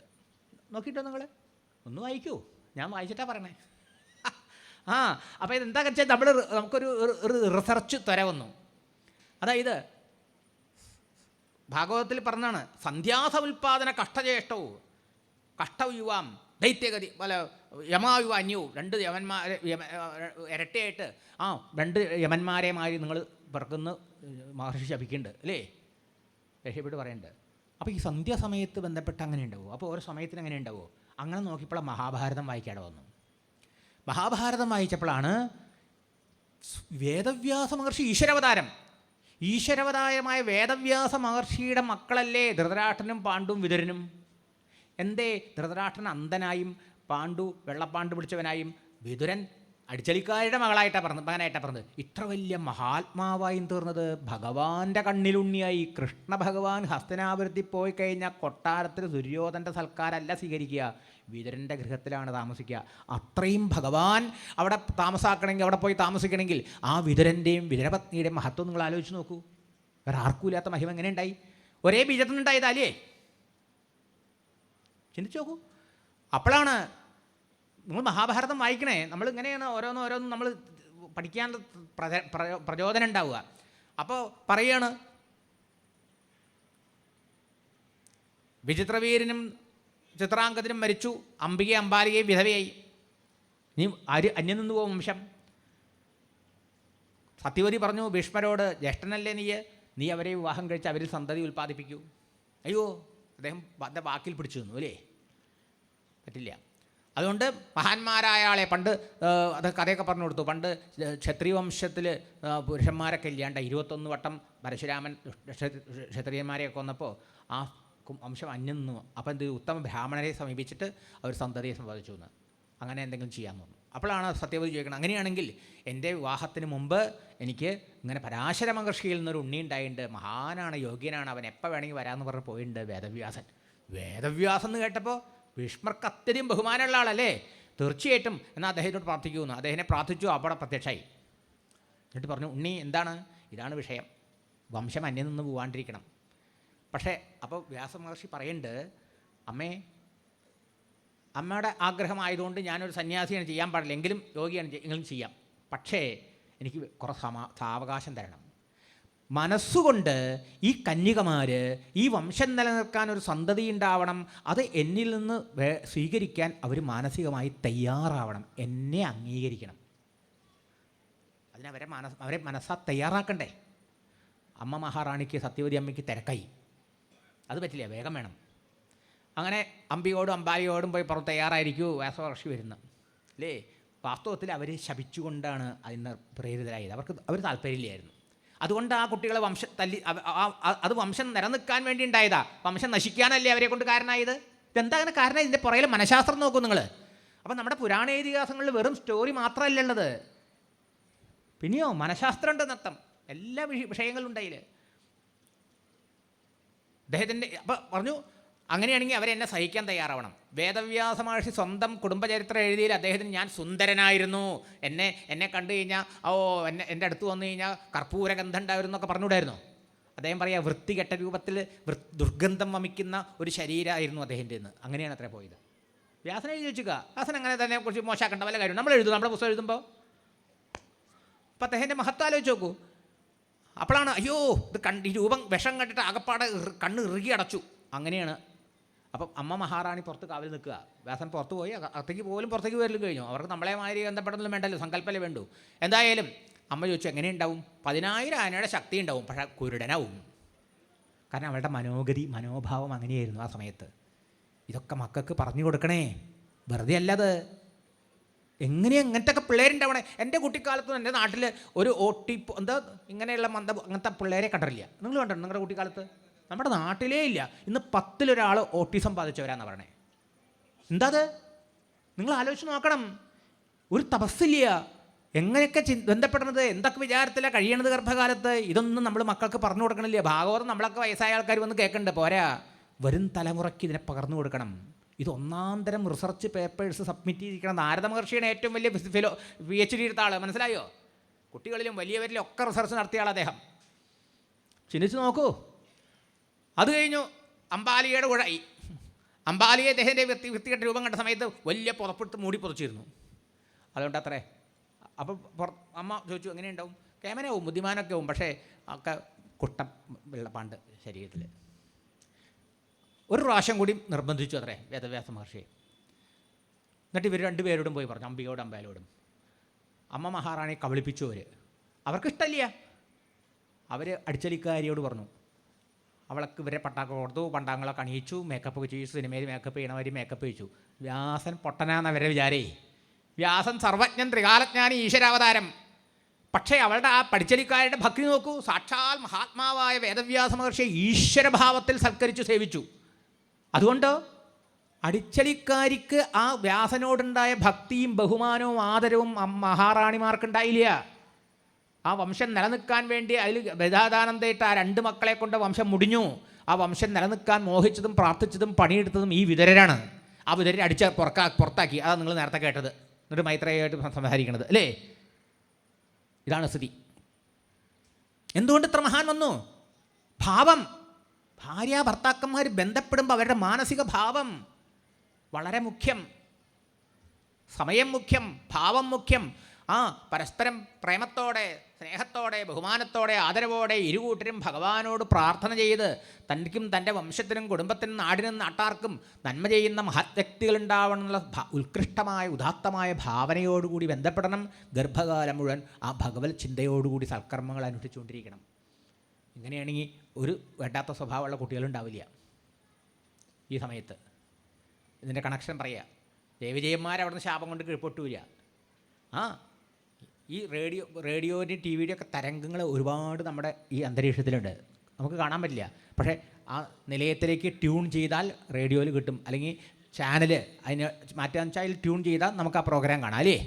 നോക്കിയിട്ടോ നിങ്ങൾ ഒന്ന് വായിക്കൂ. ഞാൻ വായിച്ചിട്ടാണ് പറയണേ. അപ്പോൾ ഇതെന്താ വെച്ചാൽ നമുക്കൊരു റിസർച്ച് ത്വര വന്നു. അതായത് ഭാഗവതത്തിൽ പറഞ്ഞാണ്, സന്ധ്യാസമുൽപാദന കഷ്ടചേഷ്ടവും കഷ്ടയുവാം ദൈത്യഗതി പല യമായുവ അന്യവും, 2 യമന്മാരെ ഇരട്ടയായിട്ട് 2 യമന്മാരെ മാറി നിങ്ങൾ പിറക്കുന്ന മഹർഷി ശപിക്കുന്നുണ്ട് അല്ലേ, രക്ഷപ്പെട്ട് പറയുന്നുണ്ട്. അപ്പോൾ ഈ സന്ധ്യാസമയത്ത് ബന്ധപ്പെട്ട് അങ്ങനെ ഉണ്ടാവുമോ? അപ്പോൾ ഓരോ സമയത്തിന് അങ്ങനെ ഉണ്ടാവുമോ? അങ്ങനെ നോക്കിയപ്പോൾ മഹാഭാരതം വായിക്കാതെ വന്നു. മഹാഭാരതം വായിച്ചപ്പോഴാണ് വേദവ്യാസ മഹർഷി ഈശ്വരവതാരമായ വേദവ്യാസ മഹർഷിയുടെ മക്കളല്ലേ ധൃതരാഷ്ട്രനും പാണ്ഡുവും വിതുരനും. എന്തേ ധൃതരാഷ്ട്രൻ അന്ധനായും പാണ്ഡു വെള്ളപ്പാണ്ട് പിടിച്ചവനായും വിതുരൻ അടിച്ചലിക്കാരുടെ മകനായിട്ടാണ് പറഞ്ഞത്. ഇത്ര വലിയ മഹാത്മാവായും തീർന്നത് ഭഗവാന്റെ കണ്ണിലുണ്ണിയായി. കൃഷ്ണ ഭഗവാൻ ഹസ്തനാപുരത്തിൽ പോയി കഴിഞ്ഞാൽ കൊട്ടാരത്തിൽ ദുര്യോധൻ്റെ സൽക്കാരമല്ല സ്വീകരിക്കുക, വിതുരൻ്റെ ഗൃഹത്തിലാണ് താമസിക്കുക. അത്രയും ഭഗവാൻ അവിടെ താമസാക്കണമെങ്കിൽ, അവിടെ പോയി താമസിക്കണമെങ്കിൽ ആ വിതുരൻ്റെയും വിതുരപത്നിയുടെയും മഹത്വം നിങ്ങൾ ആലോചിച്ച് നോക്കൂ. വേറെ ആർക്കും ഇല്ലാത്ത മഹിമ എങ്ങനെ ഉണ്ടായി? ഒരേ ബീജത്തിനുണ്ടായതല്ലേ? ചിന്തിച്ചു നോക്കൂ. അപ്പോഴാണ് നിങ്ങൾ മഹാഭാരതം വായിക്കണേ, നമ്മൾ ഇങ്ങനെയാണ് ഓരോന്നും നമ്മൾ പഠിക്കാൻ പ്രചോദനം ഉണ്ടാവുക. അപ്പോൾ പറയാണ്, വിചിത്രവീരനും ചിത്രാംഗതനും മരിച്ചു, അംബികയും അംബാലികയും വിധവയായി. നീ അന്യം നിന്ന് പോകും വംശം. സത്യവതി പറഞ്ഞു ഭീഷ്മരോട്, ജ്യേഷ്ഠനല്ലേ നീ അവരെ വിവാഹം കഴിച്ച് അവരിൽ സന്തതി ഉൽപ്പാദിപ്പിക്കൂ. അയ്യോ, അദ്ദേഹം വാക്കിൽ പിടിച്ചു നിന്നു അല്ലേ, പറ്റില്ല. അതുകൊണ്ട് മഹാന്മാരായ ആളെ പണ്ട് കഥയൊക്കെ പറഞ്ഞു കൊടുത്തു. പണ്ട് ക്ഷത്രിയ വംശത്തിൽ പുരുഷന്മാരൊക്കെ ഇല്ലാണ്ട് 21 വട്ടം പരശുരാമൻ ക്ഷത്രിയന്മാരെയൊക്കെ കൊന്നപ്പോൾ ആ വംശം അന്യം നിന്നു. അപ്പോൾ എന്ത് ഉത്തമ ബ്രാഹ്മണരെ സമീപിച്ചിട്ട് അവർ സന്തതിയെ സമ്പാദിച്ചു എന്ന്. അങ്ങനെ എന്തെങ്കിലും ചെയ്യാമെന്ന് പറഞ്ഞു. അപ്പോഴാണ് സത്യവതി ചോദിക്കണം, അങ്ങനെയാണെങ്കിൽ എൻ്റെ വിവാഹത്തിന് മുമ്പ് എനിക്ക് ഇങ്ങനെ പരാശര മഹർഷിയിൽ നിന്നൊരു ഉണ്ണി ഉണ്ടായിട്ടുണ്ട്, മഹാനാണ്, യോഗ്യനാണ്, അവൻ എപ്പോൾ വേണമെങ്കിൽ വരാമെന്ന് പറഞ്ഞ് പോയിട്ടുണ്ട് വേദവ്യാസൻ എന്ന് കേട്ടപ്പോൾ ഭീഷ്മർക്ക് അത്യധികം ബഹുമാനമുള്ള ആളല്ലേ, തീർച്ചയായിട്ടും എന്നാൽ അദ്ദേഹത്തോട് പ്രാർത്ഥിക്കുമെന്ന്. അദ്ദേഹനെ പ്രാർത്ഥിച്ചു, അവിടെ പ്രത്യക്ഷമായി. എന്നിട്ട് പറഞ്ഞു, ഉണ്ണി എന്താണ്? ഇതാണ് വിഷയം, വംശം അന്യം നിന്ന് പോകാണ്ടിരിക്കണം. പക്ഷേ അപ്പോൾ വ്യാസമഹർഷി പറയുന്നുണ്ട്, അമ്മയുടെ ആഗ്രഹമായതുകൊണ്ട് ഞാനൊരു സന്യാസിയാണ്, ചെയ്യാൻ പാടില്ല, എങ്കിലും യോഗിയാണ് ചെയ്യാം. പക്ഷേ എനിക്ക് കുറച്ച് സാവകാശം തരണം. മനസ്സുകൊണ്ട് ഈ കന്യകമാർ ഈ വംശം നിലനിൽക്കാനൊരു സന്തതി ഉണ്ടാവണം, അത് എന്നിൽ നിന്ന് സ്വീകരിക്കാൻ അവർ മാനസികമായി തയ്യാറാവണം, എന്നെ അംഗീകരിക്കണം. അവരെ മനസ്സാ തയ്യാറാക്കണ്ടേ. അമ്മ മഹാറാണിക്ക് സത്യവതി അമ്മയ്ക്ക് തിരക്കായി, അത് പറ്റില്ല, വേഗം വേണം. അങ്ങനെ അമ്പിയോടും അമ്പാലിയോടും പോയി പുറത്ത് തയ്യാറായിരിക്കൂ വ്യാസമഹർഷി വരുന്നത് അല്ലേ. വാസ്തവത്തിൽ അവർ ശപിച്ചുകൊണ്ടാണ് അതിന് പ്രേരിതരായത്, അവർ താല്പര്യമില്ലായിരുന്നു. അതുകൊണ്ട് ആ കുട്ടികളെ അത് വംശം നിലനിൽക്കാൻ വേണ്ടി ഉണ്ടായതാ, വംശം നശിക്കാനല്ലേ അവരെ കൊണ്ട് കാരണമായത്. ഇതെന്താ അങ്ങനെ കാരണം? ഇതിൻ്റെ പുറകിൽ മനഃശാസ്ത്രം നോക്കൂ നിങ്ങൾ. അപ്പം നമ്മുടെ പുരാണ ഇതിഹാസങ്ങളിൽ വെറും സ്റ്റോറി മാത്രമല്ല ഉള്ളത്, പിന്നെയോ മനഃശാസ്ത്രം ഉണ്ട്, നത്തം എല്ലാ വിഷയങ്ങളുണ്ടായില്ല. അദ്ദേഹത്തിൻ്റെ അപ്പം പറഞ്ഞു, അങ്ങനെയാണെങ്കിൽ അവരെന്നെ സഹിക്കാൻ തയ്യാറാവണം. വേദവ്യാസ മഹർഷി സ്വന്തം കുടുംബചരിത്രം എഴുതിയിൽ അദ്ദേഹത്തിന് ഞാൻ സുന്ദരനായിരുന്നു, എന്നെ കണ്ടു കഴിഞ്ഞാൽ എൻ്റെ അടുത്ത് വന്നു കഴിഞ്ഞാൽ കർപ്പൂരഗന്ധം ഉണ്ടായിരുന്നു എന്നൊക്കെ പറഞ്ഞുകൂടായിരുന്നു. അദ്ദേഹം പറയാം, വൃത്തികെട്ട രൂപത്തിൽ ദുർഗന്ധം വമിക്കുന്ന ഒരു ശരീരമായിരുന്നു അദ്ദേഹൻ്റെ എന്ന്. അങ്ങനെയാണ് അത്ര പോയത്. വ്യാസനെ എഴുതി വെച്ചുക, വ്യാസൻ അങ്ങനെ തന്നെ കുറിച്ച് മോശമാക്കേണ്ട വല്ല കാര്യം നമ്മൾ എഴുതും, നമ്മുടെ പുസ്തകം എഴുതുമ്പോൾ. അപ്പം അദ്ദേഹത്തിൻ്റെ മഹത്വം ആലോചിച്ച് നോക്കൂ. അപ്പോഴാണ് അയ്യോ ഇത് ഈ രൂപം വിഷം കണ്ടിട്ട് ആകപ്പാടെ കണ്ണ് ഇറുകി അടച്ചു. അങ്ങനെയാണ്. അപ്പം അമ്മ മഹാറാണി പുറത്ത് കാവൽ നിൽക്കുക, വ്യാസൻ പുറത്ത് പോയി പുറത്തേക്ക് വരലും കഴിഞ്ഞു. അവർക്ക് നമ്മളെ മാതിരി ബന്ധപ്പെടലൊന്നും വേണ്ടല്ലോ, സങ്കല്പമല്ലേ വേണ്ടു. എന്തായാലും അമ്മ ചോദിച്ചു, എങ്ങനെ ഉണ്ടാവും? 10,000 ആനയുടെ ശക്തി ഉണ്ടാവും, പക്ഷേ കുരുടനാവും. കാരണം അവളുടെ മനോഭാവം അങ്ങനെയായിരുന്നു ആ സമയത്ത്. ഇതൊക്കെ മക്കൾക്ക് പറഞ്ഞു കൊടുക്കണേ, വെറുതെ അല്ലത്. എങ്ങനത്തെ പിള്ളേരുണ്ടാവണേ. എൻ്റെ കുട്ടിക്കാലത്തും എൻ്റെ നാട്ടിൽ ഒരു ഇങ്ങനെയുള്ള അങ്ങനത്തെ പിള്ളേരെ കണ്ടിട്ടില്ല. നിങ്ങൾ കണ്ടിട്ടുണ്ട് നിങ്ങളുടെ കുട്ടിക്കാലത്ത്? നമ്മുടെ നാട്ടിലേ ഇല്ല. ഇന്ന് 10 ഓട്ടിസം ബാധിച്ചവരാണെന്ന് പറയണേ. എന്താ അത്? നിങ്ങൾ ആലോചിച്ച് നോക്കണം. ഒരു തപസ്സില്ല, എങ്ങനെയൊക്കെ ബന്ധപ്പെടുന്നത്, എന്തൊക്കെ വിചാരത്തിലാണ് കഴിയണത് ഗർഭകാലത്ത്. ഇതൊന്നും നമ്മൾ മക്കൾക്ക് പറഞ്ഞു കൊടുക്കണില്ല. ഭാഗവതം നമ്മളൊക്കെ വയസ്സായ ആൾക്കാർ വന്ന് കേൾക്കണ്ട പോരാ, വരും തലമുറയ്ക്ക് ഇതിനെ പകർന്നു കൊടുക്കണം. ഇത് 1-ാം തരം റിസർച്ച് പേപ്പേഴ്സ് സബ്മിറ്റ് ചെയ്തിരിക്കണം. നാരദ മഹർഷിയാണ് ഏറ്റവും വലിയ PhD എടുത്ത ആൾ, മനസ്സിലായോ? കുട്ടികളിലും വലിയവരിലും ഒക്കെ റിസർച്ച് നടത്തിയ ആൾ അദ്ദേഹം. ചിന്തിച്ച് നോക്കൂ. അത് കഴിഞ്ഞു അമ്പാലികയുടെ ഉഴായി. അമ്പാലിയെ അദ്ദേഹത്തിൻ്റെ വൃത്തികെട്ട രൂപം കണ്ട സമയത്ത് വലിയ പുതപ്പെടുത്ത് മൂടി പുതച്ചിരുന്നു. അതുകൊണ്ട് അത്രേ അപ്പോൾ അമ്മ ചോദിച്ചു എങ്ങനെയുണ്ടാവും? കേമനാവും, ബുദ്ധിമാനൊക്കെ ആവും, പക്ഷേ ഒക്കെ കുട്ടം വെള്ളപ്പാണ്ട് ശരീരത്തിൽ. ഒരു പ്രാവശ്യം കൂടി നിർബന്ധിച്ചു അത്രേ വേദവ്യാസ മഹർഷിയെ. എന്നിട്ട് ഇവർ രണ്ടുപേരോടും പോയി പറഞ്ഞു, അംബികയോടും അമ്പാലോടും. അമ്മ മഹാറാണി കബളിപ്പിച്ചു. അവർക്കിഷ്ടമില്ല. അവർ അടിച്ചലിക്കാരിയോട് പറഞ്ഞു. അവൾക്ക് ഇവരെ പട്ടാക്കം കൊടുത്തു, പണ്ടാങ്ങളൊക്കെ അണിയിച്ചു, മേക്കപ്പ് ഒക്കെ ചെയ്തു, സിനിമയിൽ മേക്കപ്പ് ചെയ്യണവർ മേക്കപ്പ് ചെയ്യിച്ചു. വ്യാസൻ പൊട്ടനാന്നവരെ വിചാരേ. വ്യാസൻ സർവജ്ഞൻ, ത്രികാലജ്ഞാനി, ഈശ്വരാവതാരം. പക്ഷേ അവളുടെ ആ പഠിച്ചലിക്കാരുടെ ഭക്തി നോക്കൂ. സാക്ഷാൽ മഹാത്മാവായ വേദവ്യാസ മഹർഷിയെ ഈശ്വരഭാവത്തിൽ സൽക്കരിച്ചു സേവിച്ചു. അതുകൊണ്ട് അടിച്ചലിക്കാരിക്ക് ആ വ്യാസനോടുണ്ടായ ഭക്തിയും ബഹുമാനവും ആദരവും മഹാറാണിമാർക്കുണ്ടായില്ല. ആ വംശം നിലനിൽക്കാൻ വേണ്ടി അതിൽ ബദാദാനന്ദയിട്ട് ആ 2 മക്കളെ കൊണ്ട് വംശം മുടിഞ്ഞു. ആ വംശം നിലനിൽക്കാൻ മോഹിച്ചതും പ്രാർത്ഥിച്ചതും പണിയെടുത്തതും ഈ വിതുരരാണ്. ആ വിതുരരെ പുറത്താക്കി. അതാണ് നിങ്ങൾ നേരത്തെ കേട്ടത്. എന്നിട്ട് മൈത്രേയായിട്ട് സംസാരിക്കണത് അല്ലേ? ഇതാണ് സ്ഥിതി. എന്തുകൊണ്ട് ഇത്ര മഹാൻ വന്നു? ഭാവം. ഭാര്യ ഭർത്താക്കന്മാർ ബന്ധപ്പെടുമ്പോൾ അവരുടെ മാനസിക ഭാവം വളരെ മുഖ്യം. സമയം മുഖ്യം, ഭാവം മുഖ്യം. പരസ്പരം പ്രേമത്തോടെ, സ്നേഹത്തോടെ, ബഹുമാനത്തോടെ, ആദരവോടെ ഇരുകൂട്ടരും ഭഗവാനോട് പ്രാർത്ഥന ചെയ്ത് തനിക്കും തൻ്റെ വംശത്തിനും കുടുംബത്തിനും നാടിനും നാട്ടാർക്കും നന്മ ചെയ്യുന്ന മഹത് വ്യക്തികളുണ്ടാവണമെന്നുള്ള ഉത്കൃഷ്ടമായ ഉദാത്തമായ ഭാവനയോടുകൂടി ബന്ധപ്പെടണം. ഗർഭകാലം മുഴുവൻ ആ ഭഗവത് ചിന്തയോടുകൂടി സൽക്കർമ്മങ്ങൾ അനുഷ്ഠിച്ചുകൊണ്ടിരിക്കണം. ഇങ്ങനെയാണെങ്കിൽ ഒരു വേണ്ടാത്ത സ്വഭാവമുള്ള കുട്ടികളുണ്ടാവില്ല ഈ സമയത്ത്. ഇതിൻ്റെ കണക്ഷൻ പറയുക. ജയവിജയന്മാരവിടുന്ന് ശാപം കൊണ്ട് കീഴ്പൊട്ടൂല. ഈ റേഡിയോൻ്റെയും ടി വിയുടെയും ഒക്കെ തരംഗങ്ങൾ ഒരുപാട് നമ്മുടെ ഈ അന്തരീക്ഷത്തിലുണ്ട്. നമുക്ക് കാണാൻ പറ്റില്ല. പക്ഷേ ആ നിലയത്തിലേക്ക് ട്യൂൺ ചെയ്താൽ റേഡിയോയിൽ കിട്ടും. അല്ലെങ്കിൽ ചാനൽ അതിന് മാറ്റാന്ന് വെച്ചാൽ ട്യൂൺ ചെയ്താൽ നമുക്ക് ആ പ്രോഗ്രാം കാണാം അല്ലേ?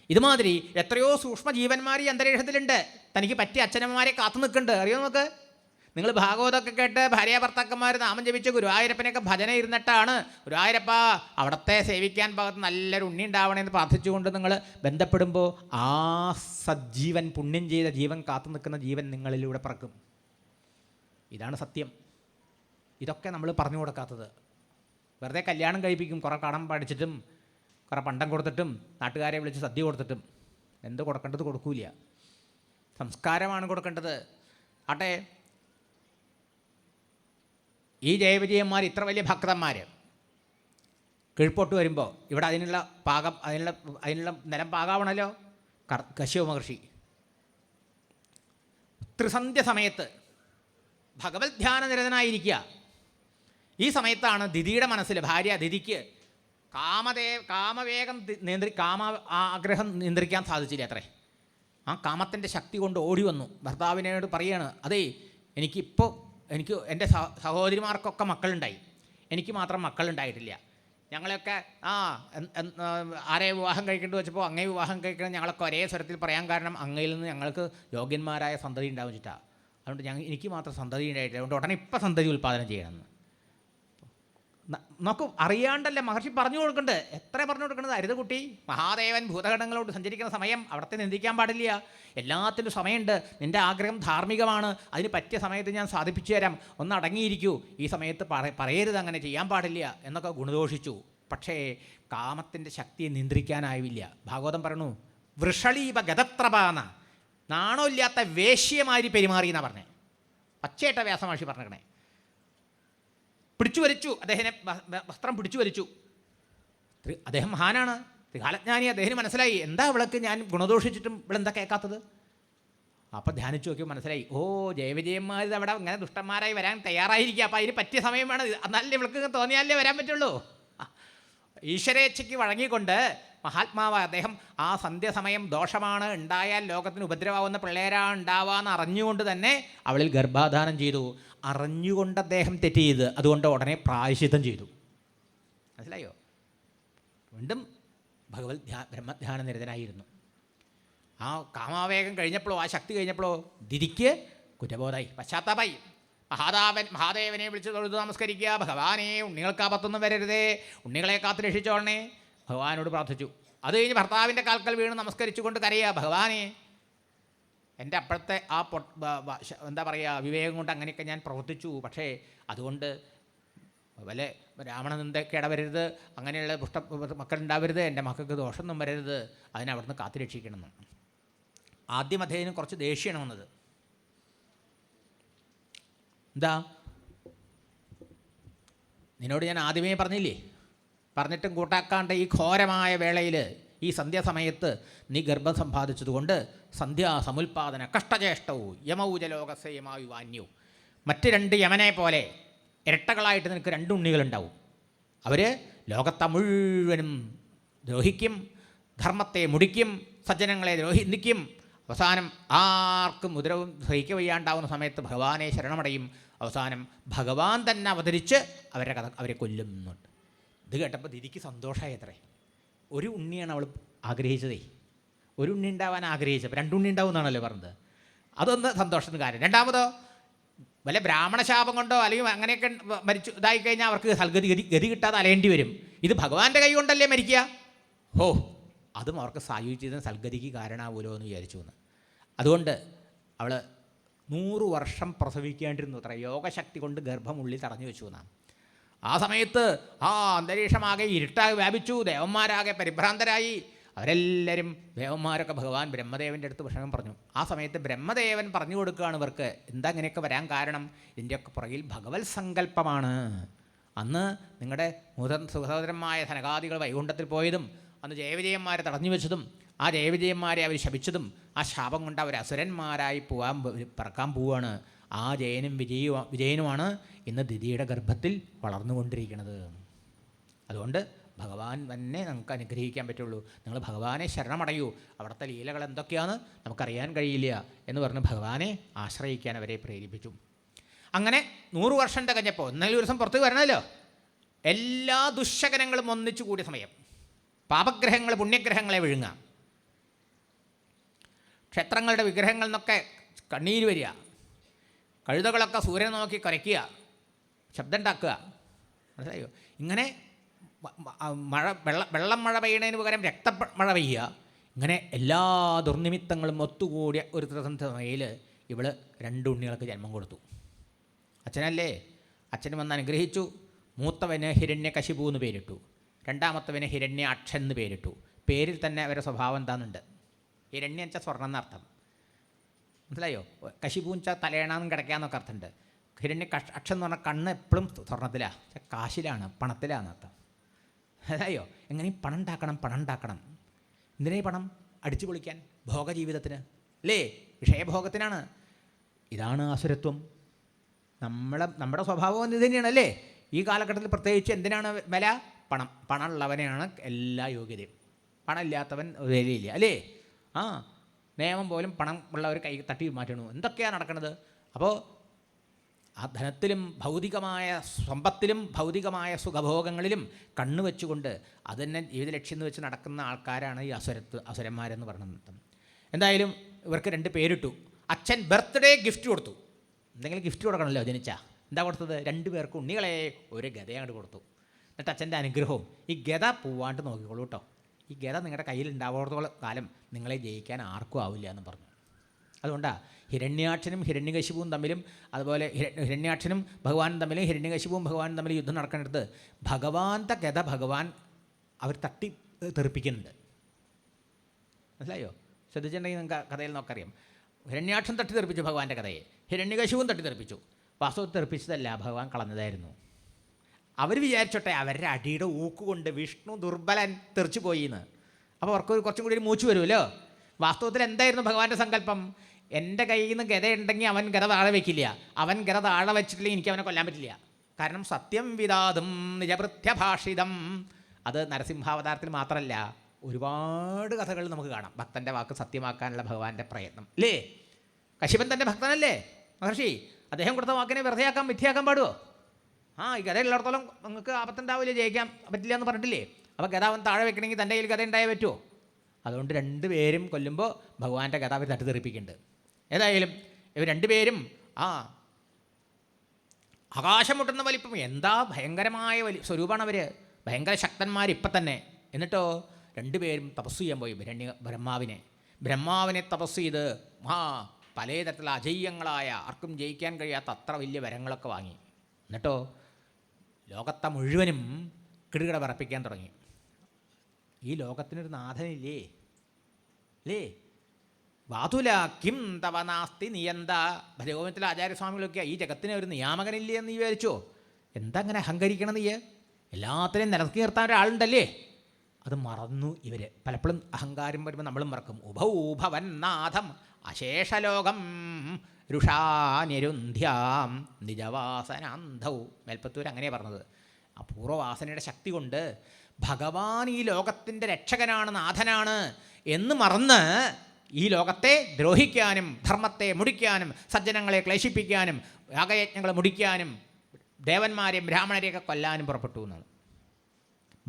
ഇതുമാതിരി എത്രയോ സൂക്ഷ്മ ജീവന്മാർ ഈ അന്തരീക്ഷത്തിലുണ്ട്. തനിക്ക് പറ്റിയ അച്ഛനമ്മമാരെ കാത്തു നിൽക്കുന്നുണ്ട്. അറിയോ നമുക്ക്? നിങ്ങൾ ഭാഗവതമൊക്കെ കേട്ട് ഭാര്യ ഭർത്താക്കന്മാർ നാമം ജപിച്ച് ഗുരുവായൂരപ്പനെയൊക്കെ ഭജന ഇരുന്നിട്ടാണ് ഗുരുവായൂരപ്പ അവിടത്തെ സേവിക്കാൻ ഭാഗത്ത് നല്ലൊരു ഉണ്ണി ഉണ്ടാവണമെന്ന് പ്രാർത്ഥിച്ചുകൊണ്ട് നിങ്ങൾ ബന്ധപ്പെടുമ്പോൾ ആ സജ്ജീവൻ, പുണ്യം ചെയ്ത ജീവൻ, കാത്തു നിൽക്കുന്ന ജീവൻ നിങ്ങളിലൂടെ പറക്കും. ഇതാണ് സത്യം. ഇതൊക്കെ നമ്മൾ പറഞ്ഞു കൊടുക്കാത്തത്. വെറുതെ കല്യാണം കഴിപ്പിക്കും. കുറേ കടം പഠിച്ചിട്ടും കുറേ പണ്ടം കൊടുത്തിട്ടും നാട്ടുകാരെ വിളിച്ച് സദ്യ കൊടുത്തിട്ടും. എന്ത് കൊടുക്കേണ്ടത് കൊടുക്കൂല. സംസ്കാരമാണ് കൊടുക്കേണ്ടത്. ആട്ടെ, ഈ ജയവിജയന്മാർ ഇത്ര വലിയ ഭക്തന്മാർ കീഴ്പോട്ട് വരുമ്പോൾ ഇവിടെ അതിനുള്ള നിലം പാകാവണമല്ലോ. കശ്യപ മഹർഷി ത്രിസന്ധ്യ സമയത്ത് ഭഗവത് ധ്യാന നിരതനായിരിക്കുക. ഈ സമയത്താണ് ദിതിയുടെ മനസ്സിൽ, ഭാര്യ ദിതിക്ക് കാമവേഗം ആഗ്രഹം നിയന്ത്രിക്കാൻ സാധിച്ചില്ല അത്രേ. ആ കാമത്തിൻ്റെ ശക്തി കൊണ്ട് ഓടി വന്നു. ഭർത്താവിനോട് പറയാണ്, അതേ എനിക്ക് എൻ്റെ സഹോദരിമാർക്കൊക്കെ മക്കളുണ്ടായി, എനിക്ക് മാത്രം മക്കളുണ്ടായിട്ടില്ല. ഞങ്ങളെയൊക്കെ ആരെ വിവാഹം കഴിക്കേണ്ടി വെച്ചപ്പോൾ അങ്ങേ വിവാഹം കഴിക്കണം ഞങ്ങളൊക്കെ ഒരേ സ്വരത്തിൽ പറയാൻ കാരണം അങ്ങയിൽ നിന്ന് ഞങ്ങൾക്ക് യോഗ്യന്മാരായ സന്തതി ഉണ്ടാവും വെച്ചിട്ടാണ്. അതുകൊണ്ട് എനിക്ക് മാത്രം സന്തതി ഉണ്ടായിട്ടില്ല. അതുകൊണ്ട് ഉടനെ ഇപ്പം സന്തതി ഉൽപ്പാദനം ചെയ്യണമെന്ന് നമുക്ക് അറിയാണ്ടല്ലേ മഹർഷി പറഞ്ഞു കൊടുക്കണ്ട്. എത്ര പറഞ്ഞു കൊടുക്കേണ്ടത്? അരുത് കുട്ടി, മഹാദേവൻ ഭൂതഘടങ്ങളോട് സഞ്ചരിക്കുന്ന സമയം അവിടത്തെ നിന്ദിക്കാൻ പാടില്ല. എല്ലാത്തിനും സമയമുണ്ട്. നിൻ്റെ ആഗ്രഹം ധാർമ്മികമാണ്, അതിന് പറ്റിയ സമയത്ത് ഞാൻ സാധിപ്പിച്ചു തരാം, ഒന്ന് അടങ്ങിയിരിക്കൂ, ഈ സമയത്ത് പറയരുത്, അങ്ങനെ ചെയ്യാൻ പാടില്ല എന്നൊക്കെ ഗുണദോഷിച്ചു. പക്ഷേ കാമത്തിൻ്റെ ശക്തിയെ നിയന്ത്രിക്കാനാവില്ല. ഭാഗവതം പറയണു, വൃഷളീപ ഗതത്രപാന, നാണമില്ലാത്ത വേശ്യമാരി പെരുമാറി എന്നാണ് പറഞ്ഞത്. പച്ചയേട്ട വ്യാസമഹർഷി പറഞ്ഞേ. പിടിച്ചു വലിച്ചു, അദ്ദേഹത്തിനെ വസ്ത്രം പിടിച്ചു വലിച്ചു. അദ്ദേഹം മഹാനാണ്, ത്രികാലജ്ഞാനി. അദ്ദേഹത്തിന് മനസ്സിലായി, എന്താ ഇവൾക്ക് ഞാൻ ഗുണദോഷിച്ചിട്ടും ഇവളെന്താ കേൾക്കാത്തത്? അപ്പോൾ ധ്യാനിച്ചു നോക്കി മനസ്സിലായി, ജയവിജയന്മാർ അവിടെ ഇങ്ങനെ ദുഷ്ടന്മാരായി വരാൻ തയ്യാറായിരിക്കുക. അപ്പോൾ അതിന് പറ്റിയ സമയം വേണം. എന്നാലേ ഇവൾക്ക് തോന്നിയാലേ വരാൻ പറ്റുള്ളൂ. ഈശ്വരേച്ഛയ്ക്ക് വഴങ്ങിക്കൊണ്ട് മഹാത്മാവായ അദ്ദേഹം ആ സന്ധ്യസമയം ദോഷമാണ്, ഉണ്ടായാൽ ലോകത്തിന് ഉപദ്രവമാവുന്ന പിള്ളേരാണ് ഉണ്ടാവാന്ന് അറിഞ്ഞുകൊണ്ട് തന്നെ അവളിൽ ഗർഭാധാനം ചെയ്തു. അറിഞ്ഞുകൊണ്ട് അദ്ദേഹം തെറ്റ് ചെയ്ത്, അതുകൊണ്ട് ഉടനെ പ്രായശ്ചിത്തം ചെയ്തു. മനസ്സിലായോ? വീണ്ടും ഭഗവത് ബ്രഹ്മധ്യാന നിരതനായിരുന്നു. ആ കാമാവേഗം കഴിഞ്ഞപ്പോഴോ, ആ ശക്തി കഴിഞ്ഞപ്പോഴോ ദിതിക്ക് കുറ്റബോധമായി, പശ്ചാത്താപായി. മഹാദേവനെ വിളിച്ച് തൊഴുതു നമസ്കരിക്കുക. ഭഗവാനെ, ഉണ്ണികൾക്കാപത്തൊന്നും വരരുതേ, ഉണ്ണികളെ കാത്ത് രക്ഷിച്ചോളണേ, ഭഗവാനോട് പ്രാർത്ഥിച്ചു. അത് കഴിഞ്ഞ് ഭർത്താവിൻ്റെ കാൽക്കൽ വീണ് നമസ്കരിച്ചുകൊണ്ട് കരയുക, ഭഗവാനെ, എൻ്റെ അപ്പോഴത്തെ ആ എന്താ പറയുക വിവേകം കൊണ്ട് അങ്ങനെയൊക്കെ ഞാൻ പ്രവർത്തിച്ചു, പക്ഷേ അതുകൊണ്ട് വല്ല രാവണനിന്ദയൊക്കെ ഇടവരരുത്, അങ്ങനെയുള്ള മക്കളുണ്ടാവരുത്, എൻ്റെ മക്കൾക്ക് ദോഷമൊന്നും വരരുത്, അതിനവിടുന്ന് കാത്തു രക്ഷിക്കണമെന്ന്. ആദ്യം അദ്ദേഹത്തിന് കുറച്ച് ദേഷ്യമാണ് വന്നത്. എന്താ, നിന്നോട് ഞാൻ ആദ്യമേ പറഞ്ഞില്ലേ, പറഞ്ഞിട്ടും കൂട്ടാക്കാണ്ട് ഈ ഘോരമായ വേളയിൽ, ഈ സന്ധ്യാസമയത്ത് നീ ഗർഭം സമ്പാദിച്ചതുകൊണ്ട് സന്ധ്യാ സമുൽപാദന കഷ്ടചേഷ്ടവും യമൗജലോകസേയമായു വാന്യവും, മറ്റ് രണ്ട് യമനെ പോലെ ഇരട്ടകളായിട്ട് നിനക്ക് രണ്ട് ഉണ്ണികളുണ്ടാവും. അവർ ലോകത്തെ മുഴുവനും ദ്രോഹിക്കും, ധർമ്മത്തെ മുടിക്കും, സജ്ജനങ്ങളെ ദ്രോഹിക്കും. അവസാനം ആർക്കും ഉദരവും സഹിക്കുക വയ്യാണ്ടാവുന്ന സമയത്ത് ഭഗവാനെ ശരണമടയും. അവസാനം ഭഗവാൻ തന്നെ അവതരിച്ച് അവരെ കൊല്ലുന്നുണ്ട്. ഇത് കേട്ടപ്പോൾ ദിതിക്ക് സന്തോഷമായി. അത്രേ, ഒരു ഉണ്ണിയാണ് അവൾ ആഗ്രഹിച്ചതേ. ഒരു ഉണ്ണി ഉണ്ടാവാൻ ആഗ്രഹിച്ചപ്പോൾ രണ്ടുണ്ണി ഉണ്ടാവും എന്നാണല്ലോ പറഞ്ഞത്. അതൊന്ന് സന്തോഷത്തിന് കാര്യം. രണ്ടാമതോ, വല്ല ബ്രാഹ്മണശാപം കൊണ്ടോ അല്ലെങ്കിൽ അങ്ങനെയൊക്കെ മരിച്ചു ഇതായി കഴിഞ്ഞാൽ അവർക്ക് ഗതി കിട്ടാതെ അലയേണ്ടി വരും. ഇത് ഭഗവാന്റെ കൈ കൊണ്ടല്ലേ മരിക്കുക. ഹോ, അതും അവർക്ക് സായുജ്യത്തിന് സൽഗതിക്ക് കാരണമാവുമല്ലോ എന്ന് വിചാരിച്ചു എന്ന്. അതുകൊണ്ട് അവൾ 100 വർഷം പ്രസവിക്കേണ്ടിരുന്നു അത്ര. യോഗശക്തി കൊണ്ട് ഗർഭമുള്ളിൽ തടഞ്ഞു വെച്ചു എന്നാണ്. ആ സമയത്ത് അന്തരീക്ഷമാകെ ഇരുട്ടായി വ്യാപിച്ചു. ദേവന്മാരാകെ പരിഭ്രാന്തരായി. അവരെല്ലാവരും, ദേവന്മാരൊക്കെ ഭഗവാൻ ബ്രഹ്മദേവൻ്റെ അടുത്ത് വിഷമം പറഞ്ഞു. ആ സമയത്ത് ബ്രഹ്മദേവൻ പറഞ്ഞു കൊടുക്കുകയാണ് ഇവർക്ക് എന്താ ഇങ്ങനെയൊക്കെ വരാൻ കാരണം. ഇതിൻ്റെയൊക്കെ പുറകിൽ ഭഗവത് സങ്കല്പമാണ്. അന്ന് നിങ്ങളുടെ സഹോദരന്മായ ധനകാദികൾ വൈകുണ്ഠത്തിൽ പോയതും, അന്ന് ജയവിജയന്മാരെ തടഞ്ഞു വെച്ചതും, ആ ജയവിജയന്മാരെ അവർ ശപിച്ചതും, ആ ശാപം കൊണ്ട് അവർ അസുരന്മാരായി പറക്കാൻ പോവുകയാണ്. ആ വിജയനുമാണ് ഇന്ന് ദിതിയുടെ ഗർഭത്തിൽ വളർന്നുകൊണ്ടിരിക്കുന്നത്. അതുകൊണ്ട് ഭഗവാൻ തന്നെ നമുക്ക് അനുഗ്രഹിക്കാൻ പറ്റുള്ളൂ. നിങ്ങൾ ഭഗവാനെ ശരണമടയൂ, അവിടുത്തെ ലീലകൾ എന്തൊക്കെയാണെന്ന് നമുക്കറിയാൻ കഴിയില്ല എന്ന് പറഞ്ഞ് ഭഗവാനെ ആശ്രയിക്കാൻ അവരെ പ്രേരിപ്പിച്ചു. അങ്ങനെ 100 വർഷം തികഞ്ഞപ്പോൾ, ഇന്നലെ ഒരു ദിവസം പുറത്ത് വരണമല്ലോ, എല്ലാ ദുശ്ശകനങ്ങളും ഒന്നിച്ചു കൂടിയ സമയം, പാപഗ്രഹങ്ങൾ പുണ്യഗ്രഹങ്ങളെ വിഴുങ്ങാം, ക്ഷേത്രങ്ങളുടെ വിഗ്രഹങ്ങളിൽ നിന്നൊക്കെ കണ്ണീര് വരിക, കഴുതകളൊക്കെ സൂര്യനെ നോക്കി കുരയ്ക്കുക, ശബ്ദം ഉണ്ടാക്കുക, മനസ്സിലായോ? ഇങ്ങനെ വെള്ളം മഴ പെയ്യണതിന് പകരം രക്തമഴ പെയ്യുക. ഇങ്ങനെ എല്ലാ ദുർനിമിത്തങ്ങളും ഒത്തുകൂടിയ ഒരു സമയയിൽ ഇവൾ 2 ഉണ്ണികൾക്ക് ജന്മം കൊടുത്തു. അച്ഛനല്ലേ, അച്ഛൻ വന്ന് അനുഗ്രഹിച്ചു. മൂത്തവന് ഹിരണ്യകശിപു എന്ന് പേരിട്ടു, രണ്ടാമത്തവന് ഹിരണ്യാക്ഷൻ എന്ന് പേരിട്ടു. പേരിൽ തന്നെ അവരുടെ സ്വഭാവം എന്താണെന്നുണ്ട്. ഹിരണ്യം വെച്ചാൽ സ്വർണ്ണം എന്നർത്ഥം, മനസ്സിലായോ? കശിപൂന്ന് വെച്ചാൽ തലയണമെന്ന് കിടക്കാന്നൊക്കെ അർത്ഥമുണ്ട്. അക്ഷൻ എന്ന് പറഞ്ഞാൽ കണ്ണ് എപ്പോഴും സ്വർണ്ണത്തിലാണ്, കാശിലാണ്, പണത്തിലാണ് അർത്ഥം. അതായോ? എങ്ങനെയും പണം ഉണ്ടാക്കണം. എന്തിനേ പണം? അടിച്ചു പൊളിക്കാൻ, ഭോഗജീവിതത്തിന് അല്ലേ, വിഷയഭോഗത്തിനാണ്. ഇതാണ് അസുരത്വം. നമ്മുടെ സ്വഭാവം ഇത് തന്നെയാണ് അല്ലേ. ഈ കാലഘട്ടത്തിൽ പ്രത്യേകിച്ച് എന്തിനാണ് വില? പണമുള്ളവനെയാണ് എല്ലാ യോഗ്യതയും. പണം ഇല്ലാത്തവൻ വിലയില്ല അല്ലേ. നിയമം പോലും പണം ഉള്ളവർ കൈ തട്ടി മാറ്റണു. എന്തൊക്കെയാണ് നടക്കുന്നത്? അപ്പോൾ ആ ധനത്തിലും ഭൗതികമായ സമ്പത്തിലും ഭൗതികമായ സുഖഭോഗങ്ങളിലും കണ്ണു വെച്ചുകൊണ്ട് അതുതന്നെ ജീവിത ലക്ഷ്യം എന്ന് വെച്ച് നടക്കുന്ന ആൾക്കാരാണ് ഈ അസുരന്മാരെന്ന് പറഞ്ഞത്. എന്തായാലും ഇവർക്ക് 2 പേരിട്ടു. അച്ഛൻ ബർത്ത്ഡേ ഗിഫ്റ്റ് കൊടുത്തു. എന്തെങ്കിലും ഗിഫ്റ്റ് കൊടുക്കണമല്ലോ ജനിച്ചാൽ. എന്താ കൊടുത്തത്? 2 പേർക്ക് ഉണ്ണികളെ ഒരു ഗതയങ്ങോട്ട് കൊടുത്തു. എന്നിട്ട് അച്ഛൻ്റെ അനുഗ്രഹവും, ഈ ഗത പോവാണ്ട് നോക്കിക്കോളൂ കേട്ടോ, ഈ ഗത നിങ്ങളുടെ കയ്യിൽ ഉണ്ടാവുന്നിടത്തോളം കാലം നിങ്ങളെ ജയിക്കാൻ ആർക്കും ആവില്ല എന്ന് പറഞ്ഞു. അതുകൊണ്ടാണ് ഹിരണ്യാക്ഷനും ഹിരണ്യകശിപുവും തമ്മിലും, അതുപോലെ ഹിരണ്യാക്ഷനും ഭഗവാനും തമ്മിലും ഹിരണ്യകശിപുവും ഭഗവാനും തമ്മിൽ യുദ്ധം നടക്കുന്നിടത്ത് ഭഗവാന്റെ ഗത ഭഗവാൻ അവർ തട്ടി തെറിപ്പിക്കുന്നുണ്ട്. മനസ്സിലായോ? ശ്രദ്ധിച്ചിട്ടുണ്ടെങ്കിൽ നിങ്ങൾക്ക് കഥയിൽ നോക്കറിയാം. ഹിരണ്യാക്ഷൻ തട്ടി തെറിപ്പിച്ചു ഭഗവാന്റെ കഥയെ, ഹിരണ്യകശിപുവും തട്ടി തെറിപ്പിച്ചു. വാസ്തവത്തിൽ തെറിപ്പിച്ചതല്ല, ഭഗവാൻ കളഞ്ഞതായിരുന്നു. അവർ വിചാരിച്ചോട്ടെ അവരുടെ അടിയുടെ ഊക്കുകൊണ്ട് വിഷ്ണു ദുർബലൻ തെറിച്ചു പോയി എന്ന്. അപ്പോൾ അവർക്ക് കുറച്ചും കൂടി മൂച്ചു വരുമല്ലോ. വാസ്തവത്തിൽ എന്തായിരുന്നു ഭഗവാന്റെ സങ്കല്പം? എൻ്റെ കയ്യിൽ നിന്ന് ഗത ഉണ്ടെങ്കിൽ അവൻ ഗത താഴെ വയ്ക്കില്ല, അവൻ ഗത താഴെ വെച്ചിട്ടില്ലെങ്കിൽ എനിക്ക് അവനെ കൊല്ലാൻ പറ്റില്ല. കാരണം സത്യം വിദാതും നിജഭൃത്യഭാഷിതം. അത് നരസിംഹാവതാരത്തിൽ മാത്രമല്ല, ഒരുപാട് കഥകൾ നമുക്ക് കാണാം. ഭക്തൻ്റെ വാക്ക് സത്യമാക്കാനുള്ള ഭഗവാന്റെ പ്രയത്നം അല്ലേ. കശ്യപൻ തൻ്റെ ഭക്തനല്ലേ മഹർഷി, അദ്ദേഹം കൊടുത്ത വാക്കിനെ വെറുതെയാക്കാൻ മിഥ്യയാക്കാൻ പാടുമോ? ഈ ഗത ഉള്ളിടത്തോളം നിങ്ങൾക്ക് ആപത്തുണ്ടാവില്ല, ജയിക്കാൻ പറ്റില്ല എന്ന് പറഞ്ഞിട്ടില്ലേ. അപ്പോൾ ഗത അവൻ താഴെ വെക്കണമെങ്കിൽ തൻ്റെ കയ്യിൽ ഗത ഉണ്ടായേ പറ്റുമോ? അതുകൊണ്ട് 2 പേരും കൊല്ലുമ്പോൾ ഭഗവാന്റെ ഗത അവർ തട്ടിത്തെറിപ്പിക്കുന്നുണ്ട്. ഏതായാലും ഇവർ 2 പേരും ആകാശം മുട്ടുന്ന വലിപ്പം, എന്താ ഭയങ്കരമായ സ്വരൂപമാണ് അവർ, ഭയങ്കര ശക്തന്മാർ ഇപ്പം തന്നെ. എന്നിട്ടോ 2 പേരും തപസ് ചെയ്യാൻ പോയി. ബ്രഹ്മാവിനെ തപസ് ചെയ്ത് പലതരത്തിലുള്ള അജയ്യങ്ങളായ ആർക്കും ജയിക്കാൻ കഴിയാത്ത അത്ര വലിയ വരങ്ങളൊക്കെ വാങ്ങി. എന്നിട്ടോ ലോകത്തെ മുഴുവനും കിടുകിട വിറപ്പിക്കാൻ തുടങ്ങി. ഈ ലോകത്തിനൊരു നാഥനില്ലേ അല്ലേ? വാതുല കിം തവ നാസ്തി നിയന്ത. ഭജഗോവിന്ദത്തിലെ ആചാര്യസ്വാമികളൊക്കെ ഈ ജഗത്തിന് ഒരു നിയാമകനില്ലേ എന്ന് വിചാരിച്ചോ? എന്താ അങ്ങനെ അഹങ്കരിക്കണം നീ? എല്ലാത്തിനെയും നിലനിർത്തി നിർത്താൻ ഒരാളുണ്ടല്ലേ. അത് മറന്നു ഇവർ. പലപ്പോഴും അഹങ്കാരം വരുമ്പോൾ നമ്മളും മറക്കും. ഉഭൗഭവൻ നാഥം അശേഷലോകം രുഷാനിരുന്ധ്യാം നിജവാസനാന്ധൗ. മേൽപ്പത്തൂർ അങ്ങനെയാണ് പറഞ്ഞത്. അപൂർവവാസനയുടെ ശക്തി കൊണ്ട് ഭഗവാൻ ഈ ലോകത്തിൻ്റെ രക്ഷകനാണ്, നാഥനാണ് എന്ന് മറന്ന് ഈ ലോകത്തെ ദ്രോഹിക്കാനും ധർമ്മത്തെ മുടിക്കാനും സജ്ജനങ്ങളെ ക്ലേശിപ്പിക്കാനും യാഗയജ്ഞങ്ങളെ മുടിക്കാനും ദേവന്മാരെയും ബ്രാഹ്മണരെയൊക്കെ കൊല്ലാനും പുറപ്പെട്ടു എന്നാണ്.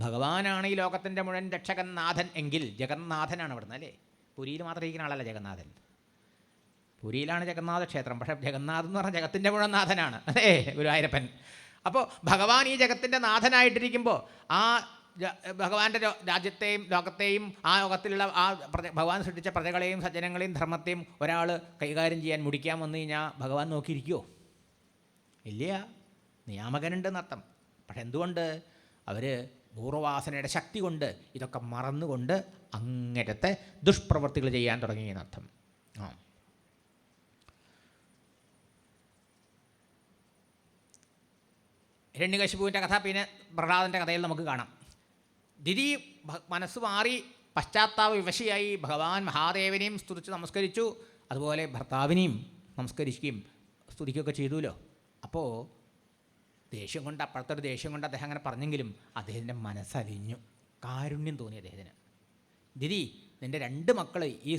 ഭഗവാനാണ് ഈ ലോകത്തിൻ്റെ മുഴുവൻ രക്ഷകൻ, നാഥൻ എങ്കിൽ ജഗന്നാഥനാണ് അവിടുന്ന് അല്ലേ. പുരിയിൽ മാത്രം ഇരിക്കുന്ന ആളല്ല ജഗന്നാഥൻ. പുരിയിലാണ് ജഗന്നാഥ ക്ഷേത്രം, പക്ഷേ ജഗന്നാഥൻ എന്ന് പറഞ്ഞാൽ ജഗത്തിൻ്റെ മുഴുവൻ നാഥനാണ് അല്ലേ ഗുരുവായൂരപ്പൻ. അപ്പോൾ ഭഗവാൻ ഈ ജഗത്തിൻ്റെ നാഥനായിട്ടിരിക്കുമ്പോൾ ആ ഭഗവാന്റെ രാജ്യത്തെയും ലോകത്തെയും ആ ലോകത്തിലുള്ള ആ ഭഗവാൻ സൃഷ്ടിച്ച പ്രജകളെയും സജ്ജനങ്ങളെയും ധർമ്മത്തെയും ഒരാൾ കൈകാര്യം ചെയ്യാൻ മുടിക്കാൻ വന്നു കഴിഞ്ഞാൽ ഭഗവാൻ നോക്കിയിരിക്കുമോ? ഇല്ല, നിയാമകനുണ്ടെന്നർത്ഥം. പക്ഷെ എന്തുകൊണ്ട്? അവർ പൂർവവാസനയുടെ ശക്തി കൊണ്ട് ഇതൊക്കെ മറന്നുകൊണ്ട് അങ്ങേറ്റത്തെ ദുഷ്പ്രവൃത്തികൾ ചെയ്യാൻ തുടങ്ങിയെന്നർത്ഥം. ഹിരണ്യകശിപുവിൻ്റെ കഥ പിന്നെ പ്രഹ്ലാദൻ്റെ കഥയിൽ നമുക്ക് കാണാം. ദിതി മനസ്സ് മാറി പശ്ചാത്താപ വിവശയായി ഭഗവാൻ മഹാദേവനെയും സ്തുതിച്ച് നമസ്കരിച്ചു. അതുപോലെ ഭർത്താവിനെയും നമസ്കരിക്കുകയും സ്തുതിക്കുകയൊക്കെ ചെയ്തുല്ലോ. അപ്പോൾ ദേഷ്യം കൊണ്ട്, അപ്പോഴത്തെ ഒരു ദേഷ്യം കൊണ്ട് അദ്ദേഹം അങ്ങനെ പറഞ്ഞെങ്കിലും അദ്ദേഹത്തിൻ്റെ മനസ്സലിഞ്ഞു, കാരുണ്യം തോന്നി അദ്ദേഹത്തിന്. ദിതി, നിൻ്റെ 2 മക്കൾ ഈ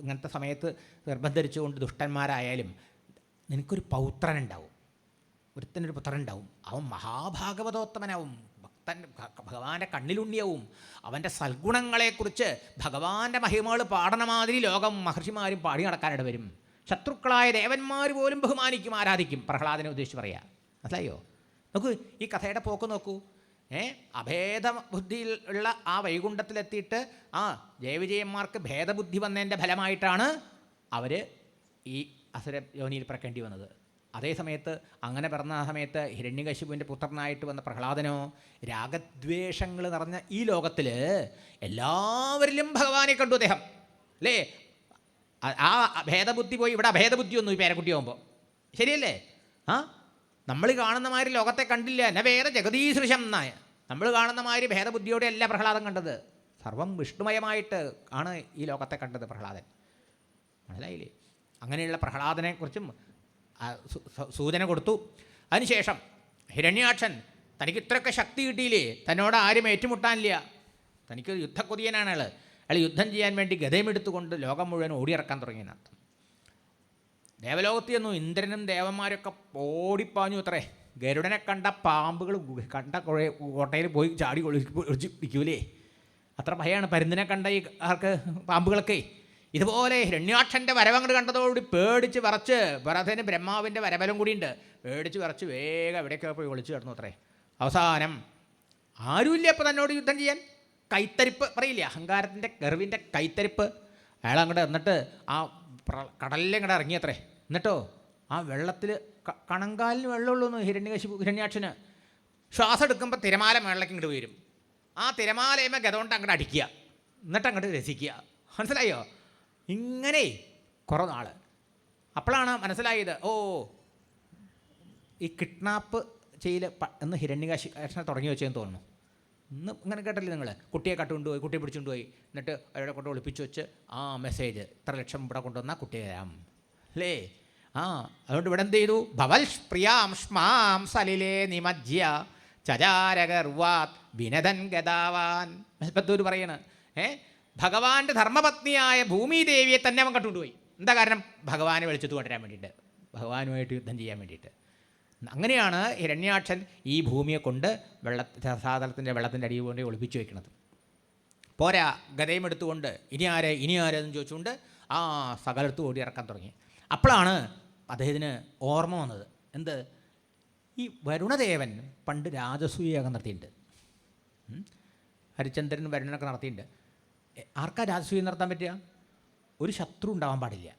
ഇങ്ങനത്തെ സമയത്ത് ഗർഭം ദുഷ്ടന്മാരായാലും നിനക്കൊരു പൗത്രനുണ്ടാവും, ഒരുത്തനൊരു പുത്രനുണ്ടാവും. അവൻ മഹാഭാഗവതോത്തമനാവും, ഭക്തൻ, ഭഗവാന്റെ കണ്ണിലുണ്ണിയാവും. അവൻ്റെ സൽഗുണങ്ങളെക്കുറിച്ച് ഭഗവാന്റെ മഹിമകൾ പാടണമാതിരി ലോകം മഹർഷിമാരും പാടി നടക്കാനിട വരും. ശത്രുക്കളായ ദേവന്മാർ പോലും ബഹുമാനിക്കും, ആരാധിക്കും. പ്രഹ്ലാദനെ ഉദ്ദേശിച്ച് പറയുക. മനസ്സിലായോ? നോക്കൂ, ഈ കഥയുടെ പോക്ക് നോക്കൂ. അഭേദ ബുദ്ധിയിൽ ഉള്ള ആ വൈകുണ്ഠത്തിലെത്തിയിട്ട് ജയവിജയന്മാർക്ക് ഭേദബുദ്ധി വന്നതിൻ്റെ ഫലമായിട്ടാണ് അവർ ഈ അസുര യോനിയിൽ പിറക്കേണ്ടി വന്നത്. അതേ സമയത്ത് അങ്ങനെ പിറന്ന സമയത്ത് ഹിരണ്യകശിപുവിൻ്റെ പുത്രനായിട്ട് വന്ന പ്രഹ്ലാദനോ രാഗദ്വേഷങ്ങൾ നിറഞ്ഞ ഈ ലോകത്തിൽ എല്ലാവരിലും ഭഗവാനെ കണ്ടു അദ്ദേഹം അല്ലേ. ആ ഭേദബുദ്ധി പോയി ഇവിടെ അഭേദബുദ്ധി വന്നു ഈ പേരക്കുട്ടിയാകുമ്പോൾ. ശരിയല്ലേ? നമ്മൾ കാണുന്ന മാതിരി ലോകത്തെ കണ്ടില്ല. എന്നെ വേദ ജഗതീസൃശം എന്നായ നമ്മൾ കാണുന്ന മാതിരി ഭേദബുദ്ധിയോടെ അല്ല പ്രഹ്ലാദൻ കണ്ടത്. സർവം വിഷ്ണുമയമായിട്ട് ആണ് ഈ ലോകത്തെ കണ്ടത് പ്രഹ്ലാദൻ. മനസ്സിലായില്ലേ? അങ്ങനെയുള്ള പ്രഹ്ലാദനെക്കുറിച്ചും സൂചന കൊടുത്തു. അതിനുശേഷം ഹിരണ്യാക്ഷൻ തനിക്ക് ഇത്രയൊക്കെ ശക്തി കിട്ടിയില്ലേ, തന്നോട് ആരും ഏറ്റുമുട്ടാനില്ല, തനിക്ക് യുദ്ധക്കൊതിയനാണ് അയാൾ യുദ്ധം ചെയ്യാൻ വേണ്ടി ഗതയുമെടുത്തുകൊണ്ട് ലോകം മുഴുവൻ ഓടിയിറക്കാൻ തുടങ്ങിയെന്നർത്ഥം. ദേവലോകത്ത് ചെന്നു ഇന്ദ്രനും ദേവന്മാരൊക്കെ ഓടിപ്പാഞ്ഞു അത്രേ. ഗരുഡനെ കണ്ട പാമ്പുകൾ കണ്ട കോട്ടയിൽ പോയി ചാടി ഒളിച്ചിരിക്കൂലേ, അത്ര ഭയമാണ് പരുന്തിനെ കണ്ട ഈ ആർക്ക് പാമ്പുകളൊക്കെ. ഇതുപോലെ ഹിരണ്യാക്ഷൻ്റെ വരവങ്ങോട് കണ്ടതോടുകൂടി പേടിച്ച് വിറച്ച്, ഭരതന് ബ്രഹ്മാവിൻ്റെ വരബലം കൂടിയുണ്ട്, പേടിച്ച് വിറച്ച് വേഗം എവിടെയൊക്കെ പോയി ഒളിച്ചു കിടന്നു അത്രേ. അവസാനം ആരുമില്ല അപ്പോൾ തന്നോട് യുദ്ധം ചെയ്യാൻ. കൈത്തരിപ്പ് പറയില്ലേ, അഹങ്കാരത്തിൻ്റെ ഗർവിൻ്റെ കൈത്തരിപ്പ്. അയാൾ അങ്ങോട്ട് എന്നിട്ട് ആ കടലിലെ അങ്ങോട്ട് ഇറങ്ങിയത്രേ. എന്നിട്ടോ ആ വെള്ളത്തിൽ കണങ്കാലിന് വെള്ളമുള്ളൂ ഹിരണ്യാക്ഷന്. ശ്വാസം എടുക്കുമ്പോൾ തിരമാല മേളിലേക്ക് ഇങ്ങോട്ട് വരും. ആ തിരമാലയമേ ഗതകൊണ്ട് അങ്ങോട്ട് അടിക്കുക, എന്നിട്ട് അങ്ങോട്ട് രസിക്കുക. മനസ്സിലായോ? ഇങ്ങനെ കുറേ നാൾ. അപ്പോഴാണ് മനസ്സിലായത്, ഈ കിഡ്നാപ്പ് ചെയ്യൽ എന്ന് ഹിരണ്യകശിപനെ തുടങ്ങി വെച്ചതെന്ന് തോന്നുന്നു. ഇന്ന് ഇങ്ങനെ കേട്ടല്ലേ നിങ്ങൾ? കുട്ടിയെ കട്ടുകൊണ്ടുപോയി, കുട്ടിയെ പിടിച്ചുകൊണ്ടുപോയി, എന്നിട്ട് അവരുടെ കൊണ്ട് ഒളിപ്പിച്ച് വെച്ച് മെസ്സേജ്, ഇത്ര ലക്ഷം ഇവിടെ കൊണ്ടുവന്നാൽ കുട്ടിയെ തരാം അല്ലേ. അതുകൊണ്ട് ഇവിടെ എന്ത് ചെയ്തു? ഭവൽ പ്രിയാം ശ്മാം സലിലേ നിമജ്യ ചചാരഗർവാത് വിനദൻ ഗതാവാൻ. മെൽപ്പത്തൂർ പറയണ്, ഭഗവാന്റെ ധർമ്മപത്നിയായ ഭൂമിദേവിയെ തന്നെ അവൻ കട്ടുകൊണ്ടുപോയി. എന്താ കാരണം? ഭഗവാനെ വെളിച്ചത്ത് കൊണ്ടുവരാൻ വേണ്ടിയിട്ട്, ഭഗവാനുമായിട്ട് യുദ്ധം ചെയ്യാൻ വേണ്ടിയിട്ട്. അങ്ങനെയാണ് ഹിരണ്യാക്ഷൻ ഈ ഭൂമിയെ കൊണ്ട് സാധനത്തിൻ്റെ വെള്ളത്തിൻ്റെ അടിയിൽ കൊണ്ട് ഒളിപ്പിച്ചു വയ്ക്കുന്നത്. പോരാ, ഗതയും എടുത്തുകൊണ്ട് ഇനി ആരെന്ന് ചോദിച്ചുകൊണ്ട് സകലത്ത് ഓടി ഇറക്കാൻ തുടങ്ങി. അപ്പോഴാണ് അദ്ദേഹത്തിന് ഓർമ്മ വന്നത്. എന്ത്? ഈ വരുണദേവൻ പണ്ട് രാജസൂയയാഗം നടത്തിയിട്ടുണ്ട്. ഹരിചന്ദ്രൻ വരുണനൊക്കെ നടത്തിയിട്ടുണ്ട്. ആർക്കാ രാജസൂയം നടത്താൻ പറ്റുക? ഒരു ശത്രു ഉണ്ടാവാൻ പാടില്ല.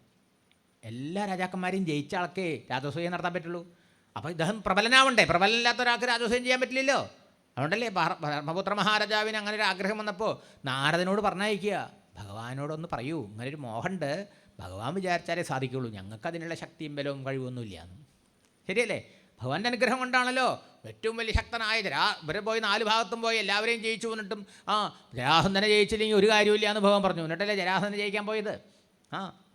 എല്ലാ രാജാക്കന്മാരെയും ജയിച്ച ആൾക്കേ രാജസൂയം നടത്താൻ പറ്റുള്ളൂ. അപ്പോൾ ഇദ്ദേഹം പ്രബലനാവണ്ടേ? പ്രബലനില്ലാത്ത ഒരാൾക്ക് രാജസൂയം ചെയ്യാൻ പറ്റില്ലല്ലോ. അതുകൊണ്ടല്ലേ ബ്രഹ്മപുത്ര മഹാരാജാവിന് അങ്ങനെ ഒരു ആഗ്രഹം വന്നപ്പോൾ നാരദനോട് പറഞ്ഞയക്കുക, ഭഗവാനോടൊന്ന് പറയൂ, ഇങ്ങനൊരു മോഹമുണ്ട്, ഭഗവാൻ വിചാരിച്ചാലേ സാധിക്കുള്ളൂ, ഞങ്ങൾക്ക് അതിനുള്ള ശക്തിയും ബലവും കഴിവൊന്നുമില്ല. ശരിയല്ലേ? ഭഗവാന്റെ അനുഗ്രഹം കൊണ്ടാണല്ലോ ഏറ്റവും വലിയ ശക്തനായ ഇവരെ പോയി 4 ഭാഗത്തും പോയി എല്ലാവരെയും ജയിച്ചു എന്നിട്ടും ജരാസന്ധനെ ജയിച്ചില്ലെങ്കിൽ ഒരു കാര്യമില്ല എന്ന് ഭഗവാൻ പറഞ്ഞു. എന്നിട്ടല്ലേ ജരാസന്ധനെ ജയിക്കാൻ പോയത്?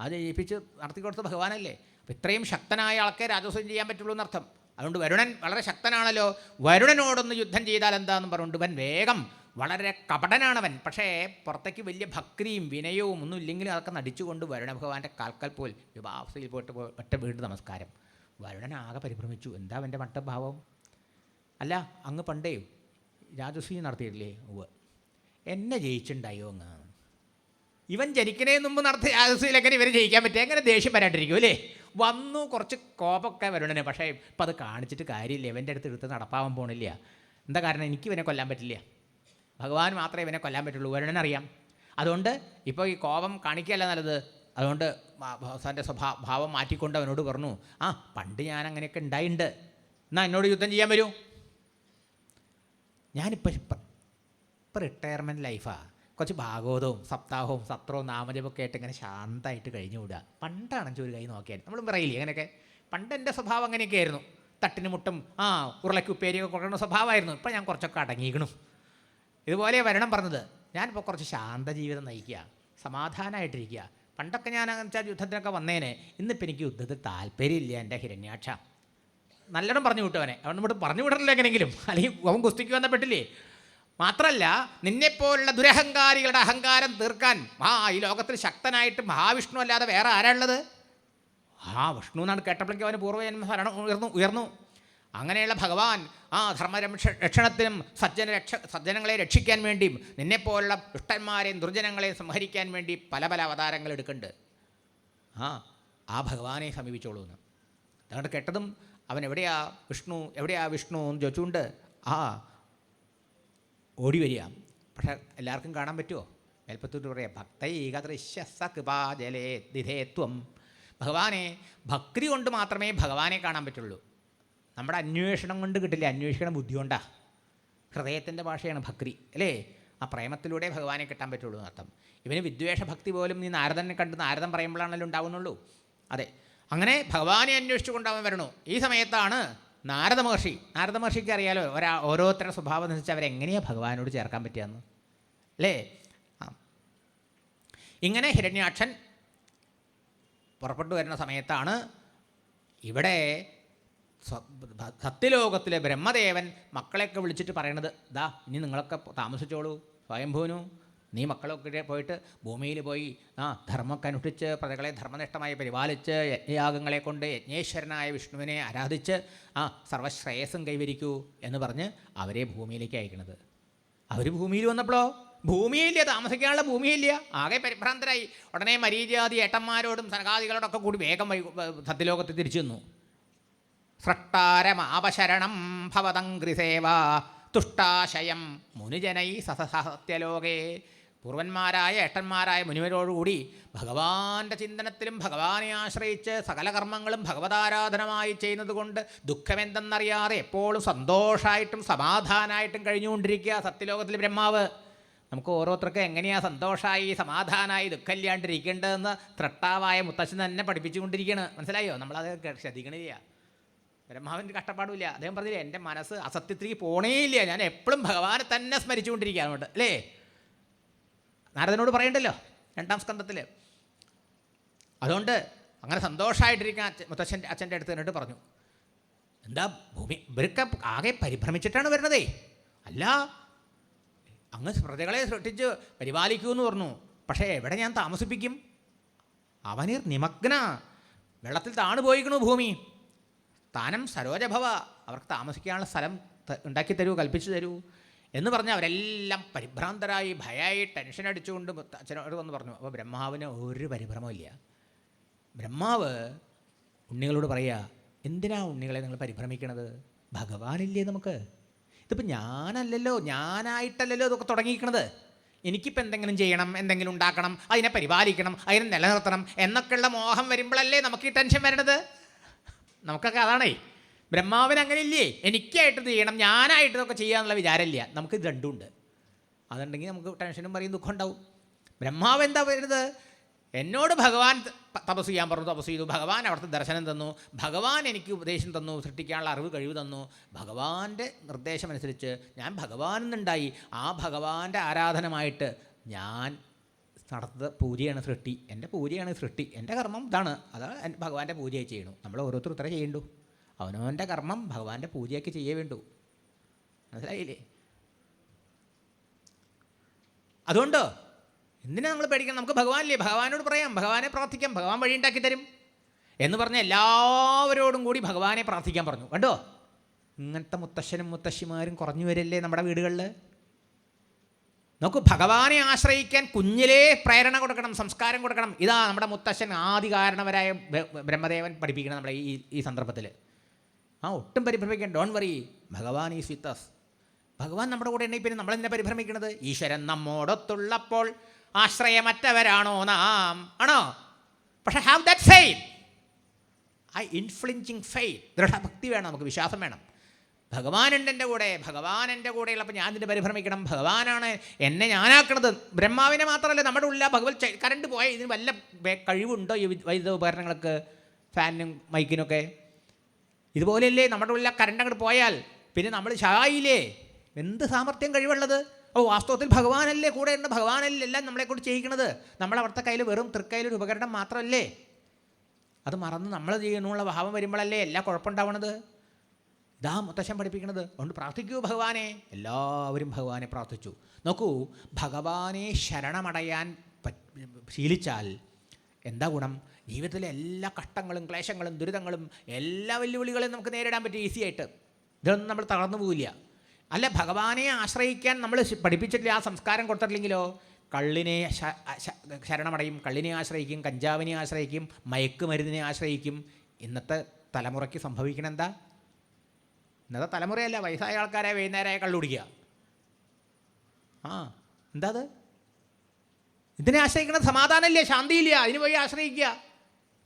അത് ജയിപ്പിച്ച് നടത്തിക്കൊടുത്ത ഭഗവാനല്ലേ. അപ്പം ഇത്രയും ശക്തനായ ആൾക്കെ രാജസൂയം ചെയ്യാൻ പറ്റുള്ളൂ എന്നർത്ഥം. അതുകൊണ്ട് വരുണൻ വളരെ ശക്തനാണല്ലോ, വരുണനോടൊന്ന് യുദ്ധം ചെയ്താൽ എന്താണെന്ന് പറഞ്ഞുകൊണ്ട് ഇവൻ വേഗം, വളരെ കപടനാണവൻ, പക്ഷേ പുറത്തേക്ക് വലിയ ഭക്തിയും വിനയവും ഒന്നും ഇല്ലെങ്കിലും അതൊക്കെ നടിച്ചുകൊണ്ട് വരുണ ഭഗവാന്റെ കാൽക്കൽ പോൽ വിഭാവസയിൽ പോയിട്ട് ഒറ്റ വീണ്ടും നമസ്കാരം. വരുണൻ ആകെ പരിഭ്രമിച്ചു. എന്താ അവൻ്റെ മട്ടഭാവം? അല്ല, അങ്ങ് പണ്ടേ രാജസൂയം നടത്തിയിട്ടില്ലേ? ഉവ്വ്. എന്നെ ജയിച്ചിട്ടുണ്ടായോ അങ്ങ്? ഇവൻ ജനിക്കുന്നതിന് മുമ്പ് നടത്തിയ രാജസൂയിൽ എങ്ങനെ ഇവരെ ജയിക്കാൻ പറ്റുക? എങ്ങനെ ദേഷ്യം വരാണ്ടിരിക്കും അല്ലേ? വന്നു കുറച്ച് കോപമൊക്കെ വരുണന്. പക്ഷേ ഇപ്പം അത് കാണിച്ചിട്ട് കാര്യമില്ല, ഇവൻ്റെ അടുത്ത് എടുത്ത് നടപ്പാവാൻ പോകണില്ല. എന്താ കാരണം? എനിക്ക് ഇവനെ കൊല്ലാൻ പറ്റില്ല, ഭഗവാൻ മാത്രമേ ഇവനെ കൊല്ലാൻ പറ്റുള്ളൂ, വരുണനറിയാം. അതുകൊണ്ട് ഇപ്പോൾ ഈ കോപം കാണിക്കുകയല്ല നല്ലത്. അതുകൊണ്ട് തൻ്റെ ഭാവം മാറ്റിക്കൊണ്ട് അവനോട് പറഞ്ഞു, പണ്ട് ഞാൻ അങ്ങനെയൊക്കെ ഉണ്ടായിട്ടുണ്ട്, എന്നാൽ എന്നോട് യുദ്ധം ചെയ്യാൻ വരൂ. ഇപ്പം റിട്ടയർമെൻറ്റ് ലൈഫാണ്, കുറച്ച് ഭാഗവതവും സപ്താഹവും സത്രവും നാമജപമൊക്കെ ആയിട്ട് ഇങ്ങനെ ശാന്തമായിട്ട് കഴിഞ്ഞു വിടുക. പണ്ടാണെങ്കിൽ ഒരു കൈ നോക്കിയാൽ നമ്മൾ പറയില്ലേ അങ്ങനെയൊക്കെ. പണ്ട് എൻ്റെ സ്വഭാവം അങ്ങനെയൊക്കെ ആയിരുന്നു, തട്ടിന് മുട്ടും ഉരുളയ്ക്ക് ഉപ്പേരിയൊക്കെ കൊടുക്കുന്ന സ്വഭാവമായിരുന്നു. ഇപ്പം ഞാൻ കുറച്ചൊക്കെ അടങ്ങിയിരിക്കണം. ഇതുപോലെ വരണം പറഞ്ഞത്. ഞാനിപ്പോൾ കുറച്ച് ശാന്ത ജീവിതം നയിക്കുക, സമാധാനമായിട്ടിരിക്കുക. പണ്ടൊക്കെ ഞാൻ വെച്ചാൽ യുദ്ധത്തിനൊക്കെ വന്നേനെ, ഇന്നിപ്പോൾ എനിക്ക് യുദ്ധത്തിൽ താല്പര്യമില്ല എൻ്റെ ഹിരണ്യാക്ഷ. നല്ലോണം പറഞ്ഞു വിട്ടവനെ. അവൻ നമ്മോട് പറഞ്ഞു വിടണല്ലോ എങ്ങനെയെങ്കിലും, അല്ലെങ്കിൽ അവൻ കുസ്തിക്ക് വന്നപ്പെട്ടില്ലേ. മാത്രമല്ല, നിന്നെപ്പോലുള്ള ദുരഹങ്കാരികളുടെ അഹങ്കാരം തീർക്കാൻ ഈ ലോകത്തിൽ ശക്തനായിട്ട് മഹാവിഷ്ണു അല്ലാതെ വേറെ ആരാളുള്ളത്? വിഷ്ണു എന്നാണ് കേട്ടപ്പോഴേക്കും അവന് പൂർവ്വജന്മ ഉയർന്നു. അങ്ങനെയുള്ള ഭഗവാൻ രക്ഷണത്തിനും സജ്ജനങ്ങളെ രക്ഷിക്കാൻ വേണ്ടിയും നിന്നെപ്പോലുള്ള ദുഷ്ടന്മാരെയും ദുർജനങ്ങളെയും സംഹരിക്കാൻ വേണ്ടി പല പല അവതാരങ്ങൾ എടുക്കുന്നുണ്ട്. ആ ഭഗവാനെ സമീപിച്ചോളൂ എന്ന്. അതുകൊണ്ട് കേട്ടതും അവൻ എവിടെയാ വിഷ്ണു എന്ന് ചോദിച്ചുകൊണ്ട് ഓടി വരിക. പക്ഷെ എല്ലാവർക്കും കാണാൻ പറ്റുമോ? മേൽപ്പത്തൂർ പറയാം, ഭക്തൈകൃപാജലേ ദിധേത്വം. ഭഗവാനെ ഭക്തി കൊണ്ട് മാത്രമേ ഭഗവാനെ കാണാൻ പറ്റുള്ളൂ. നമ്മുടെ അന്വേഷണം കൊണ്ട് കിട്ടില്ല, അന്വേഷിക്കണം ബുദ്ധി കൊണ്ടാണ്. ഹൃദയത്തിൻ്റെ ഭാഷയാണ് ഭക്തി അല്ലേ? ആ പ്രേമത്തിലൂടെ ഭഗവാനെ കിട്ടാൻ പറ്റുള്ളൂ എന്നർത്ഥം. ഇവന് വിദ്വേഷ ഭക്തി പോലും നീ നാരദനെ കണ്ട് നാരദൻ പറയുമ്പോഴാണല്ലോ ഉണ്ടാവുന്നുള്ളൂ. അതെ, അങ്ങനെ ഭഗവാനെ അന്വേഷിച്ചു കൊണ്ടവൻ വരണു. ഈ സമയത്താണ് നാരദ മഹർഷിക്ക് അറിയാലോ ഓരോരുത്തരുടെ സ്വഭാവം അനുസരിച്ച് അവരെങ്ങനെയാണ് ഭഗവാനോട് ചേർക്കാൻ പറ്റുകയെന്ന് അല്ലേ? ഇങ്ങനെ ഹിരണ്യാക്ഷൻ പുറപ്പെട്ടു വരുന്ന സമയത്താണ് ഇവിടെ സത്യലോകത്തിലെ ബ്രഹ്മദേവൻ മക്കളെയൊക്കെ വിളിച്ചിട്ട് പറയണത്, ഇനി നിങ്ങളൊക്കെ താമസിച്ചോളൂ, സ്വയംഭൂനു നീ മക്കളൊക്കെ പോയിട്ട് ഭൂമിയിൽ പോയി ധർമ്മമൊക്കെ അനുഷ്ഠിച്ച് പ്രജകളെ ധർമ്മനിഷ്ഠമായി പരിപാലിച്ച് യജ്ഞയാഗങ്ങളെ കൊണ്ട് യജ്ഞേശ്വരനായ വിഷ്ണുവിനെ ആരാധിച്ച് സർവശ്രേയസ്സും കൈവരിക്കൂ എന്ന് പറഞ്ഞ് അവരെ ഭൂമിയിലേക്ക് അയക്കണത്. അവർ ഭൂമിയിൽ വന്നപ്പോഴോ ഭൂമിയില്ല, താമസിക്കാനുള്ള ഭൂമിയില്ല, ആകെ പരിഭ്രാന്തരായി. ഉടനെ മരീചാദി ഏട്ടന്മാരോടും സനകാദികളോടൊക്കെ കൂടി വേഗം സത്യലോകത്ത് തിരിച്ചു വന്നു. സൃഷ്ടാരമാപശരണം ഭവതംഗ്രിസേവ തുഷ്ടാശയം മുനിജനൈ സത്യലോകേ. പൂർവന്മാരായ ഏട്ടന്മാരായ മുനിവരോടുകൂടി ഭഗവാന്റെ ചിന്തനത്തിലും ഭഗവാനെ ആശ്രയിച്ച് സകല കർമ്മങ്ങളും ഭഗവതാരാധനമായി ചെയ്യുന്നത് കൊണ്ട് ദുഃഖമെന്തെന്നറിയാതെ എപ്പോഴും സന്തോഷമായിട്ടും സമാധാനമായിട്ടും കഴിഞ്ഞുകൊണ്ടിരിക്കുക സത്യലോകത്തിൽ ബ്രഹ്മാവ്. നമുക്ക് ഓരോരുത്തർക്കും എങ്ങനെയാണ് സന്തോഷമായി സമാധാനമായി ദുഃഖമില്ലാണ്ടിരിക്കേണ്ടതെന്ന് ത്രട്ടാവായ മുത്തശ്ശൻ തന്നെ പഠിപ്പിച്ചുകൊണ്ടിരിക്കുകയാണ്. മനസ്സിലായോ? നമ്മളത് ശ്രദ്ധിക്കണില്ല. ബ്രഹ്മാവിൻ്റെ കഷ്ടപ്പാടുമില്ല. അദ്ദേഹം പറഞ്ഞില്ലേ, എൻ്റെ മനസ്സ് അസത്യത്തിലേക്ക് പോണേയില്ല, ഞാൻ എപ്പോഴും ഭഗവാനെ തന്നെ സ്മരിച്ചുകൊണ്ടിരിക്കുക. അതുകൊണ്ട് അല്ലേ നാരദനോട് പറയണ്ടല്ലോ 2-ാം സ്കന്ധത്തിൽ. അതുകൊണ്ട് അങ്ങനെ സന്തോഷമായിട്ടിരിക്കാൻ അച്ഛൻ്റെ അടുത്ത് എന്നിട്ട് പറഞ്ഞു, എന്താ ഭൂമി ഇവരൊക്കെ ആകെ പരിഭ്രമിച്ചിട്ടാണ് വരുന്നതേ. അല്ല, അങ്ങ് പ്രജകളെ സൃഷ്ടിച്ച് പരിപാലിക്കൂ എന്ന് പറഞ്ഞു, പക്ഷേ എവിടെ ഞാൻ താമസിപ്പിക്കും? അവനീർ നിമഗ്ന, വെള്ളത്തിൽ താണു പോയിക്കണു ഭൂമി. സ്ഥാനം സരോജഭവ, അവർക്ക് താമസിക്കാനുള്ള സ്ഥലം ഉണ്ടാക്കി തരൂ, കൽപ്പിച്ചു തരൂ എന്ന് പറഞ്ഞ് അവരെല്ലാം പരിഭ്രാന്തരായി ഭയമായി ടെൻഷൻ അടിച്ചുകൊണ്ട് അച്ഛനോട് വന്ന് പറഞ്ഞു. അപ്പോൾ ബ്രഹ്മാവിന് ഒരു പരിഭ്രമമില്ല. ബ്രഹ്മാവ് ഉണ്ണികളോട് പറയുക, എന്തിനാ ഉണ്ണികളെ നിങ്ങൾ പരിഭ്രമിക്കണത്? ഭഗവാനില്ലേ നമുക്ക്? ഇതിപ്പോൾ ഞാനായിട്ടല്ലല്ലോ ഇതൊക്കെ തുടങ്ങിയിരിക്കണത്. എനിക്കിപ്പോൾ എന്തെങ്കിലും ചെയ്യണം, എന്തെങ്കിലും ഉണ്ടാക്കണം, അതിനെ പരിപാലിക്കണം, അതിനെ നിലനിർത്തണം എന്നൊക്കെയുള്ള മോഹം വരുമ്പോഴല്ലേ നമുക്ക് ഈ ടെൻഷൻ വരണത്. നമുക്കൊക്കെ അതാണേ. ബ്രഹ്മാവിന് അങ്ങനെ ഇല്ലേ, എനിക്കായിട്ട് ചെയ്യണം, ഞാനായിട്ട് ഇതൊക്കെ ചെയ്യാന്നുള്ള വിചാരമില്ല. നമുക്ക് ഇത് രണ്ടുമുണ്ട്. അതുണ്ടെങ്കിൽ നമുക്ക് ടെൻഷനും പറയും ദുഃഖം ഉണ്ടാവും. ബ്രഹ്മാവ് എന്താ പറയുന്നത്? എന്നോട് ഭഗവാൻ തപസ് ചെയ്യാൻ പറഞ്ഞു, തപസ് ചെയ്തു. ഭഗവാൻ അവിടുത്തെ ദർശനം തന്നു, ഭഗവാൻ എനിക്ക് ഉപദേശം തന്നു, സൃഷ്ടിക്കാനുള്ള അറിവ് കഴിവ് തന്നു. ഭഗവാന്റെ നിർദ്ദേശമനുസരിച്ച് ഞാൻ ഭഗവാനെന്നുണ്ടായി. ആ ഭഗവാന്റെ ആരാധനമായിട്ട് ഞാൻ നടത്തുന്ന പൂജയാണ് സൃഷ്ടി. എൻ്റെ പൂജയാണ് സൃഷ്ടി. എൻ്റെ കർമ്മം ഇതാണ്. അതാണ് ഭഗവാന്റെ പൂജയായി ചെയ്യണു. നമ്മൾ ഓരോരുത്തർ ഉത്തരം ചെയ്യണ്ടു. അവനവൻ്റെ കർമ്മം ഭഗവാന്റെ പൂജയൊക്കെ ചെയ്യേ വേണ്ടു. മനസ്സിലായില്ലേ? അതുകൊണ്ട് എന്തിനാ നമ്മൾ പേടിക്കണം? നമുക്ക് ഭഗവാനില്ലേ, ഭഗവാനോട് പറയാം, ഭഗവാനെ പ്രാർത്ഥിക്കാം, ഭഗവാൻ വഴി ഉണ്ടാക്കി തരും എന്ന് പറഞ്ഞ് എല്ലാവരോടും കൂടി ഭഗവാനെ പ്രാർത്ഥിക്കാൻ പറഞ്ഞു. കണ്ടോ, ഇങ്ങനത്തെ മുത്തശ്ശനും മുത്തശ്ശിമാരും കുറഞ്ഞു വരല്ലേ നമ്മുടെ വീടുകളിൽ. നോക്കൂ, ഭഗവാനെ ആശ്രയിക്കാൻ കുഞ്ഞിലേ പ്രേരണ കൊടുക്കണം, സംസ്കാരം കൊടുക്കണം. ഇതാ നമ്മുടെ മുത്തശ്ശൻ ആദി കാരണവരായ ബ്രഹ്മദേവൻ പഠിപ്പിക്കണം നമ്മളെ ഈ സന്ദർഭത്തിൽ. ഒട്ടും പരിഭ്രമിക്കാൻ, ഡോൺ വറി, ഭഗവാൻ ഈസ് വിത്ത് അസ്. ഭഗവാൻ നമ്മുടെ കൂടെ ഉണ്ടെങ്കിൽ പിന്നെ നമ്മളെന്തിനാ പരിഭ്രമിക്കുന്നത്? ഈശ്വരൻ നമ്മോടൊത്തുള്ളപ്പോൾ ആശ്രയമറ്റവരാണോ നാം? ആണോ? പക്ഷേ ഹാവ് ദാറ്റ് ഫെയ്ത്ത്, ഇൻഫ്ലിഞ്ചിങ് ഫെയ്ത്ത്. ദൃഢഭക്തി വേണം, നമുക്ക് വിശ്വാസം വേണം. ഭഗവാനുണ്ട് എൻ്റെ കൂടെ, ഭഗവാൻ എൻ്റെ കൂടെയുള്ളപ്പോൾ ഞാൻ ഇതിൻ്റെ പരിഭ്രമിക്കണം. ഭഗവാനാണ് എന്നെ ഞാനാക്കണത്. ബ്രഹ്മാവിനെ മാത്രമല്ല, നമ്മുടെ ഉള്ള ഭഗവത് കറണ്ട് പോയാൽ ഇതിന് വല്ല കഴിവുണ്ടോ ഈ വൈദ്യുത ഉപകരണങ്ങൾക്ക്, ഫാനിനും മൈക്കിനൊക്കെ? ഇതുപോലെയല്ലേ നമ്മുടെ ഉള്ള കറണ്ട് അങ്ങോട്ട് പോയാൽ പിന്നെ നമ്മൾ ഷായില്ലേ? എന്ത് സാമർത്ഥ്യം കഴിവുള്ളത്! വാസ്തവത്തിൽ ഭഗവാനല്ലേ കൂടെ ഉണ്ട്, ഭഗവാനല്ലേ എല്ലാം നമ്മളെക്കൊണ്ട് ചെയ്യിക്കണത്. നമ്മളവിടുത്തെ കയ്യിൽ വെറും തൃക്കൈയിലൊരു ഉപകരണം മാത്രമല്ലേ. അത് മറന്ന് നമ്മൾ ചെയ്യണമെന്നുള്ള ഭാവം വരുമ്പോഴല്ലേ എല്ലാ കുഴപ്പമുണ്ടാവണത്. ഇതാ മുത്തശ്ശൻ പഠിപ്പിക്കണത്. അതുകൊണ്ട് പ്രാർത്ഥിക്കൂ ഭഗവാനെ. എല്ലാവരും ഭഗവാനെ പ്രാർത്ഥിച്ചു. നോക്കൂ, ഭഗവാനെ ശരണമടയാൻ ശീലിച്ചാൽ എന്താ ഗുണം? ജീവിതത്തിലെ എല്ലാ കഷ്ടങ്ങളും ക്ലേശങ്ങളും ദുരിതങ്ങളും എല്ലാ വെല്ലുവിളികളും നമുക്ക് നേരിടാൻ പറ്റും ഈസിയായിട്ട്. ഇതൊന്നും നമ്മൾ തളർന്നു പോവില്ല. അല്ല, ഭഗവാനെ ആശ്രയിക്കാൻ നമ്മൾ പഠിപ്പിച്ചിട്ടില്ല, ആ സംസ്കാരം കൊടുത്തിട്ടില്ലെങ്കിലോ കള്ളിനെ ശരണമടയും, കള്ളിനെ ആശ്രയിക്കും, കഞ്ചാവിനെ ആശ്രയിക്കും, മയക്കുമരുന്നിനെ ആശ്രയിക്കും. ഇന്നത്തെ തലമുറയ്ക്ക് സംഭവിക്കണം എന്താ? ഇന്നത്തെ തലമുറയല്ല, വയസ്സായ ആൾക്കാരെ വൈകുന്നേരമായ കള്ളു കുടിക്കുക. എന്താ അത്? ഇതിനെ ആശ്രയിക്കണം, സമാധാനമില്ല, ശാന്തിയില്ല, അതിന് പോയി ആശ്രയിക്കുക.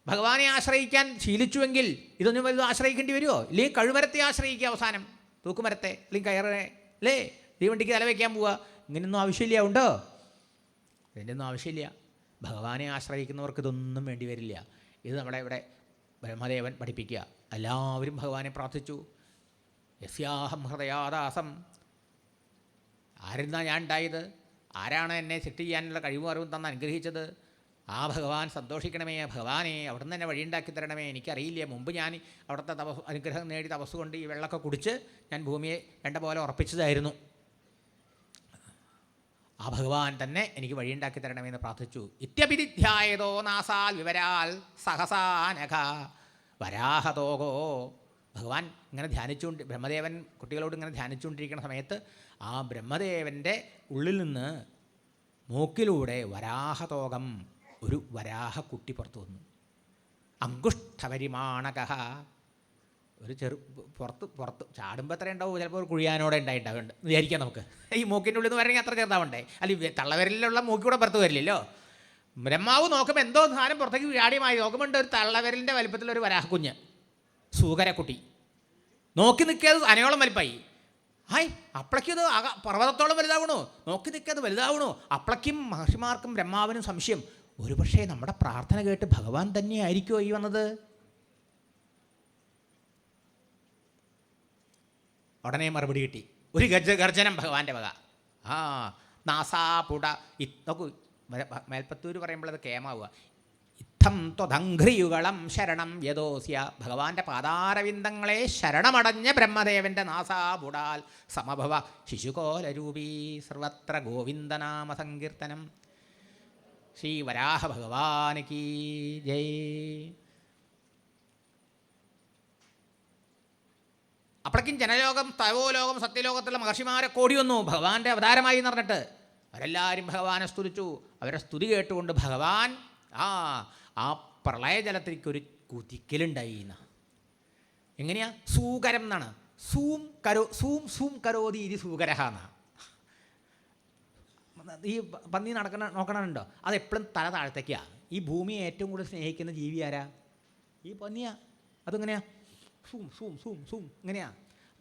ഭഗവാനെ ആശ്രയിക്കാൻ ശീലിച്ചുവെങ്കിൽ ഇതൊന്നും വലുതും ആശ്രയിക്കേണ്ടി വരുമോ? ഇല്ലെങ്കിൽ കഴുമരത്തെ ആശ്രയിക്കുക, അവസാനം തൂക്കുമരത്തെ, അല്ലെങ്കിൽ കയറിനെ, അല്ലേ? തീവണ്ടിക്ക് തല വയ്ക്കാൻ പോവുക. ഇങ്ങനെയൊന്നും ആവശ്യമില്ല. ഉണ്ടോ? ഇതിൻ്റെ ഒന്നും ആവശ്യമില്ല. ഭഗവാനെ ആശ്രയിക്കുന്നവർക്ക് ഇതൊന്നും വേണ്ടി വരില്ല. ഇത് നമ്മുടെ ഇവിടെ ബ്രഹ്മദേവൻ പഠിപ്പിക്കുക. എല്ലാവരും ഭഗവാനെ പ്രാർത്ഥിച്ചു. യസ്യാഹം ഹൃദയാദാസം. ആരെന്നാ ഞാൻ ഉണ്ടായത്? ആരാണ് എന്നെ സെറ്റ് ചെയ്യാനുള്ള കഴിവും അറിവും തന്ന് അനുഗ്രഹിച്ചത്? ആ ഭഗവാൻ സന്തോഷിക്കണമേ. ഭഗവാനെ അവിടുന്ന് തന്നെ വഴിയുണ്ടാക്കി തരണമേ. എനിക്കറിയില്ല, മുമ്പ് ഞാൻ അവിടുത്തെ അനുഗ്രഹം നേടി തപസ് കൊണ്ട് ഈ വെള്ളമൊക്കെ കുടിച്ച് ഞാൻ ഭൂമിയെ വേണ്ട പോലെ ഉറപ്പിച്ചതായിരുന്നു. ആ ഭഗവാൻ തന്നെ എനിക്ക് വഴിയുണ്ടാക്കി തരണമെന്ന് പ്രാർത്ഥിച്ചു. ഇത്യപിധ്യായതോ നാസാൽ വിവരാൽ സഹസാനഘ വരാഹതോകോ. ഭഗവാൻ ഇങ്ങനെ ബ്രഹ്മദേവൻ കുട്ടികളോട് ഇങ്ങനെ ധ്യാനിച്ചുകൊണ്ടിരിക്കുന്ന സമയത്ത് ആ ബ്രഹ്മദേവൻ്റെ ഉള്ളിൽ നിന്ന് മൂക്കിലൂടെ വരാഹതോകം, ഒരു വരാഹക്കുട്ടി പുറത്തു വന്നു. അങ്കുഷ്ഠപരിമാണക, ഒരു പുറത്ത് ചാടുമ്പോൾ എത്ര ഉണ്ടാവും? ചിലപ്പോൾ ഒരു കുഴിയാനോടെ ഉണ്ടായിട്ടുണ്ടാവുന്നുണ്ട് വിചാരിക്കാം നമുക്ക്. ഈ മൂക്കിൻ്റെ ഉള്ളിൽ നിന്ന് വരണമെങ്കിൽ അത്ര ചെറുതാവണ്ടേ? അല്ല, തള്ളവിരലിലുള്ള മൂക്കിലൂടെ പുറത്ത് വരില്ലല്ലോ. ബ്രഹ്മാവ് നോക്കുമ്പോൾ എന്തോ സാധനം പുറത്തേക്ക് വ്യാടിയമായി നോക്കുമ്പോൾ ഒരു തള്ളവിരലിൻ്റെ വലിപ്പത്തിലൊരു വരാഹക്കുഞ്ഞ്, സൂകരക്കുട്ടി നോക്കി നിൽക്കിയത് അനയോളം വലിപ്പമായി. അപ്പളയ്ക്കും ഇത് പർവ്വതത്തോളം വലുതാവണോ? നോക്കി നിൽക്കാത് വലുതാവണോ? അപ്പളയ്ക്കും മഹർഷിമാർക്കും ബ്രഹ്മാവിനും സംശയം, ഒരുപക്ഷേ നമ്മുടെ പ്രാർത്ഥന കേട്ട് ഭഗവാൻ തന്നെയായിരിക്കുമോ ഈ വന്നത്? ഉടനെ മറുപടി കിട്ടി, ഒരു ഗർജനം ഭഗവാന്റെ വക. നാസാപുട. നോക്കൂ, മേൽപ്പത്തൂർ പറയുമ്പോൾ അത് കേമാവുക. ഇത്തം ത്വദംഘ്രിയുഗളം ശരണം യദോസ്യ. ഭഗവാന്റെ പാതാരവിന്ദങ്ങളെ ശരണമടഞ്ഞ ബ്രഹ്മദേവൻ്റെ നാസാപുടാൽ സമഭവ ശിശുകോലരൂപീ സർവത്ര ഗോവിന്ദനാമ സങ്കീർത്തനം. ശ്രീ വരാഹ ഭഗവാൻ കീ ജയ്. അപ്പോഴേക്കും ജനലോകം, തവോലോകം, സത്യലോകത്തുള്ള മഹർഷിമാരെ കോടി വന്നു ഭഗവാന്റെ അവതാരമായി എന്ന് പറഞ്ഞിട്ട്. അവരെല്ലാവരും ഭഗവാനെ സ്തുതിച്ചു. അവരെ സ്തുതി കേട്ടുകൊണ്ട് ഭഗവാൻ ആ പ്രളയജലത്തിലേക്കൊരു കുതിക്കലുണ്ടായി. എങ്ങനെയാ? സൂകരം എന്നാണ്. സൂം കരോതി ഇതി സൂകരഹ എന്നാണ്. ഈ പന്നി നോക്കണുണ്ടോ? അതെപ്പോഴും തല താഴത്തേക്കാണ്. ഈ ഭൂമിയെ ഏറ്റവും കൂടുതൽ സ്നേഹിക്കുന്ന ജീവി ആരാ? ഈ പന്നിയാ. അതെങ്ങനെയാ? സൂം ഇങ്ങനെയാ.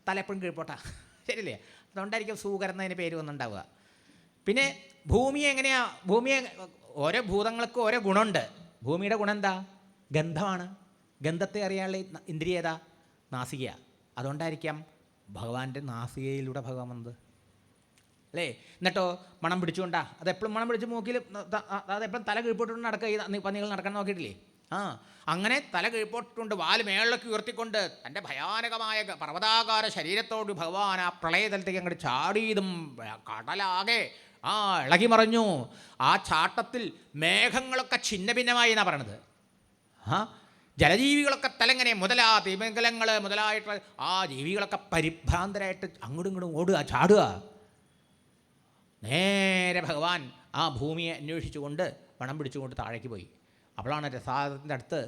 തല എപ്പോഴും കീഴ്പോട്ടാ. ശരിയല്ലേ? അതുകൊണ്ടായിരിക്കും സൂകരം എന്നതിന് പേര് വന്നുണ്ടാവുക. പിന്നെ ഭൂമിയെ എങ്ങനെയാ, ഭൂമിയെ ഓരോ ഭൂതങ്ങൾക്ക് ഓരോ ഗുണമുണ്ട്. ഭൂമിയുടെ ഗുണം എന്താ? ഗന്ധമാണ്. ഗന്ധത്തെ അറിയാനുള്ള ഇന്ദ്രിയ ഏതാ? നാസിക. അതുകൊണ്ടായിരിക്കാം ഭഗവാന്റെ നാസികയിലൂടെ ഭഗവാൻ വന്നത് അല്ലേ. എന്നിട്ടോ മണം പിടിച്ചുകൊണ്ടാ, അതെപ്പോഴും മണം പിടിച്ച് മൂക്കിൽ, അതെപ്പോഴും തല കീഴ്പോട്ടുകൊണ്ട് നടക്കുക. പന്നികൾ നടക്കാൻ നോക്കിയിട്ടില്ലേ? അങ്ങനെ തല കീഴ്പോട്ടുണ്ട് വാല് മേളിലേക്ക് ഉയർത്തിക്കൊണ്ട് തൻ്റെ ഭയാനകമായ പർവ്വതാകാര ശരീരത്തോട് ഭഗവാൻ ആ പ്രളയതലത്തേക്ക് അങ്ങോട്ട് ചാടിയതും കടലാകെ ഇളകി മറിഞ്ഞു. ആ ചാട്ടത്തിൽ മേഘങ്ങളൊക്കെ ഛിന്ന ഭിന്നമായി എന്നാണ് പറയണത്. ജലജീവികളൊക്കെ തലങ്ങനെ തിമിംഗലങ്ങൾ മുതലായിട്ടുള്ള ആ ജീവികളൊക്കെ പരിഭ്രാന്തരായിട്ട് അങ്ങോട്ടും ഇങ്ങോട്ടും ഓടുക, ചാടുക. നേരെ ഭഗവാൻ ആ ഭൂമിയെ അന്വേഷിച്ചുകൊണ്ട് പണം പിടിച്ചുകൊണ്ട് താഴേക്ക് പോയി. അപ്പോഴാണ് രസാതത്തിൻ്റെ അടുത്ത്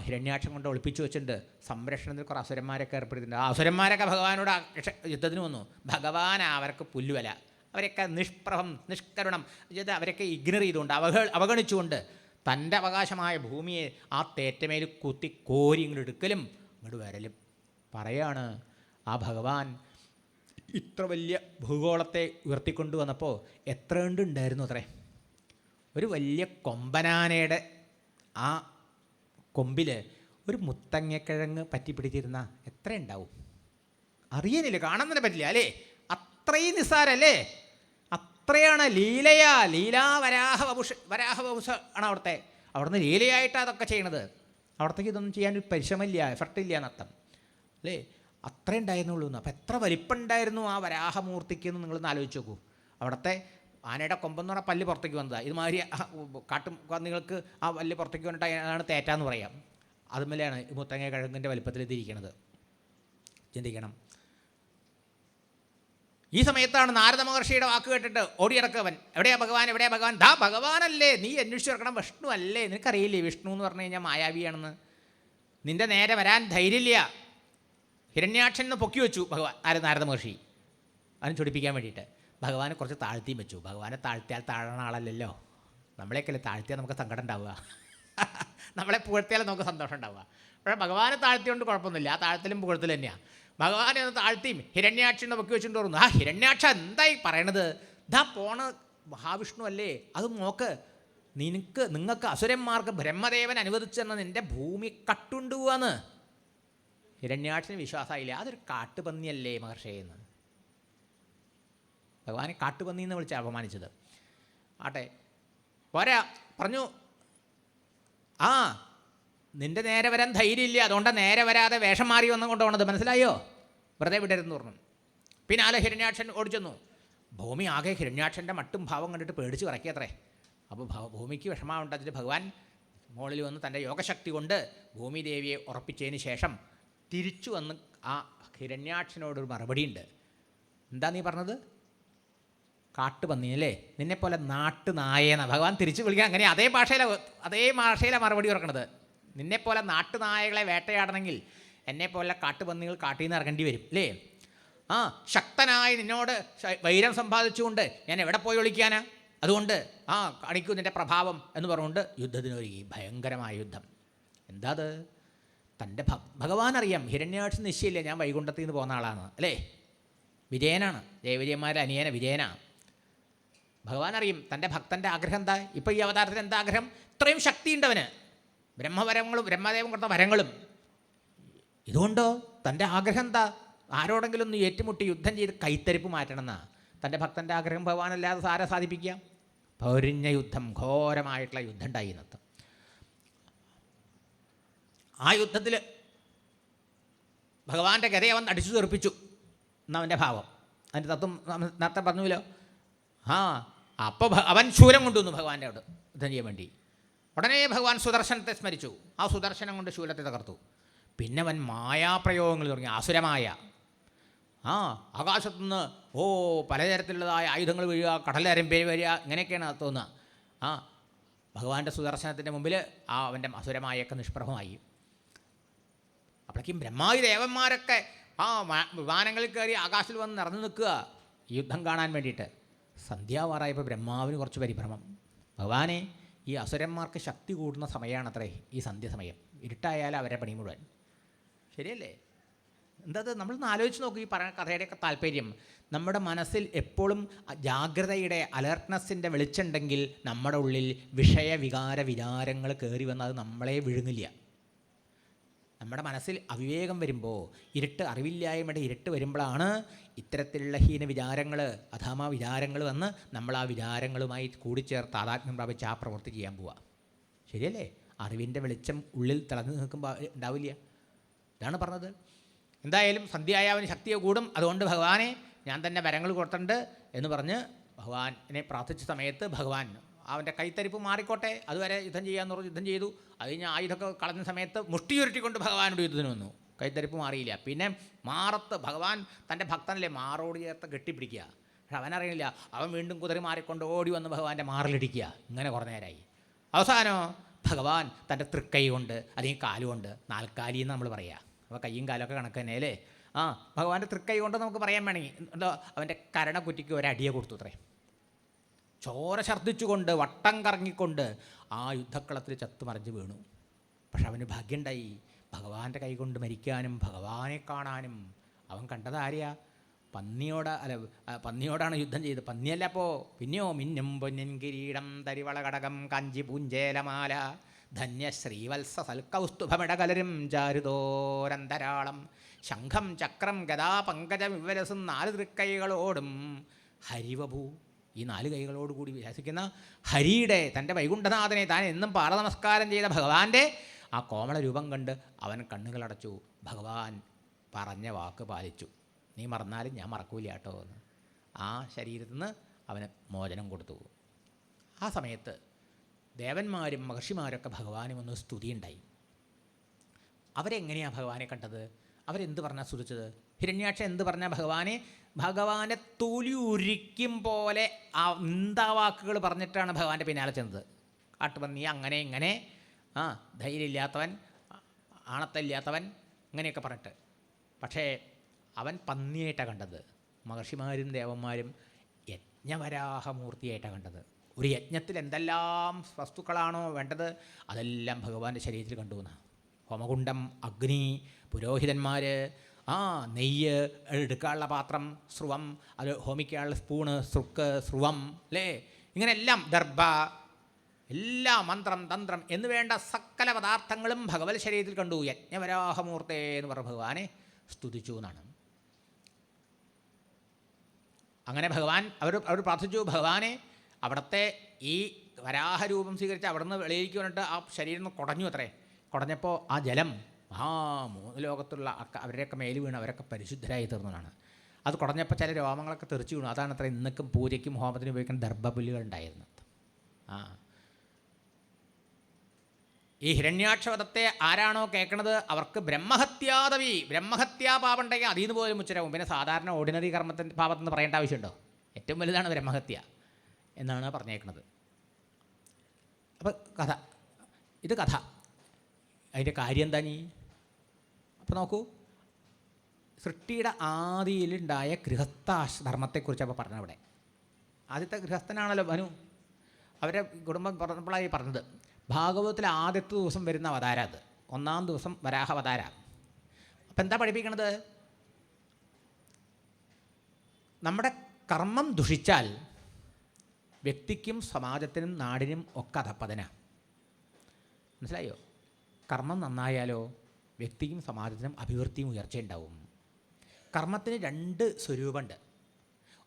ഹിരണ്യാക്ഷം കൊണ്ട് ഒളിപ്പിച്ചു വെച്ചിട്ടുണ്ട്. സംരക്ഷണത്തിൽ കുറേ അസുരന്മാരൊക്കെ ഏർപ്പെടുത്തിയിട്ടുണ്ട്. ആ അസുരന്മാരൊക്കെ ഭഗവാനോട് യുദ്ധത്തിന് വന്നു. ഭഗവാൻ അവർക്ക് പുല്ലുവല, അവരൊക്കെ നിഷ്കരുണം അവരൊക്കെ ഇഗ്നർ ചെയ്തുകൊണ്ട് അവഗണിച്ചുകൊണ്ട് തൻ്റെ അവകാശമായ ഭൂമിയെ ആ തേറ്റമേൽ കുത്തി കോരി ഇങ്ങോട്ട് എടുക്കലും ഇങ്ങോട്ട് വരലും പറയാണ്. ആ ഭഗവാൻ ഇത്ര വലിയ ഭൂഗോളത്തെ ഉയർത്തിക്കൊണ്ടു വന്നപ്പോൾ എത്ര ഉണ്ടായിരുന്നു അത്രേ? ഒരു വലിയ കൊമ്പനാനയുടെ ആ കൊമ്പിൽ ഒരു മുത്തങ്ങക്കിഴങ്ങ് പറ്റിപ്പിടിച്ചിരുന്ന എത്ര ഉണ്ടാവും? അറിയാനില്ല, കാണാൻ തന്നെ പറ്റില്ല അല്ലേ? അത്രയും നിസ്സാരല്ലേ? അത്രയാണ് വരാഹവപുഷ ആണ് അവിടുന്ന് ലീലയായിട്ടാണ് അതൊക്കെ ചെയ്യണത്. അവിടത്തേക്ക് ഇതൊന്നും ചെയ്യാൻ പരിശ്രമമില്ല, എഫർട്ടില്ല എന്നർത്ഥം അല്ലേ? അത്രേ ഉണ്ടായിരുന്നുള്ളൂ എന്ന്. അപ്പോൾ എത്ര വലിപ്പം ഉണ്ടായിരുന്നു ആ വരാഹമൂർത്തിക്ക് എന്ന് നിങ്ങളൊന്ന് ആലോചിച്ച് നോക്കൂ. അവിടുത്തെ ആനയുടെ കൊമ്പെന്ന് പറഞ്ഞാൽ പല്ല് പുറത്തേക്ക് വന്നതാണ്. ഇതുമാതിരി കാട്ടുപന്നികൾക്ക് ആ പല്ല് പുറത്തേക്ക് വന്നിട്ട് അതാണ് തേറ്റാന്ന് പറയാം. അതുമല്ലാണ് ഈ മുത്തങ്ങ കിഴങ്ങിൻ്റെ വലിപ്പത്തിൽ ഇതിരിക്കണത്. ചിന്തിക്കണം. ഈ സമയത്താണ് നാരദ മഹർഷിയുടെ വാക്ക് കേട്ടിട്ട് ഓടിയിറക്കവൻ. എവിടെയാ ഭഗവാൻ, എവിടെയാ ഭഗവാൻ? ദാ ഭഗവാനല്ലേ, നീ അന്വേഷിച്ച് ഇറക്കണം. വിഷ്ണു അല്ലേ? നിനക്കറിയില്ലേ വിഷ്ണു എന്ന് പറഞ്ഞു കഴിഞ്ഞാൽ മായാവിയാണെന്ന്? നിൻ്റെ നേരെ വരാൻ ധൈര്യമില്ല. ഹിരണ്യാക്ഷൻ എന്ന് പൊക്കി വെച്ചു ഭഗവാൻ നാരദ മഹർഷി അവനെ ചൊടിപ്പിക്കാൻ വേണ്ടിയിട്ട്. ഭഗവാനെ കുറച്ച് താഴ്ത്തിയും വെച്ചു. ഭഗവാനെ താഴ്ത്തിയാൽ താഴണ ആളല്ലല്ലോ. നമ്മളെയൊക്കെയല്ലേ താഴ്ത്തിയാൽ നമുക്ക് സങ്കടം ഉണ്ടാവുക, നമ്മളെ പുകഴ്ത്തിയാൽ നമുക്ക് സന്തോഷം ഉണ്ടാവുക. പക്ഷേ ഭഗവാനെ താഴ്ത്തിയോണ്ട് കുഴപ്പമൊന്നുമില്ല, ആ താഴ്ത്തലും പുകഴ്ത്തൽ തന്നെയാണ്. ഭഗവാനെ ഒന്ന് താഴ്ത്തിയും ഹിരണ്യാക്ഷൻ പൊക്കി വെച്ചുകൊണ്ട് പറഞ്ഞു, ആ ഹിരണ്യാക്ഷ എന്തായി പറയണത്? ഇതാ പോണ മഹാവിഷ്ണു അല്ലേ, അത് നോക്ക്. നിങ്ങൾക്ക് അസുരന്മാർക്ക് ബ്രഹ്മദേവൻ അനുവദിച്ചെന്ന നിൻ്റെ ഭൂമി കട്ടുണ്ടുപോവാന്ന്. ഹിരണ്യാക്ഷന് വിശ്വാസമായില്ല. അതൊരു കാട്ടുപന്നിയല്ലേ മഹർഷിയെന്ന്. ഭഗവാനെ കാട്ടുപന്നി എന്ന് വിളിച്ച് അപമാനിച്ചത്. ആട്ടെ പോരാ, പറഞ്ഞു നിൻ്റെ നേരെ വരാൻ ധൈര്യമില്ല, അതുകൊണ്ടാണ് നേരെ വരാതെ വേഷം മാറി വന്നു കൊണ്ടുപോകണത്, മനസ്സിലായോ? വെറുതെ വിടരുതെന്ന് പറഞ്ഞു. പിന്നാലെ ഹിരണ്യാക്ഷൻ ഓടിച്ചെന്നു. ഭൂമി ആകെ ഹിരണ്യാക്ഷൻ്റെ മട്ടും ഭാവം കണ്ടിട്ട് പേടിച്ച് വിറക്കിയത്രേ. അപ്പോൾ ഭൂമിക്ക് വിഷമമുണ്ടാച്ചിട്ട് ഭഗവാൻ മുകളിൽ വന്ന് തൻ്റെ യോഗശക്തി കൊണ്ട് ഭൂമിദേവിയെ ഉറപ്പിച്ചതിന് ശേഷം തിരിച്ചു വന്ന് ആ ഹിരണ്യാക്ഷനോടൊരു മറുപടിയുണ്ട്. എന്താ നീ പറഞ്ഞത്? കാട്ടുപന്നി അല്ലേ, നിന്നെപ്പോലെ നാട്ടുനായേന്ന ഭഗവാൻ തിരിച്ചു വിളിക്കുക. അങ്ങനെ അതേ ഭാഷയിലാണ് മറുപടി ഇറക്കണത്. നിന്നെപ്പോലെ നാട്ടുനായകളെ വേട്ടയാടണമെങ്കിൽ എന്നെപ്പോലെ കാട്ടുപന്നികൾ കാട്ടിൽ നിന്ന് ഇറങ്ങേണ്ടി വരും അല്ലേ? ശക്തനായി നിന്നോട് വൈരം സമ്പാദിച്ചുകൊണ്ട് ഞാൻ എവിടെ പോയി ഒളിക്കാനാ? അതുകൊണ്ട് കാണിക്കൂ നിൻ്റെ പ്രഭാവം എന്ന് പറഞ്ഞുകൊണ്ട് യുദ്ധത്തിനൊരുങ്ങി. ഭയങ്കരമായ യുദ്ധം. എന്താ അത്? തൻ്റെ ഭഗവാൻ അറിയാം ഹിരണ്യാക്ഷൻ നിശ്ചയില്ല, ഞാൻ വൈകുണ്ഠത്തിൽ നിന്ന് പോകുന്ന ആളാണ് അല്ലേ? വിജയനാണ്, ജയവിജയന്മാരുടെ അനിയന വിജയനാണ്. ഭഗവാൻ അറിയും തൻ്റെ ഭക്തൻ്റെ ആഗ്രഹം എന്താ. ഇപ്പോൾ ഈ അവതാരത്തിന് എന്താ ആഗ്രഹം? ഇത്രയും ശക്തിയുണ്ടവന്, ബ്രഹ്മവരങ്ങളും ബ്രഹ്മദേവൻ കൊടുത്ത വരങ്ങളും. ഇതുകൊണ്ടോ തൻ്റെ ആഗ്രഹം എന്താ? ആരോടെങ്കിലും ഒന്ന് ഏറ്റുമുട്ടി യുദ്ധം ചെയ്ത് കൈത്തരിപ്പ് മാറ്റണം എന്നാ തൻ്റെ ഭക്തൻ്റെ ആഗ്രഹം. ഭഗവാനല്ലാതെ ആരെ സാധിപ്പിക്കാം? പൊരിഞ്ഞ യുദ്ധം, ഘോരമായിട്ടുള്ള യുദ്ധം ഉണ്ടായി ഇന്നത്തെ. ആ യുദ്ധത്തിൽ ഭഗവാന്റെ ഗതയെ അവൻ അടിച്ചു തെറിപ്പിച്ചു എന്നവൻ്റെ ഭാവം. അതിൻ്റെ തത്വം നേരത്തെ പറഞ്ഞുല്ലോ. അപ്പോൾ അവൻ ശൂലം കൊണ്ടുവന്നു ഭഗവാന്റെ അവിടെ യുദ്ധം ചെയ്യാൻ വേണ്ടി. ഉടനെ ഭഗവാൻ സുദർശനത്തെ സ്മരിച്ചു. ആ സുദർശനം കൊണ്ട് ശൂലത്തെ തകർത്തു. പിന്നെ അവൻ മായാപ്രയോഗങ്ങൾ തുടങ്ങി. അസുരമായ ആകാശത്തുനിന്ന് പലതരത്തിലുള്ളതായ ആയുധങ്ങൾ വീഴുക, കടലരമ്പേര് വരിക, ഇങ്ങനെയൊക്കെയാണ് തോന്നുക. ഭഗവാന്റെ സുദർശനത്തിൻ്റെ മുമ്പിൽ അവൻ്റെ അസുരമായൊക്കെ നിഷ്പ്രഭമായി. അപ്പോഴേക്കും ബ്രഹ്മാവി ദേവന്മാരൊക്കെ വിമാനങ്ങളിൽ കയറി ആകാശത്തിൽ വന്ന് നിറഞ്ഞു നിൽക്കുക യുദ്ധം കാണാൻ വേണ്ടിയിട്ട്. സന്ധ്യാവാറായപ്പോൾ ബ്രഹ്മാവിന് കുറച്ച് പരിഭ്രമം. ഭഗവാനെ, ഈ അസുരന്മാർക്ക് ശക്തി കൂടുന്ന സമയമാണത്രേ ഈ സന്ധ്യ സമയം. ഇരുട്ടായാലും അവരെ പണി മുഴുവൻ. ശരിയല്ലേ? എന്താ നമ്മൾ ആലോചിച്ച് നോക്കും ഈ പറയുന്ന കഥയുടെയൊക്കെ താല്പര്യം. നമ്മുടെ മനസ്സിൽ എപ്പോഴും ജാഗ്രതയുടെ അലേർട്ട്നെസ്സിൻ്റെ വെളിച്ചുണ്ടെങ്കിൽ നമ്മുടെ ഉള്ളിൽ വിചാരങ്ങൾ കയറി വന്ന് അത് നമ്മളെ വിഴുങ്ങില്ല. നമ്മുടെ മനസ്സിൽ അവിവേകം വരുമ്പോൾ, അറിവില്ലായ്മയുടെ ഇരുട്ട് വരുമ്പോഴാണ് ഇത്തരത്തിലുള്ള വിചാരങ്ങൾ, അധമ വിചാരങ്ങൾ വന്ന് നമ്മൾ ആ വിചാരങ്ങളുമായി കൂടിച്ചേർത്ത് താതാത്മ്യം പ്രാപിച്ച് ആ പ്രവൃത്തി ചെയ്യാൻ പോവുക. ശരിയല്ലേ? അറിവിൻ്റെ വെളിച്ചം ഉള്ളിൽ തിളങ്ങി നിൽക്കുമ്പോൾ ഉണ്ടാവില്ല. ഇതാണ് പറഞ്ഞത്. എന്തായാലും സന്ധ്യയായവന് ശക്തിയെ കൂടും, അതുകൊണ്ട് ഭഗവാനെ ഞാൻ തന്നെ വരങ്ങൾ കൊടുത്തിട്ടുണ്ട് എന്ന് പറഞ്ഞ് ഭഗവാനെ പ്രാർത്ഥിച്ച സമയത്ത് ഭഗവാൻ അവൻ്റെ കൈത്തരിപ്പ് മാറിക്കോട്ടെ, അതുവരെ യുദ്ധം ചെയ്യാമെന്ന് പറഞ്ഞ് യുദ്ധം ചെയ്തു. അത് കഴിഞ്ഞ് ആയുധമൊക്കെ കളഞ്ഞ സമയത്ത് മുഷ്ടിയുരുട്ടിക്കൊണ്ട് ഭഗവാനോട് യുദ്ധത്തിന് വന്നു. കൈത്തരിപ്പ് മാറിയില്ല. പിന്നെ മാറത്ത് ഭഗവാൻ തൻ്റെ ഭക്തനല്ലേ മാറോട് ചേർത്ത് കെട്ടിപ്പിടിക്കുക. പക്ഷെ അവനറിയില്ല. അവൻ വീണ്ടും കുതിര മാറിക്കൊണ്ട് ഓടി വന്ന് ഭഗവാന്റെ മാറിലിടിക്കുക. ഇങ്ങനെ കുറേ നേരമായി. അവസാനം ഭഗവാൻ തൻ്റെ തൃക്കൈ കൊണ്ട് അല്ലെങ്കിൽ കാലുകൊണ്ട്, നാൽക്കാലി എന്ന് നമ്മൾ പറയുക, അപ്പോൾ കയ്യും കാലൊക്കെ കണക്ക് തന്നെ അല്ലേ. ഭഗവാന്റെ തൃക്കൈ കൊണ്ട് നമുക്ക് പറയാൻ വേണമെങ്കിൽ എന്തോ അവൻ്റെ കരണക്കുറ്റിക്ക് ഒരടിയെ കൊടുത്തു അത്രേ. ചോര ഛർദ്ദിച്ചുകൊണ്ട് വട്ടം കറങ്ങിക്കൊണ്ട് ആ യുദ്ധക്കളത്തിൽ ചത്തുമറിഞ്ഞ് വീണു. പക്ഷെ അവന് ഭാഗ്യമുണ്ടായി. ഭഗവാന്റെ കൈ കൊണ്ട് മരിക്കാനും ഭഗവാനെ കാണാനും. അവൻ കണ്ടത് ആരെയാ? പന്നിയോടാണ് യുദ്ധം ചെയ്ത്. പന്നിയല്ല അപ്പോൾ പിന്നെയോ മിന്നും പൊന്നിൻ കിരീടം തരിവള കടകം കാഞ്ചി പൂഞ്ചേലമാല ധന്യ ശ്രീവത്സ സൽക്കൗസ്തുഭമിടകലരും ചാരുതോരന്തരാളം ശംഖം ചക്രം ഗദാ പങ്കജം വിവരസും 4 തൃക്കൈകളോടും ഹരിവഭൂ, ഈ 4 കൈകളോടുകൂടി വിലാസിക്കുന്ന ഹരിയുടെ, തൻ്റെ വൈകുണ്ഠനാഥനെ താൻ എന്നും പാദനമസ്കാരം ചെയ്ത ഭഗവാന്റെ ആ കോമള രൂപം കണ്ട് അവൻ കണ്ണുകളടച്ചു. ഭഗവാൻ പറഞ്ഞ വാക്ക് പാലിച്ചു. നീ മറന്നാലും ഞാൻ മറക്കൂല കേട്ടോ എന്ന് ആ ശരീരത്തിൽ നിന്ന് അവന് മോചനം കൊടുത്തു. ആ സമയത്ത് ദേവന്മാരും മഹർഷിമാരൊക്കെ ഭഗവാനും ഒന്ന് സ്തുതിയുണ്ടായി. അവരെങ്ങനെയാണ് ഭഗവാനെ കണ്ടത്? അവരെന്ത് പറഞ്ഞാൽ സ്തുതിച്ചത്? ഹിരണ്യാക്ഷൻ എന്ത് പറഞ്ഞാൽ ഭഗവാനെ തൊലി ഉരിക്കും പോലെ ആ നിന്ദാവാക്കുകൾ പറഞ്ഞിട്ടാണ് ഭഗവാന്റെ പിന്നാലെ ചെന്നത്. കാട്ടുപന്നി അങ്ങനെ ഇങ്ങനെ, ധൈര്യമില്ലാത്തവൻ, ആണത്തമില്ലാത്തവൻ, ഇങ്ങനെയൊക്കെ പറഞ്ഞിട്ട്. പക്ഷേ അവൻ പന്നിയായിട്ടാണ് കണ്ടത്. മഹർഷിമാരും ദേവന്മാരും യജ്ഞവരാഹമൂർത്തിയായിട്ടാണ് കണ്ടത്. ഒരു യജ്ഞത്തിൽ എന്തെല്ലാം വസ്തുക്കളാണോ വേണ്ടത് അതെല്ലാം ഭഗവാന്റെ ശരീരത്തിൽ കണ്ടു എന്നാണ്. ഹോമകുണ്ഡം, അഗ്നി, പുരോഹിതന്മാർ, നെയ്യ് എടുക്കാനുള്ള പാത്രം, സ്രുവം, അത് ഹോമിക്കാനുള്ള സ്പൂണ്, സൃക്ക്, സ്രുവം, അല്ലേ, ഇങ്ങനെയെല്ലാം ദർഭ, എല്ലാ മന്ത്രം, തന്ത്രം എന്ന് വേണ്ട സകല പദാർത്ഥങ്ങളും ഭഗവത് ശരീരത്തിൽ കണ്ടു. യജ്ഞവരാഹമൂർത്തേ എന്ന് പറഞ്ഞ ഭഗവാനെ സ്തുതിച്ചു എന്നാണ്. അങ്ങനെ ഭഗവാൻ അവർ പ്രാർത്ഥിച്ചു, ഭഗവാനെ അവിടുത്തെ ഈ വരാഹരൂപം സ്വീകരിച്ച് അവിടുന്ന് വെളിയിലേക്ക് വന്നിട്ട് ആ ശരീരം കുടഞ്ഞു അത്രേ. കുടഞ്ഞപ്പോൾ ആ ജലം 3 ലോകത്തുള്ള അവരുടെയൊക്കെ മേൽ വീണ് അവരൊക്കെ പരിശുദ്ധരായി തീർന്നതാണ്. അത് കുടഞ്ഞപ്പോൾ ചില രോമങ്ങളൊക്കെ തെറിച്ചു വീണു. അതാണ് അത്ര ഇന്നക്കും പൂജയ്ക്കും ഹോമത്തിനും ഉപയോഗിക്കുന്ന ദർഭപുല്ലുകൾ ഉണ്ടായിരുന്നത്. ഈ ഹിരണ്യാക്ഷവധത്തെ ആരാണോ കേൾക്കണത് അവർക്ക് ബ്രഹ്മഹത്യാ പാപം ഉണ്ടെങ്കിൽ അതിൽ നിന്ന് പോലും ഉച്ചരാവും. പിന്നെ സാധാരണ ഓർഡിനറി കർമ്മത്തിൻ്റെ പാപത്തെന്ന് പറയേണ്ട ആവശ്യമുണ്ടോ? ഏറ്റവും വലുതാണ് ബ്രഹ്മഹത്യ എന്നാണ് പറഞ്ഞേക്കുന്നത്. അപ്പോൾ ഇത് കഥ. അതിൻ്റെ കാര്യം എന്താ? അപ്പോൾ നോക്കൂ, സൃഷ്ടിയുടെ ആദിയിലുണ്ടായ ഗൃഹസ്ഥാശ്രമത്തെക്കുറിച്ച് അപ്പോൾ പറഞ്ഞവിടെ. ആദ്യത്തെ ഗൃഹസ്ഥനാണല്ലോ മനു. അവരെ കുടുംബം പറഞ്ഞപ്പോഴായി പറഞ്ഞത്. ഭാഗവതത്തിൽ ആദ്യത്തെ ദിവസം വരുന്ന അവതാരം അത്. 1-ാം ദിവസം വരാഹാവതാര. അപ്പം എന്താ പഠിപ്പിക്കണത്? നമ്മുടെ കർമ്മം ദുഷിച്ചാൽ വ്യക്തിക്കും സമാജത്തിനും നാടിനും ഒക്കെ അധപ്പതന. മനസ്സിലായോ? കർമ്മം നന്നായാലോ വ്യക്തിക്കും സമാജത്തിനും അഭിവൃദ്ധിയും ഉയർച്ചയുണ്ടാവും. കർമ്മത്തിന് 2 സ്വരൂപമുണ്ട്.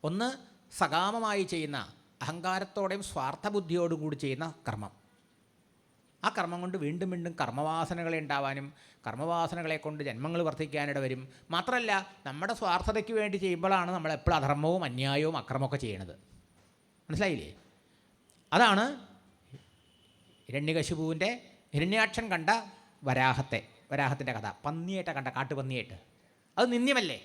ഒന്ന് സകാമമായി ചെയ്യുന്ന, അഹങ്കാരത്തോടെയും സ്വാർത്ഥബുദ്ധിയോടും കൂടി ചെയ്യുന്ന കർമ്മം. ആ കർമ്മം കൊണ്ട് വീണ്ടും വീണ്ടും കർമ്മവാസനകളെ ഉണ്ടാവാനും കർമ്മവാസനകളെ കൊണ്ട് ജന്മങ്ങൾ വർദ്ധിക്കാനിട വരും. മാത്രമല്ല നമ്മുടെ സ്വാർത്ഥതയ്ക്ക് വേണ്ടി ചെയ്യുമ്പോഴാണ് നമ്മളെപ്പോഴും അധർമ്മവും അന്യായവും അക്രമമൊക്കെ ചെയ്യണത്. മനസ്സിലായില്ലേ? അതാണ് ഹിരണ്യാക്ഷൻ കണ്ട വരാഹത്തിൻ്റെ കഥ. പന്നിയായിട്ടാണ് കണ്ട, കാട്ടുപന്നിയായിട്ട്. അത് നിന്ദ്യമല്ലേ?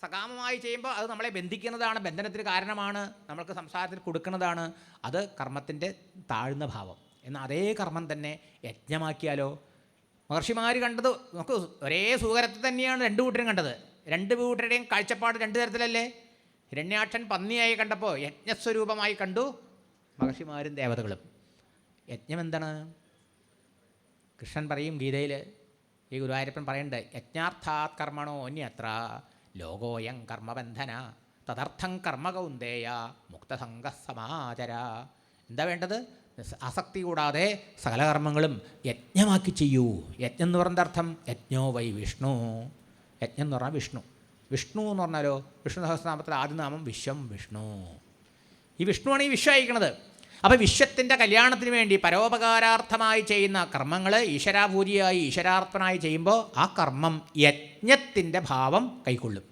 സകാമമായി ചെയ്യുമ്പോൾ അത് നമ്മളെ ബന്ധിക്കുന്നതാണ്, ബന്ധനത്തിന് കാരണമാണ്, നമ്മൾക്ക് സംസാരത്തിൽ കൊടുക്കുന്നതാണ്. അത് കർമ്മത്തിൻ്റെ താഴ്ന്ന ഭാവം. എന്നാൽ അതേ കർമ്മം തന്നെ യജ്ഞമാക്കിയാലോ? മഹർഷിമാർ കണ്ടത് നമുക്ക് ഒരേ സൂകരത്തിൽ തന്നെയാണ് 2 കൂട്ടരും കണ്ടത്. 2 കൂട്ടരുടെയും കാഴ്ചപ്പാട് 2 തരത്തിലല്ലേ? ഹിരണ്യാക്ഷൻ പന്നിയായി കണ്ടപ്പോൾ യജ്ഞസ്വരൂപമായി കണ്ടു മഹർഷിമാരും ദേവതകളും. യജ്ഞം എന്താണ്? കൃഷ്ണൻ പറയും ഗീതയിൽ, ഈ ഗുരുവായൂരപ്പൻ പറയുന്നുണ്ട്, യജ്ഞാർത്ഥാത് കർമ്മണോ അന്യത്ര ലോകോയം കർമ്മബന്ധന തദർത്ഥം കർമ്മകൗന്ദേയ മുക്തസംഗ സമാചര. എന്താ വേണ്ടത്? ആസക്തി കൂടാതെ സകല കർമ്മങ്ങളും യജ്ഞമാക്കി ചെയ്യൂ. യജ്ഞം എന്ന് പറഞ്ഞ അർത്ഥം യജ്ഞോ വൈ വിഷ്ണു. യജ്ഞം എന്ന് പറഞ്ഞാൽ വിഷ്ണു. വിഷ്ണു എന്ന് പറഞ്ഞാലോ, വിഷ്ണു സഹസ്രനാമത്തിൽ ആദ്യ നാമം വിശ്വം വിഷ്ണു. ഈ വിഷ്ണുവാണ് ഈ വിശ്വം അയക്കുന്നത്. അപ്പോൾ വിശ്വത്തിൻ്റെ കല്യാണത്തിന് വേണ്ടി പരോപകാരാർത്ഥമായി ചെയ്യുന്ന കർമ്മങ്ങൾ ഈശ്വരാപൂജിയായി ഈശ്വരാർപ്പണമായി ചെയ്യുമ്പോൾ ആ കർമ്മം യജ്ഞത്തിൻ്റെ ഭാവം കൈക്കൊള്ളും.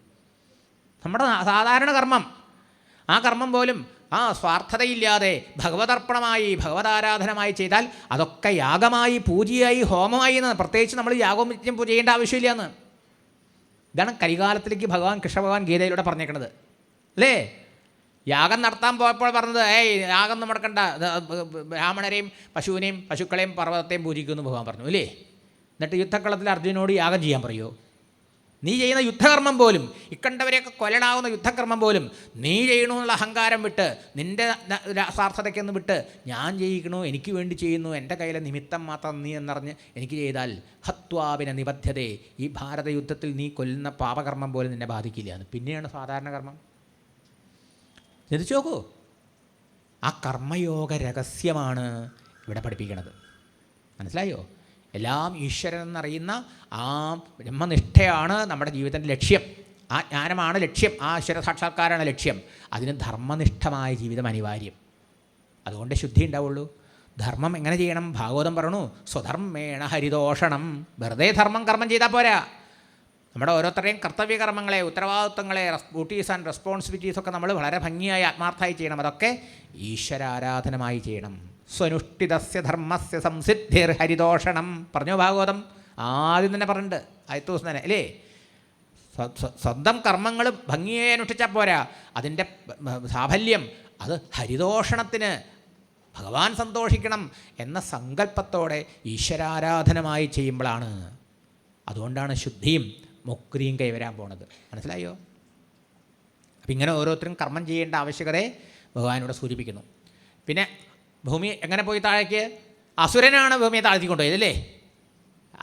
നമ്മുടെ സാധാരണ കർമ്മം, ആ കർമ്മം പോലും ആ സ്വാർത്ഥതയില്ലാതെ ഭഗവതർപ്പണമായി ഭഗവതാരാധനമായി ചെയ്താൽ അതൊക്കെ യാഗമായി പൂജയായി ഹോമമായി എന്ന്. പ്രത്യേകിച്ച് നമ്മൾ യാഗവും ചെയ്യേണ്ട ആവശ്യമില്ല എന്ന്. ഇതാണ് കലികാലത്തിലേക്ക് ഭഗവാൻ കൃഷ്ണഭഗവാൻ ഗീതയിലൂടെ പറഞ്ഞേക്കണത് അല്ലേ? യാഗം നടത്താൻ പോയപ്പോൾ പറഞ്ഞത്, യാഗം നടക്കണ്ട, ബ്രാഹ്മണരെയും പശുവിനെയും പശുക്കളെയും പർവ്വതത്തെയും പൂജിക്കുമെന്ന് ഭഗവാൻ പറഞ്ഞു അല്ലേ? എന്നിട്ട് യുദ്ധക്കളത്തിൽ അർജുനോട് യാഗം ചെയ്യാൻ പറയുമോ? നീ ചെയ്യുന്ന യുദ്ധകർമ്മം പോലും, ഇക്കണ്ടവരെയൊക്കെ കൊല്ലണാവുന്ന യുദ്ധകർമ്മം പോലും നീ ചെയ്യണമെന്നുള്ള അഹങ്കാരം വിട്ട്, നിൻ്റെ സ്വാർത്ഥതയ്ക്കൊന്ന് വിട്ട്, ഞാൻ ചെയ്യിക്കണു, എനിക്ക് വേണ്ടി ചെയ്യുന്നു, എൻ്റെ കയ്യിലെ നിമിത്തം മാത്രം നീ എന്നറിഞ്ഞ് എനിക്ക് ചെയ്താൽ ഹത്വാപിന നിബദ്ധ്യതേ, ഈ ഭാരത യുദ്ധത്തിൽ നീ കൊല്ലുന്ന പാപകർമ്മം പോലും നിന്നെ ബാധിക്കില്ല എന്ന്. പിന്നെയാണ് സാധാരണ കർമ്മം. ചിന്തിച്ചു നോക്കൂ. ആ കർമ്മയോഗ രഹസ്യമാണ് ഇവിടെ പഠിപ്പിക്കുന്നത്. മനസ്സിലായോ? എല്ലാം ഈശ്വരൻ എന്നറിയുന്ന ആ ബ്രഹ്മനിഷ്ഠയാണ് നമ്മുടെ ജീവിതത്തിൻ്റെ ലക്ഷ്യം. ആ ജ്ഞാനമാണ് ലക്ഷ്യം. ആ ഈശ്വര സാക്ഷാത്കാരമാണ് ലക്ഷ്യം. അതിന് ധർമ്മനിഷ്ഠമായ ജീവിതം അനിവാര്യം. അതുകൊണ്ട് ശുദ്ധി ഉണ്ടാവുള്ളൂ. ധർമ്മം എങ്ങനെ ചെയ്യണം? ഭാഗവതം പറയണു, സ്വധർമ്മേണ ഹരിതോഷണം. വെറുതെ കർമ്മം ചെയ്താൽ പോരാ. നമ്മുടെ ഓരോരുത്തരുടെയും കർത്തവ്യകർമ്മങ്ങളെ, ഉത്തരവാദിത്വങ്ങളെ, ഡ്യൂട്ടീസ് ആൻഡ് റെസ്പോൺസിബിലിറ്റീസൊക്കെ നമ്മൾ വളരെ ഭംഗിയായി ആത്മാർത്ഥമായി ചെയ്യണം. അതൊക്കെ ഈശ്വരാരാധനമായി ചെയ്യണം. സ്വനുഷ്ഠിതസ്യ ധർമ്മസ്യ സംസിദ്ധിർ ഹരിതോഷണം പറഞ്ഞോ ഭാഗവതം. ആദ്യം തന്നെ പറഞ്ഞിട്ടുണ്ട്, ആദ്യത്തെ ദിവസം തന്നെ അല്ലേ? സ്വന്തം കർമ്മങ്ങൾ ഭംഗിയായി അനുഷ്ഠിച്ചാൽ പോരാ, അതിൻ്റെ സാഫല്യം അത് ഹരിതോഷണത്തിന് ഭഗവാൻ സന്തോഷിക്കണം എന്ന സങ്കല്പത്തോടെ ഈശ്വരാരാധനമായി ചെയ്യുമ്പോഴാണ്. അതുകൊണ്ടാണ് ശുദ്ധിയും മുക്തിയും കൈവരാൻ പോണത്. മനസ്സിലായോ? അപ്പം ഇങ്ങനെ ഓരോരുത്തരും കർമ്മം ചെയ്യേണ്ട ആവശ്യകതയെ ഭഗവാനോട് സൂചിപ്പിക്കുന്നു. പിന്നെ ഭൂമി എങ്ങനെ പോയി താഴേക്ക്? അസുരനാണ് ഭൂമിയെ താഴ്ത്തിക്കൊണ്ടുപോയത് അല്ലേ?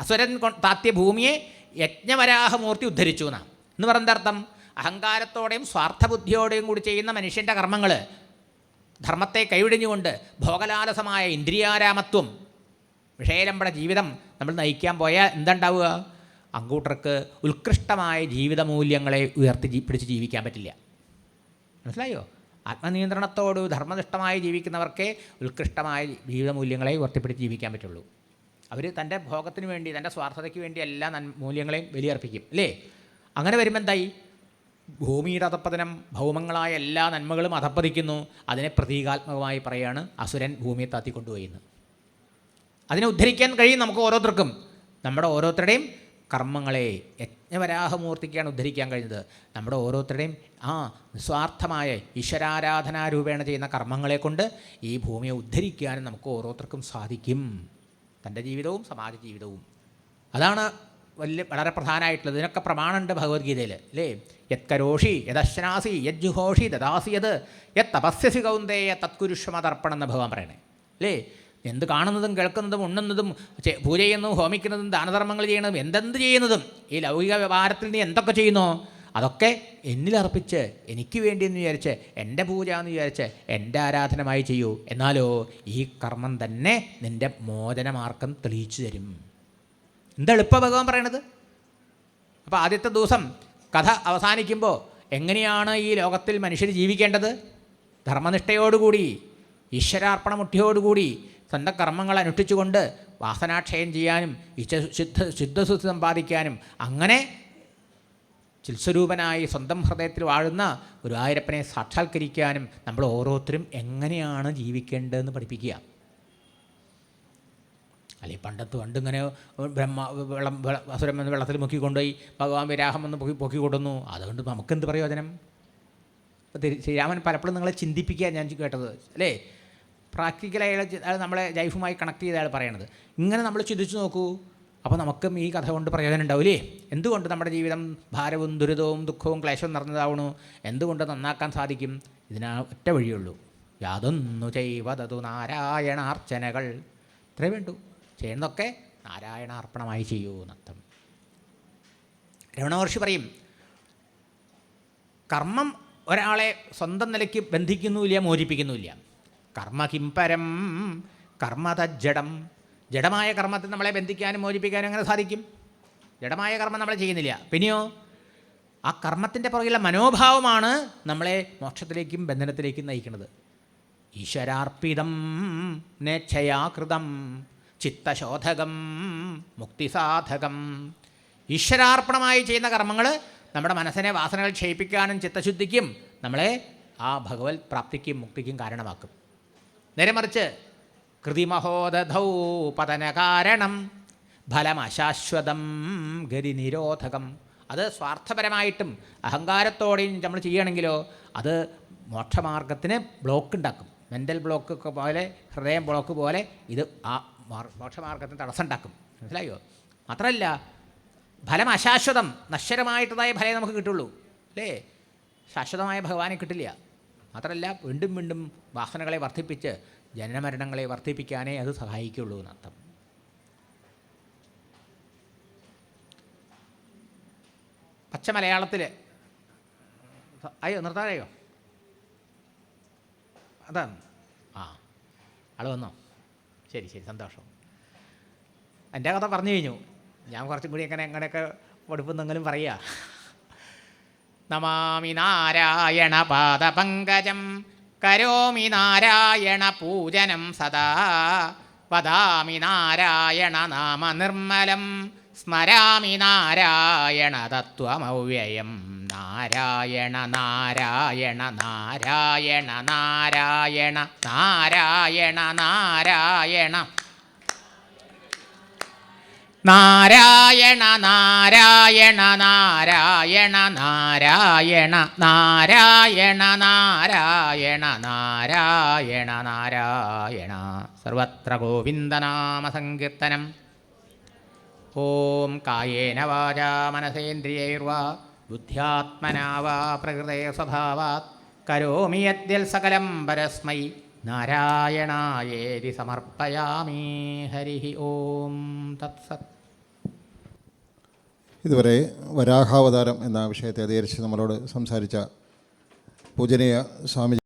അസുരൻ താത്തിയ ഭൂമിയെ യജ്ഞവരാഹമൂർത്തി ഉദ്ധരിച്ചു എന്നാണ്. എന്ന് പറഞ്ഞ അർത്ഥം, അഹങ്കാരത്തോടെയും സ്വാർത്ഥബുദ്ധിയോടെയും കൂടി ചെയ്യുന്ന മനുഷ്യൻ്റെ കർമ്മങ്ങൾ ധർമ്മത്തെ കൈവിടിഞ്ഞുകൊണ്ട് ഭോഗലാലസമായ ഇന്ദ്രിയാരാമത്വം, വിഷയലമ്പട ജീവിതം നമ്മൾ നയിക്കാൻ പോയാൽ എന്തുണ്ടാവുക? അങ്കൂട്ടർക്ക് ഉത്കൃഷ്ടമായ ജീവിത മൂല്യങ്ങളെ പിടിച്ച് ജീവിക്കാൻ പറ്റില്ല. മനസ്സിലായോ? ആത്മനിയന്ത്രണത്തോട് ധർമ്മനിഷ്ഠമായി ജീവിക്കുന്നവർക്കേ ഉത്കൃഷ്ടമായ ജീവിത മൂല്യങ്ങളെ ഉയർത്തിപ്പിടിച്ച് ജീവിക്കാൻ പറ്റുള്ളൂ. അവർ തൻ്റെ ഭോഗത്തിന് വേണ്ടി, തൻ്റെ സ്വാർത്ഥതയ്ക്ക് വേണ്ടി എല്ലാ മൂല്യങ്ങളെയും ബലിയർപ്പിക്കും അല്ലേ? അങ്ങനെ വരുമ്പോൾ എന്തായി? ഭൂമിയുടെ അധപ്പതനം, ഭൗമങ്ങളായ എല്ലാ നന്മകളും അധപ്പതിക്കുന്നു. അതിനെ പ്രതീകാത്മകമായി പറയുകയാണ് അസുരൻ ഭൂമിയെ താത്തിക്കൊണ്ടുപോയിന്ന്. അതിനെ ഉദ്ധരിക്കാൻ കഴിയും നമുക്ക് ഓരോരുത്തർക്കും. നമ്മുടെ ഓരോരുത്തരുടെയും കർമ്മങ്ങളെ യജ്ഞവരാഹമൂർത്തിക്കാണ് ഉദ്ധരിക്കാൻ കഴിഞ്ഞത്. നമ്മുടെ ഓരോരുത്തരുടെയും ആ നിസ്വാർത്ഥമായ ഈശ്വരാരാധനാരൂപേണ ചെയ്യുന്ന കർമ്മങ്ങളെ കൊണ്ട് ഈ ഭൂമിയെ ഉദ്ധരിക്കാനും നമുക്ക് ഓരോരുത്തർക്കും സാധിക്കും. തൻ്റെ ജീവിതവും സമാജ ജീവിതവും. അതാണ് വളരെ പ്രധാനമായിട്ടുള്ളത്. ഇതിനൊക്കെ പ്രമാണമുണ്ട് ഭഗവത്ഗീതയിൽ അല്ലേ? യത്കരോഷി യദശ്നാസി യജ്ജുഹോഷി ദദാസി യത് യത് തപസ്യസി കൗന്ദേയ തത്കുരുഷ്മതർപ്പണം എന്ന് ഭഗവാൻ പറയണേ അല്ലേ? എന്ത് കാണുന്നതും കേൾക്കുന്നതും ഉണ്ണുന്നതും പൂജ ചെയ്യുന്നതും ഹോമിക്കുന്നതും ദാനധർമ്മങ്ങൾ ചെയ്യുന്നതും എന്തെന്ത് ചെയ്യുന്നതും ഈ ലൗകിക വ്യവഹാരത്തിൽ നീ എന്തൊക്കെ ചെയ്യുന്നോ അതൊക്കെ എന്നിലർപ്പിച്ച് എനിക്ക് വേണ്ടി എന്ന് വിചാരിച്ച്, എൻ്റെ പൂജ എന്ന് വിചാരിച്ച് എൻ്റെ ആരാധനമായി ചെയ്യൂ. എന്നാലോ ഈ കർമ്മം തന്നെ നിൻ്റെ മോചനമാർഗം തെളിയിച്ചു തരും. എന്തെളുപ്പം ഭഗവാൻ പറയണത്. അപ്പോൾ ആദ്യത്തെ ദിവസം കഥ അവസാനിക്കുമ്പോൾ എങ്ങനെയാണ് ഈ ലോകത്തിൽ മനുഷ്യർ ജീവിക്കേണ്ടത്? ധർമ്മനിഷ്ഠയോടുകൂടി, ഈശ്വരാർപ്പണമുഷ്ടിയോടുകൂടി സ്വന്തം കർമ്മങ്ങൾ അനുഷ്ഠിച്ചുകൊണ്ട് വാസനാക്ഷയം ചെയ്യാനും ശുദ്ധസുദ്ധി സമ്പാദിക്കാനും അങ്ങനെ ചിൽസ്വരൂപനായി സ്വന്തം ഹൃദയത്തിൽ വാഴുന്ന ഗുരുവായൂരപ്പനെ സാക്ഷാത്കരിക്കാനും നമ്മൾ ഓരോരുത്തരും എങ്ങനെയാണ് ജീവിക്കേണ്ടതെന്ന് പഠിപ്പിക്കുക. അല്ലെങ്കിൽ പണ്ടിങ്ങനെ അസുരം എന്ന് വെള്ളത്തിൽ മുക്കിക്കൊണ്ടുപോയി ഭഗവാൻ വിരാഹം എന്ന് പൊക്കിക്കൊടുന്നു. അതുകൊണ്ട് നമുക്കെന്ത് പ്രയോജനം? ശ്രീരാമൻ പലപ്പോഴും നിങ്ങളെ ചിന്തിപ്പിക്കുക ഞാൻ കേട്ടത് അല്ലേ? പ്രാക്ടിക്കലായി നമ്മളെ ലൈഫുമായി കണക്ട് ചെയ്ത അയാൾ പറയണത്. ഇങ്ങനെ നമ്മൾ ചിന്തിച്ച് നോക്കൂ. അപ്പോൾ നമുക്കും ഈ കഥ കൊണ്ട് പ്രയോജനം ഉണ്ടാവില്ലേ? എന്തുകൊണ്ട് നമ്മുടെ ജീവിതം ഭാരവും ദുരിതവും ദുഃഖവും ക്ലേശവും നിറഞ്ഞതാവണു? എന്തുകൊണ്ട് നന്നാക്കാൻ സാധിക്കും? ഇതിനാ ഒറ്റ വഴിയുള്ളൂ. യാതൊന്നു ചെയ്വതതു നാരായണാർച്ചനകൾ. ഇത്രേ വേണ്ടൂ. ചെയ്യുന്നതൊക്കെ നാരായണാർപ്പണമായി ചെയ്യൂ എന്നർത്ഥം. രമണ മഹർഷി പറയും, കർമ്മം ഒരാളെ സ്വന്തം നിലയ്ക്ക് ബന്ധിക്കുന്നുമില്ല, മോചിപ്പിക്കുന്നുമില്ല. കർമ്മ കിംപരം കർമ്മതജ്ജടം. ജഡമായ കർമ്മത്തെ നമ്മളെ ബന്ധിക്കാനും മോചിപ്പിക്കാനും എങ്ങനെ സാധിക്കും? ജഡമായ കർമ്മം നമ്മൾ ചെയ്യുന്നില്ല. പിന്നെയോ ആ കർമ്മത്തിൻ്റെ പുറകിലുള്ള മനോഭാവമാണ് നമ്മളെ മോക്ഷത്തിലേക്കും ബന്ധനത്തിലേക്കും നയിക്കുന്നത്. ഈശ്വരാർപ്പിതം നേച്ഛയാകൃതം ചിത്തശോധകം മുക്തിസാധകം. ഈശ്വരാർപ്പണമായി ചെയ്യുന്ന കർമ്മങ്ങൾ നമ്മുടെ മനസ്സിനെ വാസനകൾ ക്ഷയിപ്പിക്കാനും ചിത്തശുദ്ധിക്കും നമ്മളെ ആ ഭഗവത് പ്രാപ്തിക്കും മുക്തിക്കും കാരണമാക്കും. നേരെ മറിച്ച് കൃതിമഹോദധൗ പതനകാരണം ഫലമശാശ്വതം ഗതിനിരോധകം. അത് സ്വാർത്ഥപരമായിട്ടും അഹങ്കാരത്തോടെയും നമ്മൾ ചെയ്യുകയാണെങ്കിലോ അത് മോക്ഷമാർഗത്തിന് ബ്ലോക്ക് ഉണ്ടാക്കും. മെൻ്റൽ ബ്ലോക്ക് പോലെ, ഹൃദയം ബ്ലോക്ക് പോലെ ഇത് ആ മോക്ഷമാർഗത്തിന് തടസ്സം ഉണ്ടാക്കും. മനസ്സിലായോ? മാത്രമല്ല ഫലം അശാശ്വതം, നശ്വരമായിട്ടുള്ളതായ ഫലം നമുക്ക് കിട്ടുള്ളൂ, അല്ലേ? ശാശ്വതമായ ഭഗവാനെ കിട്ടില്ല. മാത്രമല്ല വീണ്ടും വീണ്ടും വാസനകളെ വർദ്ധിപ്പിച്ച് ജനനമരണങ്ങളെ വർദ്ധിപ്പിക്കാനേ അത് സഹായിക്കുള്ളൂ എന്നർത്ഥം. പച്ച മലയാളത്തിൽ അയ്യോ നിർത്താതെയോ? അതാണ്. ആൾ വന്നോ? ശരി ശരി, സന്തോഷം. എൻ്റെ കഥ പറഞ്ഞു കഴിഞ്ഞു. ഞാൻ കുറച്ചും കൂടി എങ്ങനെയൊക്കെ പഠിപ്പെന്നെങ്കിലും പറയുക. നമാമി നാരായണ പാദപങ്കജം കരോമി നാരായണ പൂജനം സദാ വദാമി നാരായണ നാമ നിർമ്മലം സ്മരാമി നാരായണ തത്വമവ്യയം. നാരായണ നാരായണ നാരായണ നാരായണ നാരായണ നാരായണ നാരായണ നാരായണ നാരായണ നാരായണ നാരായണ നാരായണ നാരായണ നാരായണ. സർവത്ര ഗോവിന്ദനാമ സങ്കീർത്തനം. ഓം കായേന വാചാ മനസേന്ദ്രിയൈർവാ ബുദ്ധ്യാത്മനാ വാ പ്രകൃതേ സ്വഭാവാത് കരോമി യദ്യൽ സകലം പരസ്മൈ നാരായണായേതി സമർപ്പയാമി. ഹരി ഓം തത്സത്. ഇതുവരെ വരാഹാവതാരം എന്ന വിഷയത്തെ അധികരിച്ച് നമ്മളോട് സംസാരിച്ച പൂജനീയ സ്വാമി